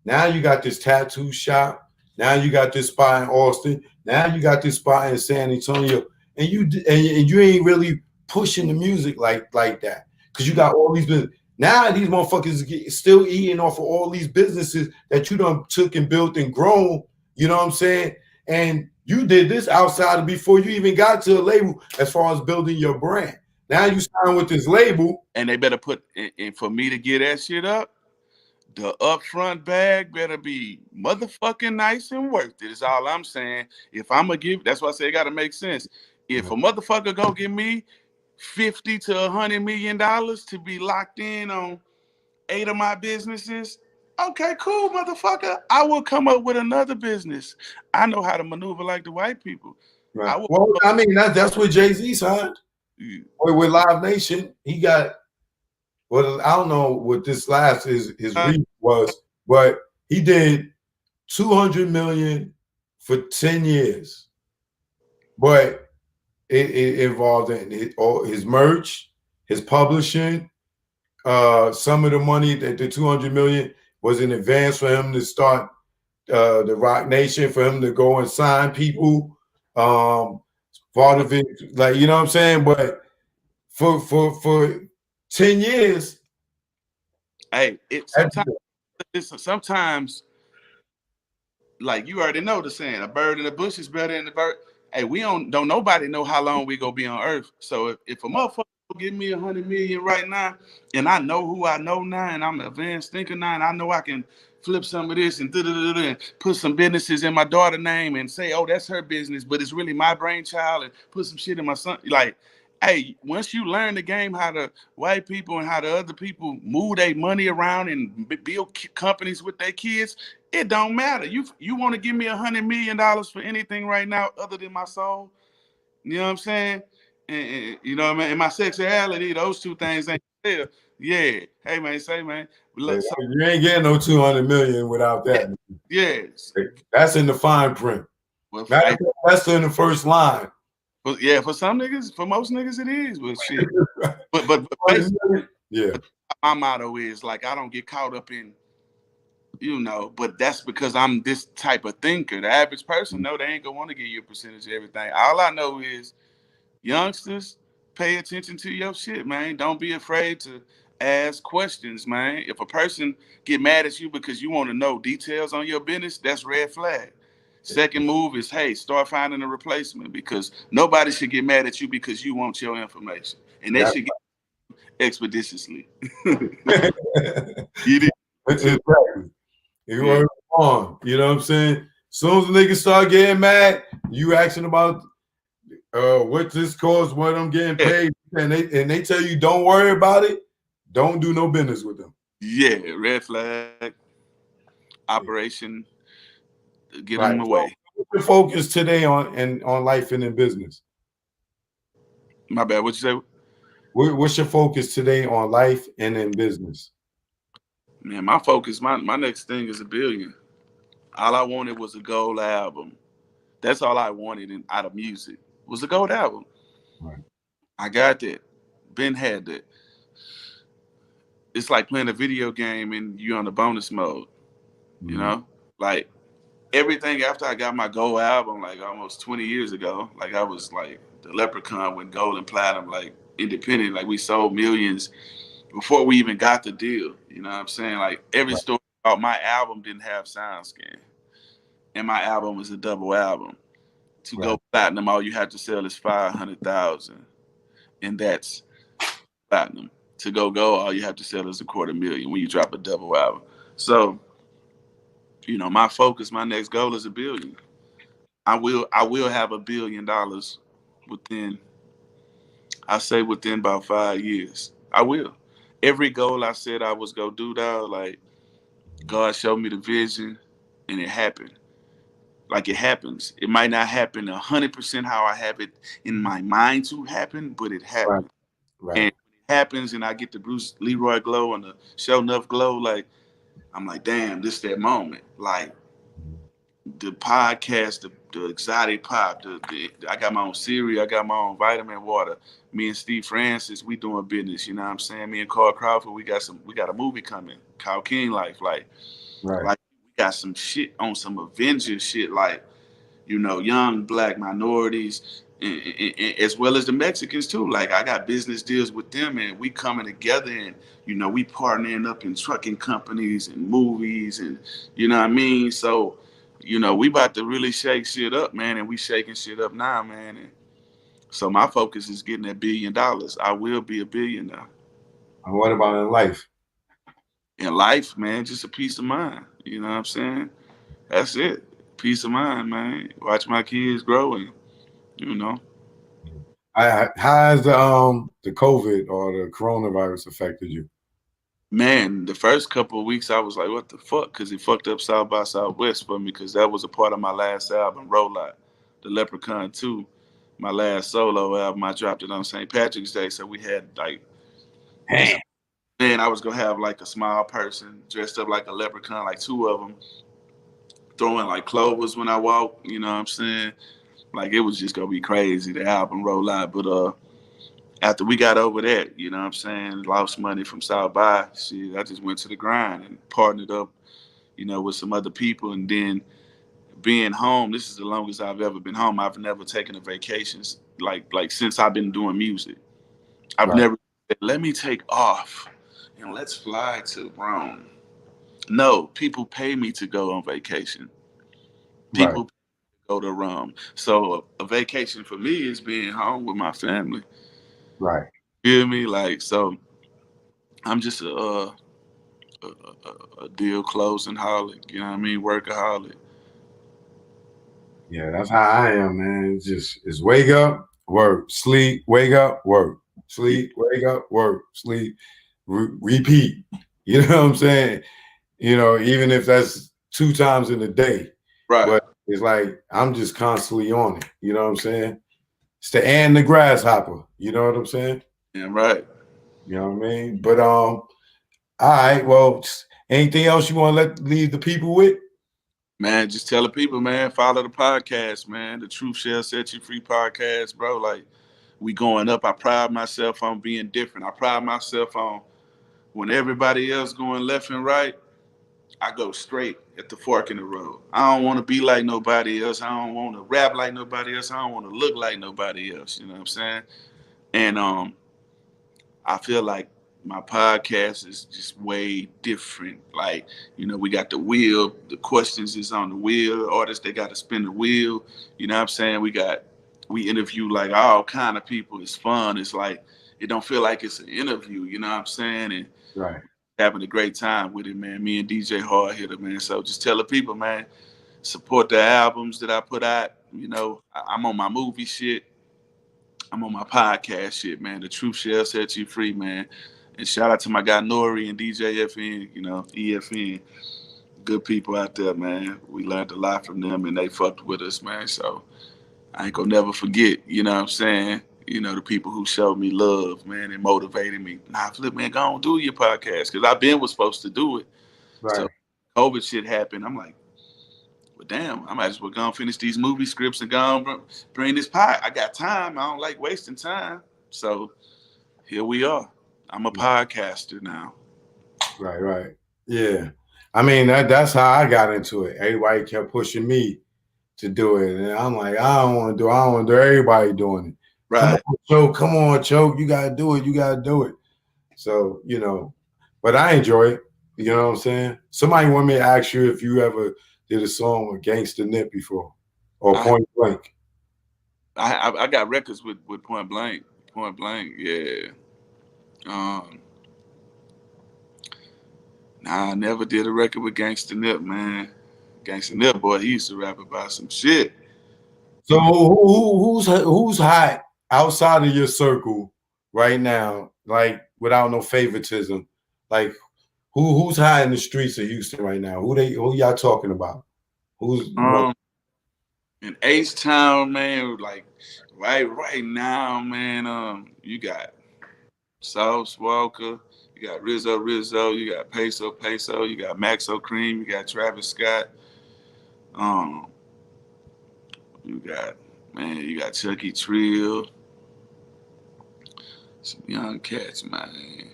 S1: Now you got this tattoo shop. Now you got this spot in Austin. Now you got this spot in San Antonio, and you ain't really pushing the music like that because you got all these business. Now these motherfuckers still eating off of all these businesses that you done took and built and grown. You know what I'm saying? And you did this outside of before you even got to a label as far as building your brand. Now you sign with this label.
S3: And they better put, and for me to get that shit up, the upfront bag better be motherfucking nice and worth it. Is all I'm saying. If I'm gonna give, that's why I say it gotta make sense. If a motherfucker go give me $50 to $100 million to be locked in on 8 of my businesses, okay, cool, motherfucker. I will come up with another business. I know how to maneuver like the white people.
S1: Right. I mean, that's what Jay-Z signed. With Live Nation. He got, well, I don't know what this last his reach was, but he did $200 million for 10 years. But it involved in his merch, his publishing. Some of the money, that the $200 million was in advance for him to start the Rock Nation, for him to go and sign people. Part of it, like, you know what I'm saying? But for 10 years.
S3: Hey, sometimes, like you already know the saying, a bird in the bush is better than the bird. Hey, we don't nobody know how long we gonna be on Earth. So if a motherfucker give me $100 million right now, and I know who I know now, and I'm an advanced thinker now, and I know I can flip some of this and put some businesses in my daughter's name and say, oh, that's her business, but it's really my brainchild, and put some shit in my son. Like, hey, once you learn the game, how the white people and how the other people move their money around and build companies with their kids, it don't matter. You want to give me $100 million for anything right now other than my soul? You know what I'm saying? And you know what I mean? And my sexuality, those two things ain't there. Yeah. Hey man, say man.
S1: You ain't getting no $200 million without that.
S3: Yes.
S1: That's in the fine print. Well, that's in the first line.
S3: But yeah, for some niggas, for most niggas it is. But shit. but
S1: yeah.
S3: My motto is like I don't get caught up in, you know, but that's because I'm this type of thinker. The average person, no, they ain't gonna want to give you a percentage of everything. All I know is youngsters, pay attention to your shit, man. Don't be afraid to ask questions, man. If a person get mad at you because you want to know details on your business, that's red flag. Second move is, hey, start finding a replacement, because nobody should get mad at you because you want your information, and they
S1: Yeah.
S3: should get expeditiously. You need to.
S1: Exactly. You
S3: Yeah.
S1: were on. You know what I'm saying? As soon as the niggas start getting mad, you asking about what this costs, what I'm getting
S3: Yeah.
S1: paid, and they tell you don't worry about it, don't do no business with them.
S3: Yeah, red flag, operation, get
S1: Right.
S3: in the
S1: So
S3: way.
S1: what's your focus today on life and in business?
S3: My bad. What you say?
S1: What's your focus today on life and in business?
S3: Man, my focus, my next thing is 1 billion. All I wanted was a gold album. That's all I wanted out of music was a gold album.
S1: Right.
S3: I got that. Ben had that. It's like playing a video game and you're on the bonus mode, you
S1: Mhm.
S3: know? Like everything after I got my gold album, like almost 20 years ago, like I was like the Leprechaun went gold and platinum, like independent, like we sold millions before we even got the deal. You know what I'm saying? Like every
S1: Right.
S3: story about my album didn't have SoundScan. And my album was a double album. To
S1: Right.
S3: go platinum, all you have to sell is 500,000. And that's platinum. To go gold, all you have to sell is 250,000 when you drop a double album. So, my focus, my next goal is 1 billion. I will have $1 billion within, I say within about 5 years. I will. Every goal I said I was gonna do that, like God showed me the vision and it happened. Like it happens. It might not happen 100% how I have it in my mind to happen, but it
S1: Right.
S3: happens. And
S1: Right.
S3: when it happens and I get the Bruce Leroy glow and the Show Enough glow, like I'm like, damn, this that moment. Like the podcast, the exotic pop, I got my own cereal, I got my own vitamin water. Me and Steve Francis, we doing business, you know what I'm saying? Me and Carl Crawford, we got a movie coming, Kyle King Life.
S1: Right.
S3: Like we got some shit on some Avengers shit, like, young black minorities, as well as the Mexicans too. Like I got business deals with them, and we coming together, and we partnering up in trucking companies and movies, and you know what I mean. So, we about to really shake shit up, man, and we shaking shit up now, man. And so my focus is getting $1 billion. I will be a billionaire
S1: And what about in life?
S3: in life, man. Just a peace of mind. You know what I'm saying? That's it. Peace of mind, man. Watch my kids grow, and you know.
S1: How has the COVID or the coronavirus affected you?
S3: Man, the first couple of weeks I was like, what the fuck? Because it fucked up South by Southwest for me, because that was a part of my last album, Rollout, The Leprechaun 2, my last solo album. I dropped it on St. Patrick's Day. So we had like this,
S1: Damn.
S3: man, I was going to have like a small person dressed up like a leprechaun, like two of them, throwing like clovers when I walk, you know what I'm saying? Like it was just going to be crazy, the album Rollout. But after we got over that, you know what I'm saying, lost money from South by, shit, I just went to the grind and partnered up, with some other people. And then being home, this is the longest I've ever been home. I've never taken a vacation like since I've been doing music. I've
S1: Right.
S3: never said, let me take off and let's fly to Rome. No, people pay me to go on vacation.
S1: Right.
S3: People go to Rome. So a vacation for me is being home with my family.
S1: Right.
S3: You feel me? Like, so I'm just a deal closing holic, you know what I mean? Workaholic.
S1: Yeah, that's how I am, man. It's wake up, work, sleep, wake up, work,
S3: Yeah,
S1: sleep, wake up, work, sleep, repeat. You know what I'm saying? Even if that's 2 times in a day,
S3: right.
S1: but it's like I'm just constantly on it. You know what I'm saying? It's the and the grasshopper. You know what I'm saying?
S3: Yeah, right.
S1: You know what I mean? But all right. Well, anything else you want to leave the people with?
S3: Man, just tell the people, man, follow the podcast, man. The Truth Shall Set You Free podcast, bro. Like, we going up. I pride myself on being different. I pride myself on when everybody else going left and right, I go straight at the fork in the road. I don't want to be like nobody else. I don't want to rap like nobody else. I don't want to look like nobody else. You know what I'm saying? And I feel like my podcast is just way different. Like, we got the wheel, the questions is on the wheel, artists, they got to spin the wheel. You know what I'm saying? We interview like all kind of people. It's fun. It's like, it don't feel like it's an interview, you know what I'm saying? And
S1: Right.
S3: having a great time with it, man. Me and DJ Hard Hitter, man. So just tell the people, man, support the albums that I put out. I'm on my movie shit. I'm on my podcast shit, man. The truth shall set you free, man. And shout out to my guy Nori and DJ FN, EFN. Good people out there, man. We learned a lot from them and they fucked with us, man. So I ain't gonna never forget, you know what I'm saying? The people who showed me love, man, and motivated me. Nah, Flip, man, go on, do your podcast. Cause I was supposed to do it.
S1: Right.
S3: So COVID shit happened. I'm like, well, damn, I might as well go and finish these movie scripts and go on bring this pod. I got time. I don't like wasting time. So here we are. I'm a podcaster now.
S1: Right. Yeah. I mean, that's how I got into it. Everybody kept pushing me to do it. And I'm like, I don't want to do everybody doing it.
S3: Right.
S1: Come on, Choke. You gotta do it. So, but I enjoy it. You know what I'm saying? Somebody want me to ask you if you ever did a song with Gangsta Nip before or Point Blank.
S3: I got records with Point Blank. Point Blank, yeah. Nah, I never did a record with Gangsta Nip, man. Gangsta Nip, boy, he used to rap about some shit.
S1: So who's hot outside of your circle right now? Like without no favoritism, like who's hot in the streets of Houston right now? Who y'all talking about? Who's
S3: in H-Town, man? Like right now, man. You got Sauce Walker, you got Rizzo, you got Peso, you got Maxo Cream, you got Travis Scott. You got Chucky Trill, some young cats, man.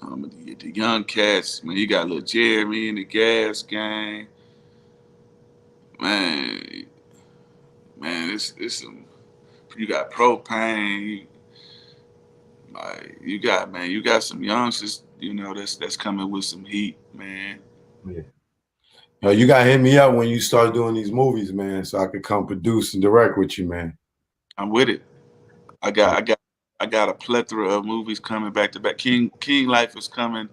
S3: The young cats, man. You got Lil Jeremy in the Gas Gang, man. It's some. You got Propane. You got some youngsters, that's coming with some heat, man.
S1: Yeah. You gotta hit me up when you start doing these movies, man, so I could come produce and direct with you, man.
S3: I'm with it. I got a plethora of movies coming back to back. King Life is coming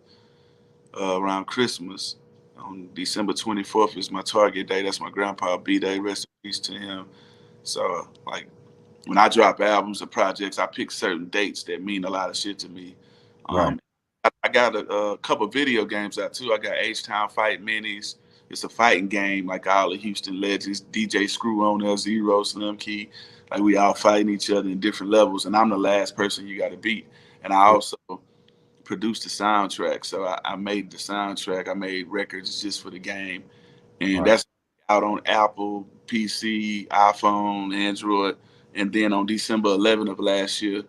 S3: around Christmas. On December 24th is my target day. That's my grandpa B-Day. Rest in peace to him. So, like, when I drop albums or projects, I pick certain dates that mean a lot of shit to me.
S1: Right.
S3: I got a couple video games out too. I got H-Town Fight Minis. It's a fighting game like all the Houston legends. DJ Screw on there, Zero, Slim Key. Like we all fighting each other in different levels. And I'm the last person you got to beat. And I also produced the soundtrack. So I made the soundtrack. I made records just for the game. And that's out on Apple, PC, iPhone, Android. And then on December 11th of last year,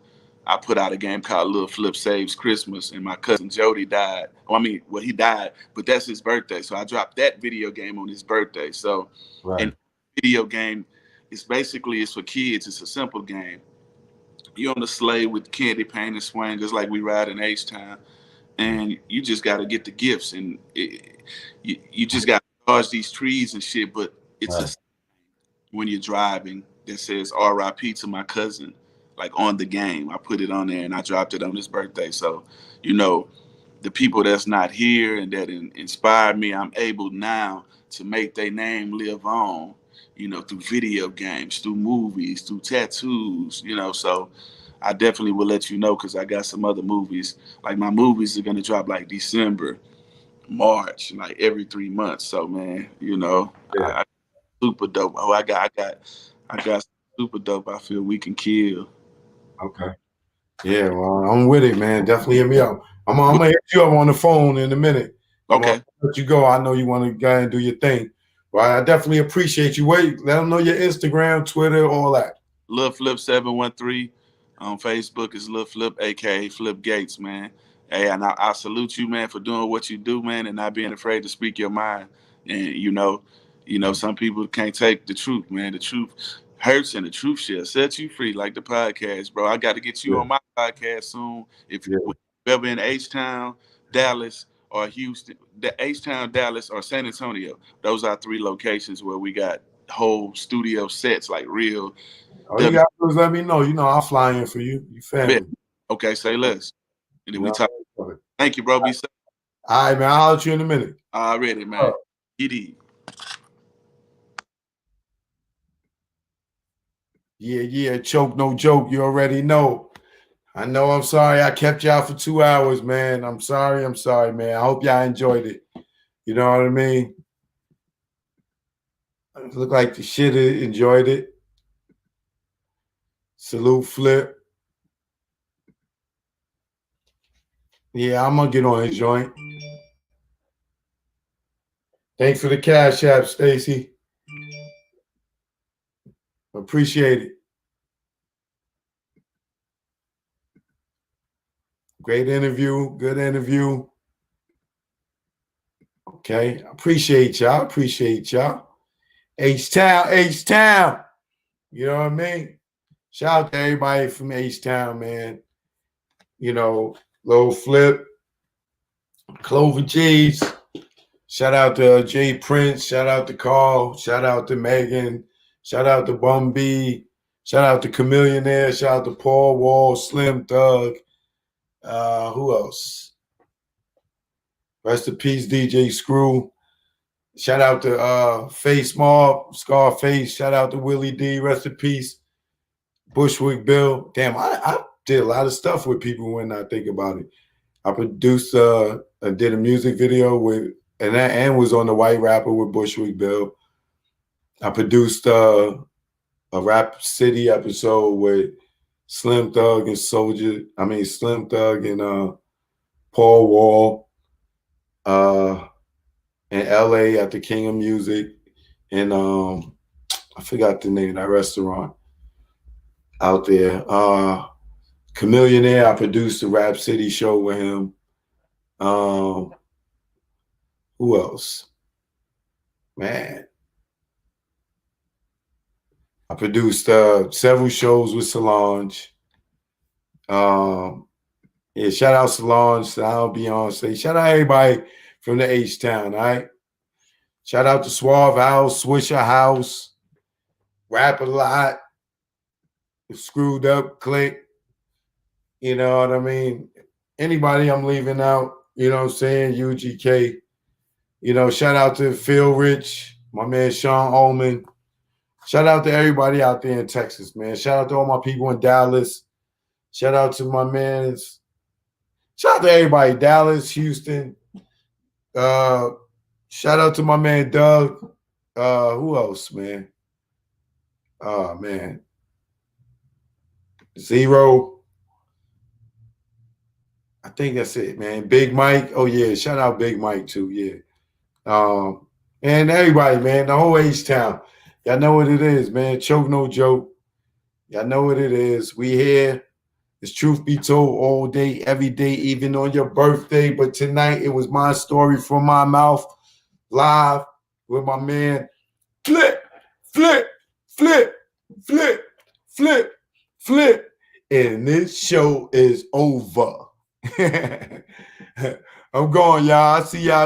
S3: I put out a game called Lil Flip Saves Christmas, and my cousin Jody died. He died, but that's his birthday. So I dropped that video game on his birthday. So, and video game, it's for kids. It's a simple game. You're on the sleigh with candy paint and swingers like we ride in H-Town, and you just got to get the gifts, and you just got to dodge these trees and shit, but it's when you're driving that says RIP to my cousin. Like on the game, I put it on there and I dropped it on his birthday. So, the people that's not here and that inspired me, I'm able now to make their name live on, through video games, through movies, through tattoos, So I definitely will let you know because I got some other movies. Like my movies are gonna drop like December, March, like every 3 months. So man, I super dope. Oh, I got super dope. I feel we can kill.
S1: Okay. Yeah, well, I'm with it, man. Definitely hit me up. I'm gonna hit you up on the phone in a minute.
S3: Okay.
S1: Let you go. I know you want to go and do your thing. But I definitely appreciate you. Wait, let them know your Instagram, Twitter, all that.
S3: Lil Flip 713 on Facebook is Lil Flip, aka Flip Gates, man. Hey, and I salute you, man, for doing what you do, man, and not being afraid to speak your mind. And some people can't take the truth, man. The truth hurts and the truth shall set you free, like the podcast, bro. I got to get you on my podcast soon. If Ever in H-Town, Dallas, or Houston, the H-Town, Dallas, or San Antonio. Those are 3 locations where we got whole studio sets, like real.
S1: All you got to do is let me know. You know, I'll fly in for you. You family.
S3: Okay, say less. And then we
S1: No,
S3: talk. Thank you, bro. Be safe.
S1: All right, man. I'll holler at you in a minute.
S3: Already, man.
S1: Yeah. Choke, no joke. You already know. I know. I'm sorry I kept y'all for 2 hours, man. I'm sorry, man. I hope y'all enjoyed it. You know what I mean? It looked like the shit enjoyed it. Salute, Flip. Yeah, I'm going to get on his joint. Thanks for the cash app, Stacy. Appreciate it. Great interview. Good interview. Okay. Appreciate y'all. H-Town. You know what I mean? Shout out to everybody from H-Town, man. You know, Lil Flip, Clover G's. Shout out to Jay Prince. Shout out to Carl. Shout out to Megan. Shout out to Bum B. Shout out to Chameleonaire. Shout out to Paul Wall, Slim Thug. Who else? Rest in peace, DJ Screw. Shout out to Face Mob, Scarface. Shout out to Willie D. Rest in peace. Bushwick Bill. Damn, I did a lot of stuff with people when I think about it. I produced, I did a music video with, and was on the White Rapper with Bushwick Bill. I produced a Rap City episode with Slim Thug and Slim Thug and Paul Wall in LA at the King of Music. And I forgot the name of that restaurant out there. Chameleonaire, I produced the Rap City show with him. Who else? Man. I produced several shows with Solange. Yeah, shout out Solange, shout out Beyonce. Shout out everybody from the H-Town, all right? Shout out to Suave House, Swisher House, Rap a Lot, Screwed Up Click. You know what I mean? Anybody I'm leaving out, you know what I'm saying? UGK. You know, shout out to Phil Rich, my man Sean Ullman. Shout out to everybody out there in Texas, man. Shout out to all my people in Dallas. Shout out to my mans. Shout out to everybody, Dallas, Houston. Shout out to my man Doug. Who else, man? Oh, man. Zero. I think that's it, man. Big Mike. Oh, yeah. Shout out Big Mike, too. Yeah. And everybody, man. The whole H-Town. Y'all know what it is, man. Choke, no joke. Y'all know what it is. We here. It's truth be told all day, every day, even on your birthday. But tonight, it was my story from my mouth, live with my man. Flip. And this show is over. I'm going, y'all. I see y'all.